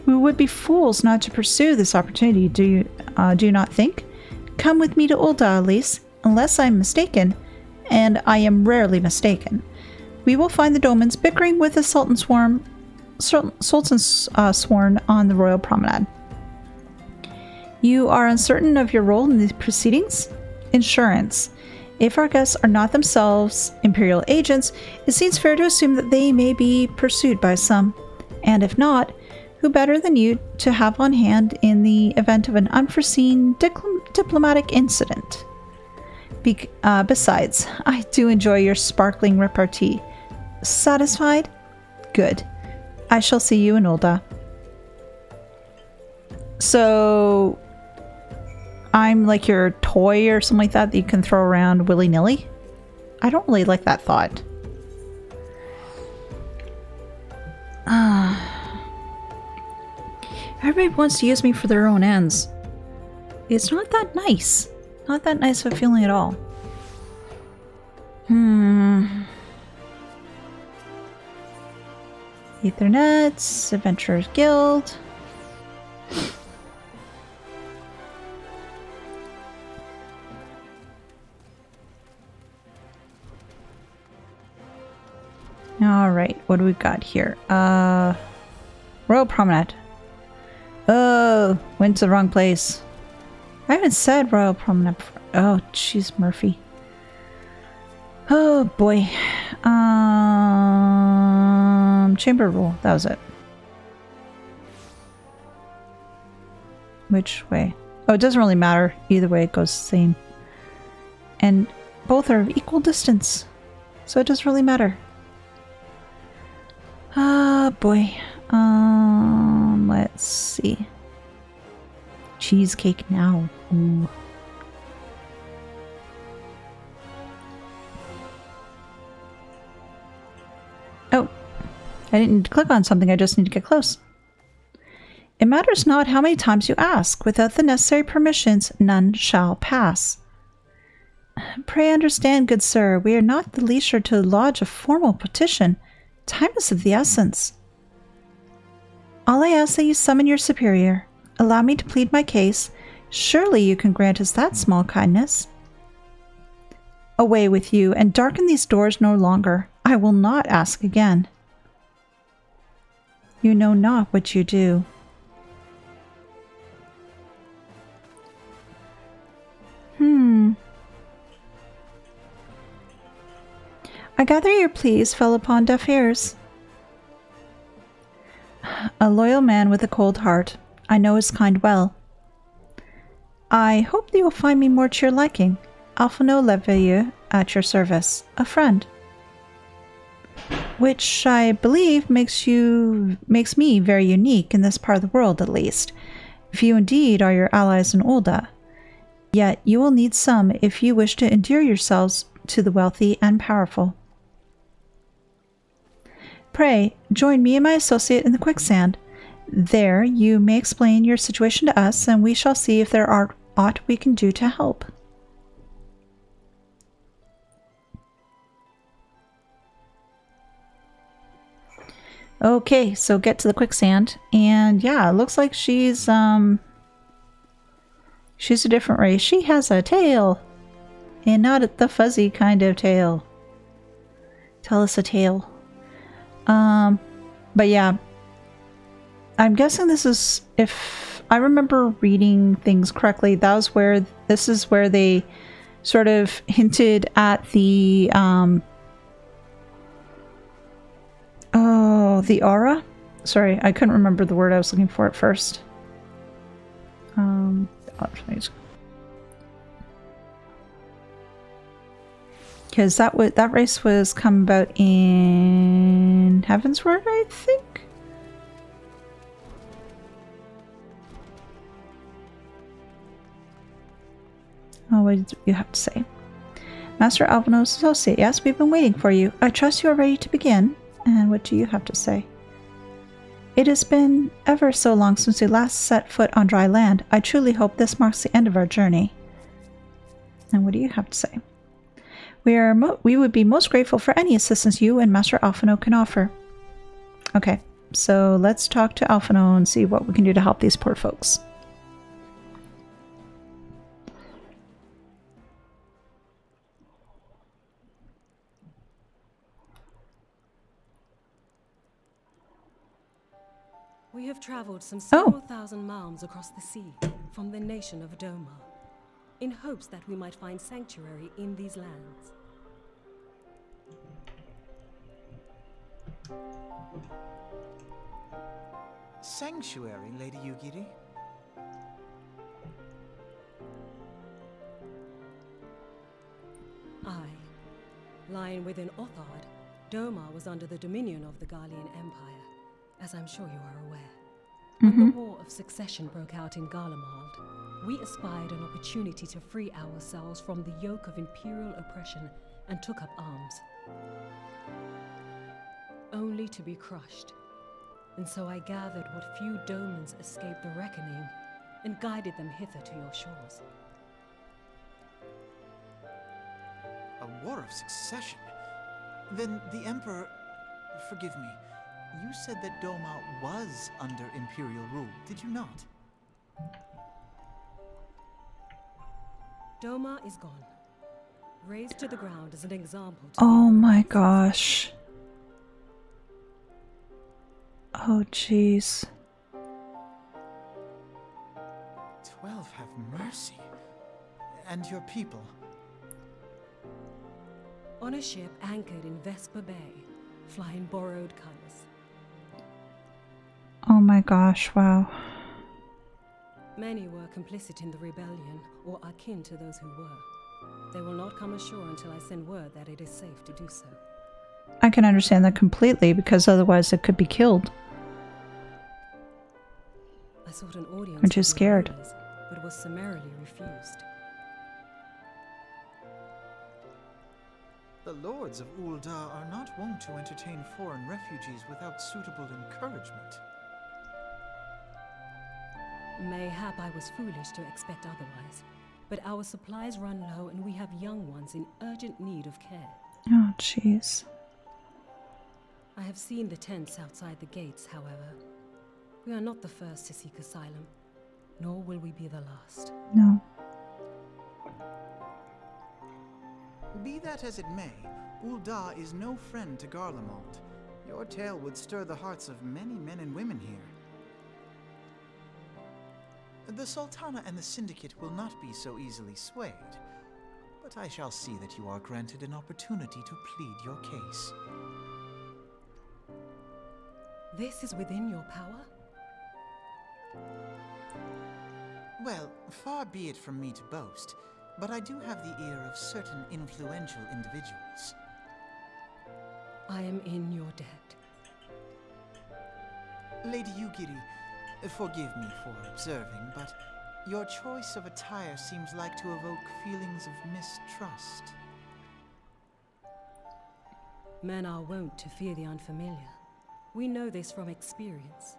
We would be fools not to pursue this opportunity, do you not think? Come with me to Ul'dah, at least, unless I am mistaken, and I am rarely mistaken. We will find the Domans bickering with the Sultan's sworn on the royal promenade. You are uncertain of your role in these proceedings? Insurance. If our guests are not themselves Imperial agents, it seems fair to assume that they may be pursued by some. And if not, who better than you to have on hand in the event of an unforeseen diplomatic incident? Besides, I do enjoy your sparkling repartee. Satisfied? Good. I shall see you in Ul'dah. So I'm like your toy or something like that you can throw around willy-nilly? I don't really like that thought. Everybody wants to use me for their own ends. It's not that nice. Not that nice of a feeling at all. Ethernets, Adventurers Guild. Alright, what do we got here? Royal Promenade. Oh, went to the wrong place. I haven't said Royal Promenade before. Oh, jeez, Murphy. Oh, boy. Chamber Rule. That was it. Which way? Oh, it doesn't really matter. Either way, it goes the same. And both are of equal distance. So it doesn't really matter. Ah, boy. Let's see. Cheesecake now. Ooh. Oh, I didn't need to click on something. I just need to get close. It matters not how many times you ask. Without the necessary permissions, none shall pass. Pray understand, good sir, we are not the leisure to lodge a formal petition. Time is of the essence. All I ask that you summon your superior. Allow me to plead my case. Surely you can grant us that small kindness. Away with you, and darken these doors no longer. I will not ask again. You know not what you do. gather your pleas fell upon deaf ears. A loyal man with a cold heart. I know his kind well. I hope that you will find me more to your liking. Alphino Leveille at your service. A friend. Which I believe makes me very unique in this part of the world, at least. If you indeed are your allies in Ul'dah. Yet you will need some if you wish to endear yourselves to the wealthy and powerful. Pray, join me and my associate in the quicksand. There you may explain your situation to us, and we shall see if there are aught we can do to help. Okay, so get to the quicksand, and yeah, it looks like she's a different race. She has a tail, and not the fuzzy kind of tail. Tell us a tale. But yeah, I'm guessing this is, if I remember reading things correctly, this is where they sort of hinted at the the aura. Sorry, I couldn't remember the word I was looking for at first. Because that race was come about in Heavensward, I think. Oh, what did you have to say? Master Alphino's associate, yes, we've been waiting for you. I trust you are ready to begin. And what do you have to say? It has been ever so long since we last set foot on dry land. I truly hope this marks the end of our journey. And what do you have to say? We would be most grateful for any assistance you and Master Alphino can offer. Okay, so let's talk to Alphino and see what we can do to help these poor folks. We have traveled some several thousand miles across the sea from the nation of Doma, in hopes that we might find sanctuary in these lands. Sanctuary, Lady Yugiri? Aye. Lying within Othard, Doma was under the dominion of the Garlean Empire, as I'm sure you are aware. When the War of Succession broke out in Garlemald, we espied an opportunity to free ourselves from the yoke of imperial oppression and took up arms. Only to be crushed. And so I gathered what few Domans escaped the reckoning and guided them hither to your shores. A War of Succession? Then the Emperor... Forgive me. You said that Doma was under Imperial rule, did you not? Doma is gone. Razed to the ground as an example to Oh the my races. gosh. Oh jeez. 12 have mercy. And your people? On a ship anchored in Vesper Bay, flying borrowed colors. Oh my gosh, wow. Many were complicit in the rebellion, or akin to those who were. They will not come ashore until I send word that it is safe to do so. I can understand that completely, because otherwise it could be killed. I sought an audience Aren't you with the scared? rulers, but was summarily refused. The lords of Ul'dah are not wont to entertain foreign refugees without suitable encouragement. Mayhap I was foolish to expect otherwise, but our supplies run low and we have young ones in urgent need of care. Oh jeez. I have seen the tents outside the gates, however. We are not the first to seek asylum, nor will we be the last. No. Be that as it may, Ul'dah is no friend to Garlemald. Your tale would stir the hearts of many men and women here. The Sultana and the Syndicate will not be so easily swayed. but I shall see that you are granted an opportunity to plead your case. This is within your power? Well, far be it from me to boast, but I do have the ear of certain influential individuals. I am in your debt. Lady Yugiri, forgive me for observing, but your choice of attire seems like to evoke feelings of mistrust. Men are wont to fear the unfamiliar. We know this from experience.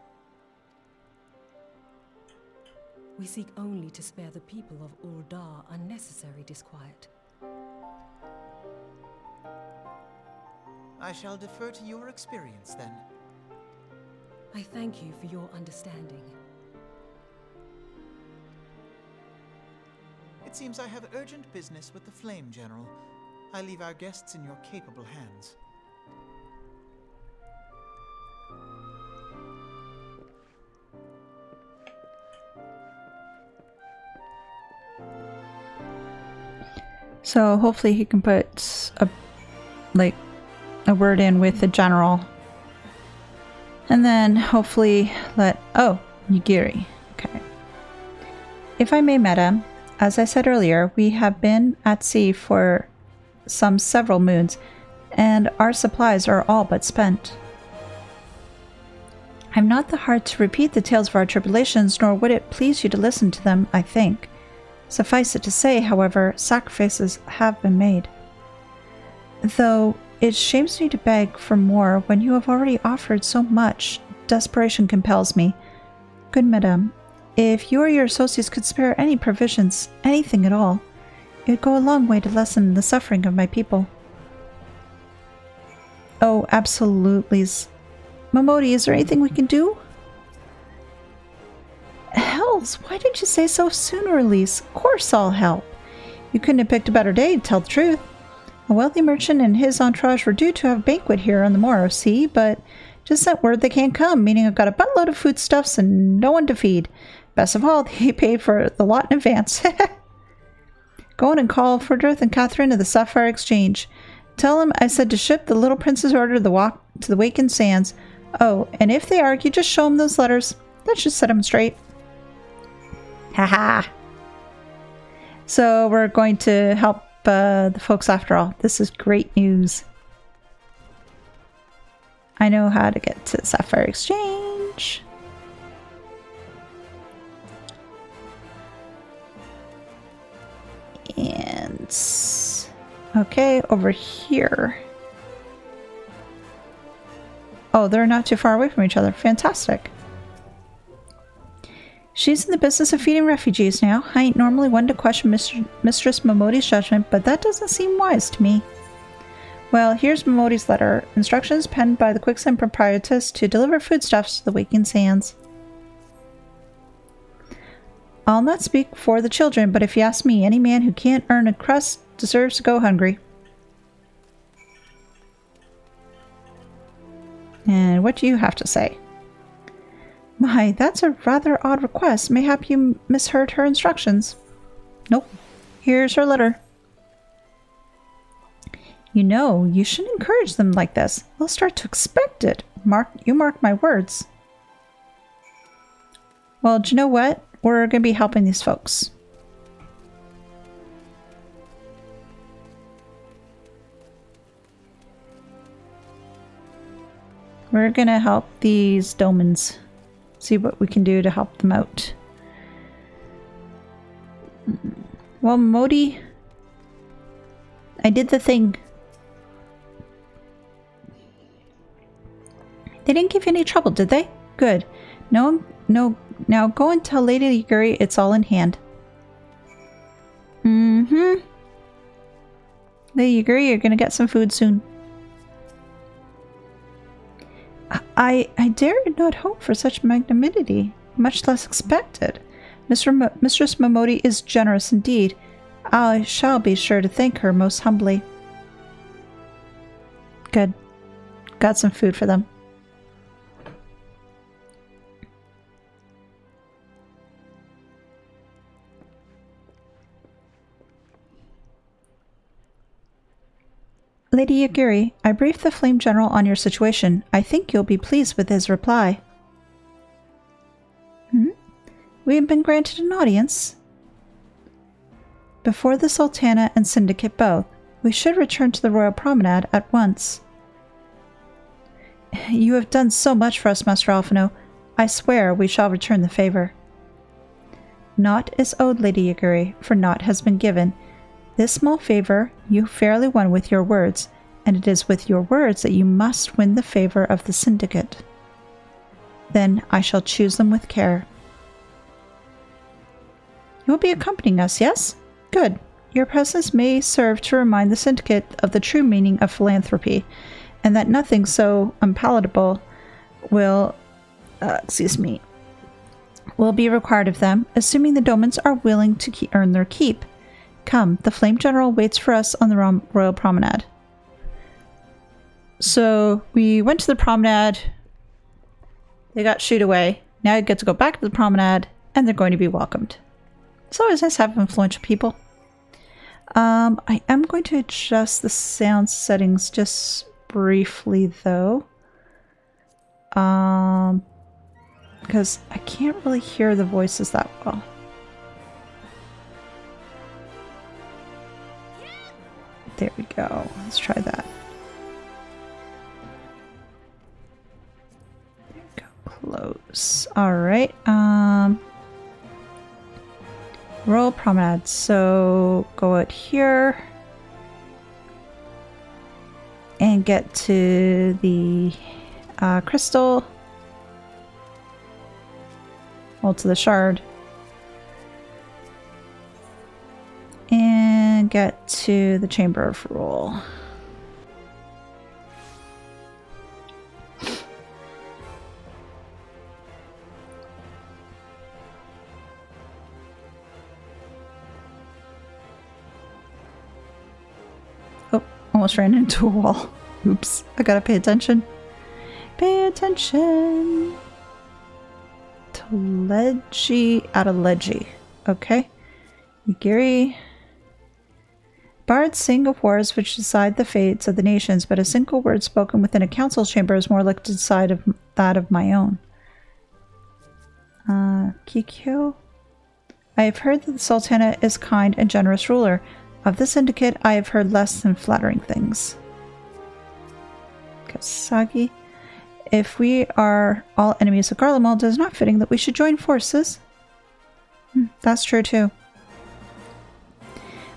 We seek only to spare the people of Uldar unnecessary disquiet. I shall defer to your experience, then. I thank you for your understanding. It seems I have urgent business with the Flame General. I leave our guests in your capable hands. So hopefully he can put a word in with the general. And then hopefully Yugiri. Okay. If I may, madam, as I said earlier, we have been at sea for several moons, and our supplies are all but spent. I'm not the heart to repeat the tales of our tribulations, nor would it please you to listen to them, I think. Suffice it to say, however, sacrifices have been made. Though it shames me to beg for more when you have already offered so much, desperation compels me. Good madame, if you or your associates could spare any provisions, anything at all, it would go a long way to lessen the suffering of my people. Oh, absolutely. Momodi, is there anything we can do? Hells, why didn't you say so sooner, Elise? Of course I'll help. You couldn't have picked a better day, to tell the truth. A wealthy merchant and his entourage were due to have a banquet here on the morrow, see, but just sent word they can't come, meaning I've got a buttload of foodstuffs and no one to feed. Best of all, they paid for the lot in advance. Go on and call Fordrith and Catherine of the Sapphire Exchange. Tell them I said to ship the little prince's order to the Wakened Sands. Oh, and if they argue, just show them those letters. That should set them straight. Haha. So we're going to help the folks after all. This is great news. I know how to get to Sapphire Exchange. And okay, over here. Oh, they're not too far away from each other. Fantastic. She's in the business of feeding refugees now. I ain't normally one to question Mistress Momodi's judgment, but that doesn't seem wise to me. Well, here's Momodi's letter. Instructions penned by the Quicksand Proprietress to deliver foodstuffs to the Waking Sands. I'll not speak for the children, but if you ask me, any man who can't earn a crust deserves to go hungry. And what do you have to say? My, that's a rather odd request. Mayhap you misheard her instructions. Nope. Here's her letter. You know, you shouldn't encourage them like this. They'll start to expect it. You mark my words. Well, do you know what? We're going to be helping these folks. We're going to help these Domans. See what we can do to help them out. Well, Modi, I did the thing. They didn't give you any trouble, did they? Good. No. Now go and tell Lady Yugiri it's all in hand. Lady Yugiri, you're gonna get some food soon. I dare not hope for such magnanimity, much less expect it. Mistress Momodi is generous indeed. I shall be sure to thank her most humbly. Good. Got some food for them. Lady Yagiri, I briefed the Flame General on your situation. I think you'll be pleased with his reply. We have been granted an audience. Before the Sultana and Syndicate both. We should return to the Royal Promenade at once. You have done so much for us, Master Alphino. I swear we shall return the favor. Naught is owed, Lady Yagiri, for naught has been given. This small favor you fairly won with your words, and it is with your words that you must win the favor of the Syndicate. Then I shall choose them with care. You will be accompanying us, yes? Good. Your presence may serve to remind the Syndicate of the true meaning of philanthropy, and that nothing so unpalatable will be required of them, assuming the Domans are willing to earn their keep. Come, the Flame General waits for us on the Royal Promenade. So, we went to the promenade, they got shooed away, now you get to go back to the promenade, and they're going to be welcomed. It's always nice to have influential people. I am going to adjust the sound settings just briefly, though. Because I can't really hear the voices that well. There we go. Let's try that. There we go. Close. Alright. Royal Promenade. So go out here. And get to the crystal. Well, to the shard. And get to the Chamber of Rule. Oh, almost ran into a wall. Oops, I gotta pay attention. Pay attention. Taleji out of Leji. Okay. Yagiri. Bards sing of wars which decide the fates of the nations, but a single word spoken within a council chamber is more likely to decide that of my own. Kikyo? I have heard that the Sultana is kind and generous ruler. Of the Syndicate, I have heard less than flattering things. Kasagi? If we are all enemies of Garlemald, it is not fitting that we should join forces. That's true too.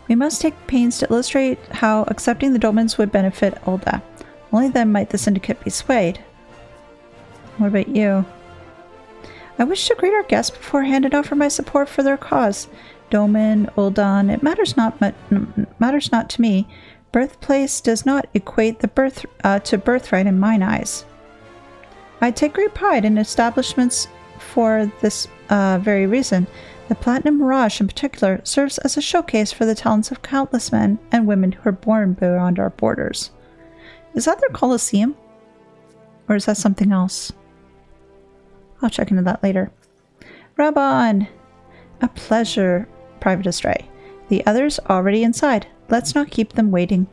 We must take pains to illustrate how accepting the Domans would benefit Ul'dah. Only then might the Syndicate be swayed. What about you? I wish to greet our guests beforehand and offer my support for their cause. Doman, Ul'dah, it matters not to me. Birthplace does not equate the birthright in mine eyes. I take great pride in establishments for this very reason. The Platinum Mirage in particular serves as a showcase for the talents of countless men and women who are born beyond our borders. Is that their Colosseum? Or is that something else? I'll check into that later. Rabon! A pleasure, Private Astray. The others already inside. Let's not keep them waiting.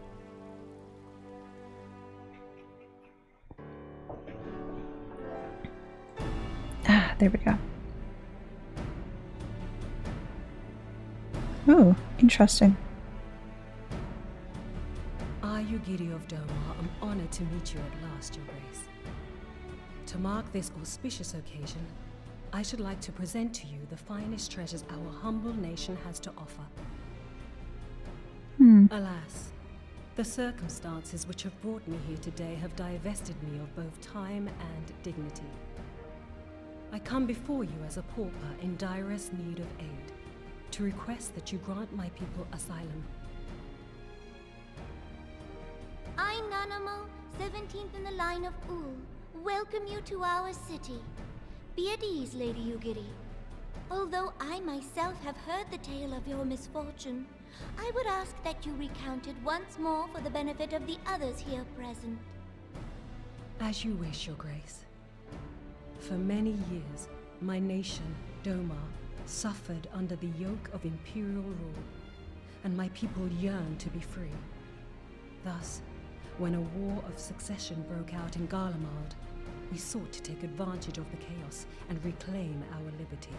There we go. Oh, interesting. I, Yugiri of Doma, am honored to meet you at last, Your Grace. To mark this auspicious occasion, I should like to present to you the finest treasures our humble nation has to offer. Alas, the circumstances which have brought me here today have divested me of both time and dignity. I come before you as a pauper in direst need of aid, to request that you grant my people asylum. I, Nanamo, 17th in the line of Ul, welcome you to our city. Be at ease, Lady Yugiri. Although I myself have heard the tale of your misfortune, I would ask that you recount it once more for the benefit of the others here present. As you wish, Your Grace. For many years, my nation, Doma, suffered under the yoke of imperial rule, and my people yearned to be free. Thus, When a war of succession broke out in Garlemald, we sought to take advantage of the chaos and reclaim our liberty.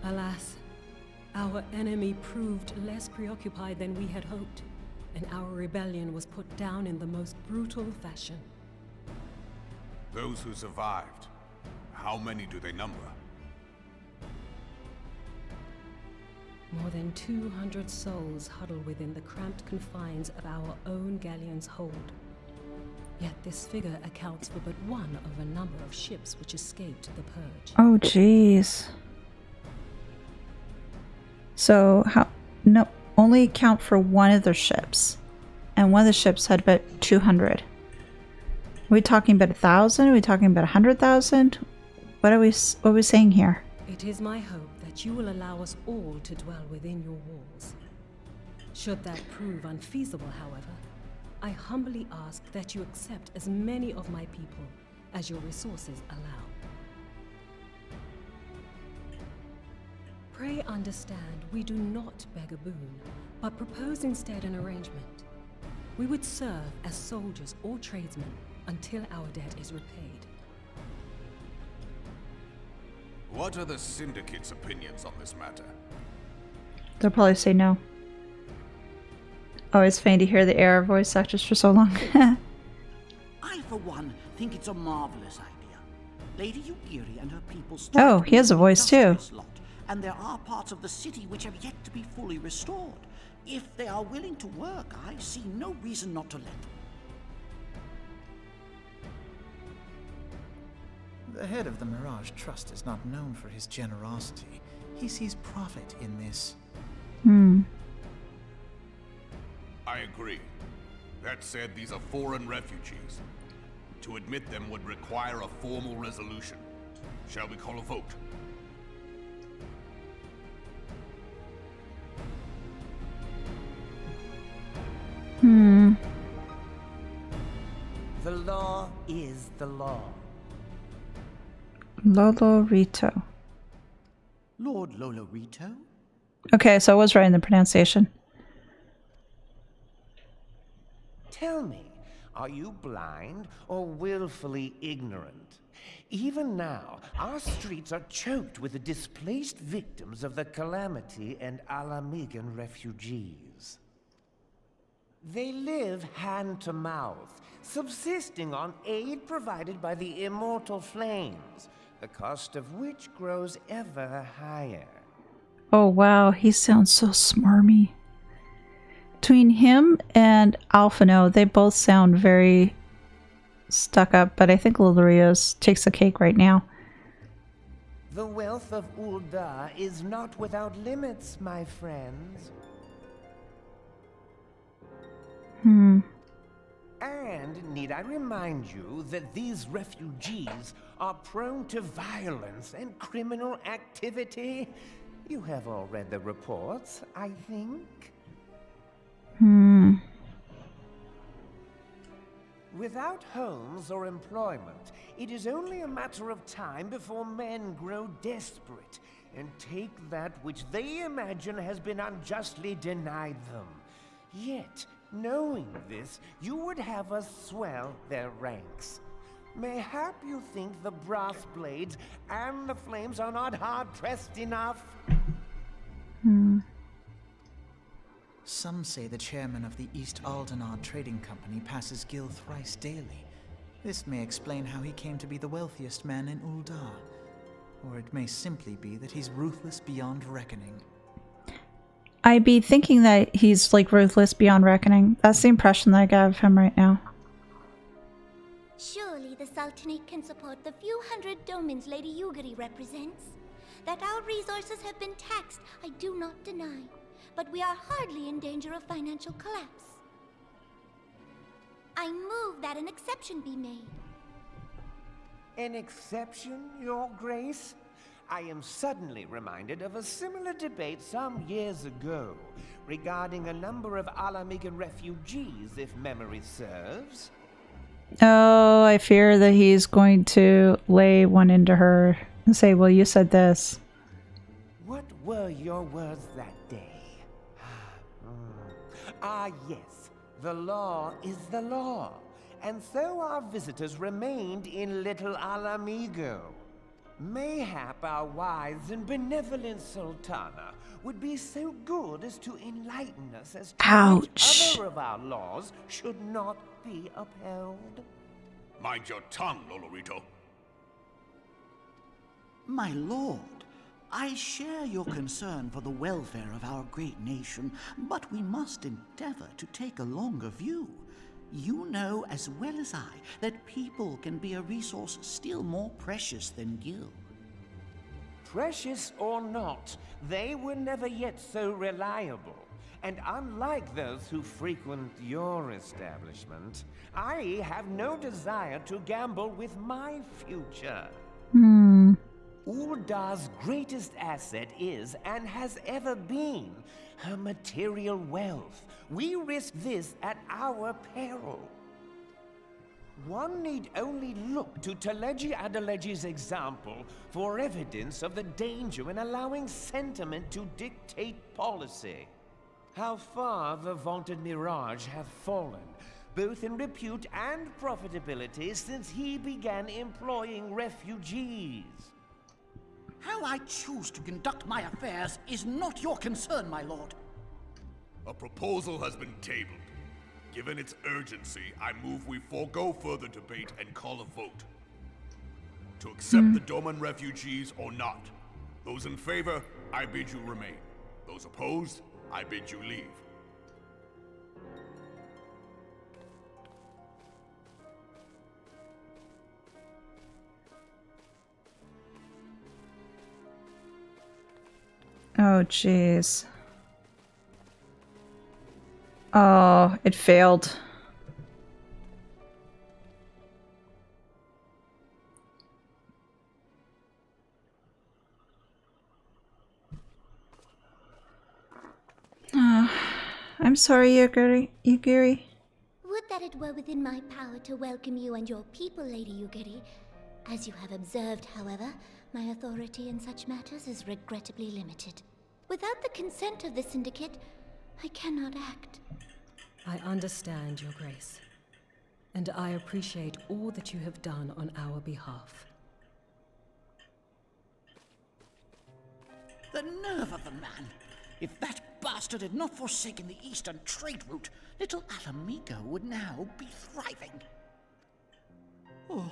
Alas, our enemy proved less preoccupied than we had hoped, and our rebellion was put down in the most brutal fashion. Those who survived, how many do they number? More than 200 souls huddle within the cramped confines of our own galleon's hold. Yet this figure accounts for but one of a number of ships which escaped the purge. Oh, jeez. So, no, only account for one of their ships. And one of the ships had about 200. Are we talking about 1,000? Are we talking about 100,000? What are we saying here? It is my hope that you will allow us all to dwell within your walls. Should that prove unfeasible, however, I humbly ask that you accept as many of my people as your resources allow. Pray understand, we do not beg a boon, but propose instead an arrangement. We would serve as soldiers or tradesmen until our debt is repaid. What are the Syndicate's opinions on this matter? They'll probably say no. Oh, it's funny to hear the AR voice actors for so long. I, for one, think it's a marvelous idea. Lady Yugiri and her people Oh, he has a voice too. Lot, and there are parts of the city which have yet to be fully restored. If they are willing to work, I see no reason not to let them. The head of the Mirage Trust is not known for his generosity. He sees profit in this. I agree. That said, these are foreign refugees. To admit them would require a formal resolution. Shall we call a vote? The law is the law. Lolorito. Lord Lolorito? Okay, so I was right in the pronunciation. Tell me, are you blind or willfully ignorant? Even now, our streets are choked with the displaced victims of the Calamity and Alamigan refugees. They live hand to mouth, subsisting on aid provided by the immortal flames, the cost of which grows ever higher. Oh wow, he sounds so smarmy. Between him and Alphino, they both sound very stuck up, but I think Lolorios takes the cake right now. The wealth of Ul'dah is not without limits, my friends. And need I remind you that these refugees are prone to violence and criminal activity? You have all read the reports, I think. Without homes or employment, it is only a matter of time before men grow desperate and take that which they imagine has been unjustly denied them. Yet, knowing this, you would have us swell their ranks. Mayhap you think the brass blades and the flames are not hard-pressed enough? Some say the chairman of the East Aldenard Trading Company passes Gil thrice daily. This may explain how he came to be the wealthiest man in Ul'dah. Or it may simply be that he's ruthless beyond reckoning. I'd be thinking that he's like ruthless beyond reckoning. That's the impression that I got of him right now. Surely the Sultanate can support the few hundred domins Lady Yugiri represents. That our resources have been taxed, I do not deny. But we are hardly in danger of financial collapse. I move that an exception be made. An exception, Your Grace? I am suddenly reminded of a similar debate some years ago regarding a number of Alamigan refugees, if memory serves. Oh, I fear that he's going to lay one into her and say, well, you said this. What were your words that day? Ah, yes. The law is the law, and so our visitors remained in Little Alamigo. Mayhap our wise and benevolent Sultana would be so good as to enlighten us as to which other of our laws should not be upheld. Mind your tongue, Lolorito. My lord, I share your concern for the welfare of our great nation, but we must endeavor to take a longer view. You know as well as I that people can be a resource still more precious than gil. Precious or not, they were never yet so reliable. And unlike those who frequent your establishment, I have no desire to gamble with my future. Uldar's greatest asset is, and has ever been, her material wealth. We risk this at our peril. One need only look to Teleji Adeleji's example for evidence of the danger in allowing sentiment to dictate policy. How far the vaunted Mirage have fallen, both in repute and profitability, since he began employing refugees. How I choose to conduct my affairs is not your concern, my lord. A proposal has been tabled. Given its urgency, I move we forego further debate and call a vote. To accept the Doman refugees or not. Those in favor, I bid you remain. Those opposed, I bid you leave. Oh, jeez. Oh, it failed. I'm sorry, Yugiri. Would that it were within my power to welcome you and your people, Lady Yugiri. As you have observed, however, my authority in such matters is regrettably limited. Without the consent of the Syndicate, I cannot act. I understand, Your Grace, and I appreciate all that you have done on our behalf. The nerve of the man! If that bastard had not forsaken the eastern trade route, Little Alamigo would now be thriving. Oh,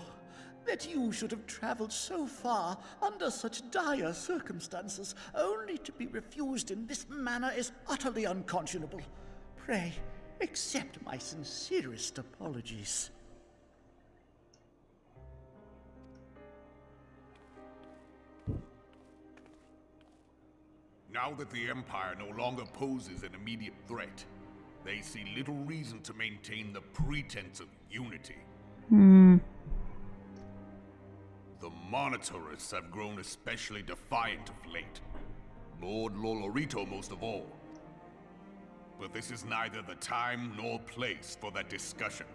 that you should have traveled so far under such dire circumstances, only to be refused in this manner is utterly unconscionable. Pray, accept my sincerest apologies. Now that the Empire no longer poses an immediate threat, they see little reason to maintain the pretense of unity. The Monitorists have grown especially defiant of late. Lord Lolorito most of all. But this is neither the time nor place for that discussion.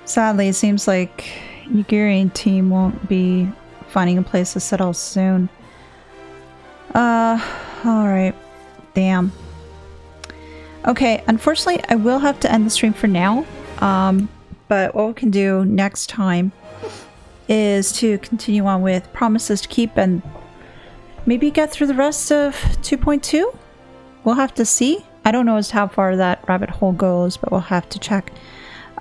Sadly, it seems like Yugiri and team won't be finding a place to settle soon. Alright. Damn. Okay, unfortunately, I will have to end the stream for now. But what we can do next time is to continue on with Promises to Keep and maybe get through the rest of 2.2? We'll have to see. I don't know as to how far that rabbit hole goes, but we'll have to check.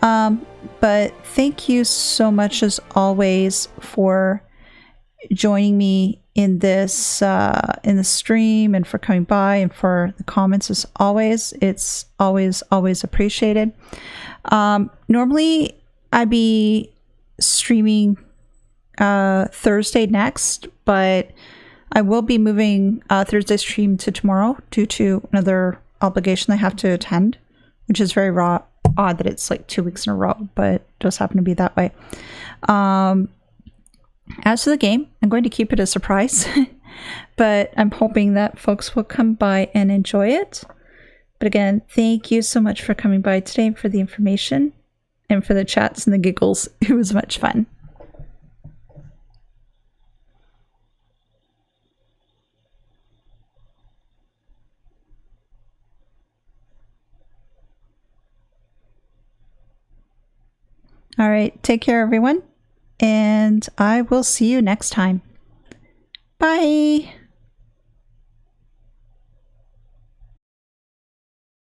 But thank you so much as always for joining me in this in the stream and for coming by and for the comments as always. It's always appreciated. Normally I'd be streaming Thursday next, but I will be moving Thursday stream to tomorrow due to another obligation I have to attend, which is very odd that it's like 2 weeks in a row, but it does happen to be that way. As to the game, I'm going to keep it a surprise, but I'm hoping that folks will come by and enjoy it. But again, thank you so much for coming by today and for the information and for the chats and the giggles. It was much fun. All right, take care, everyone. And I will see you next time. Bye.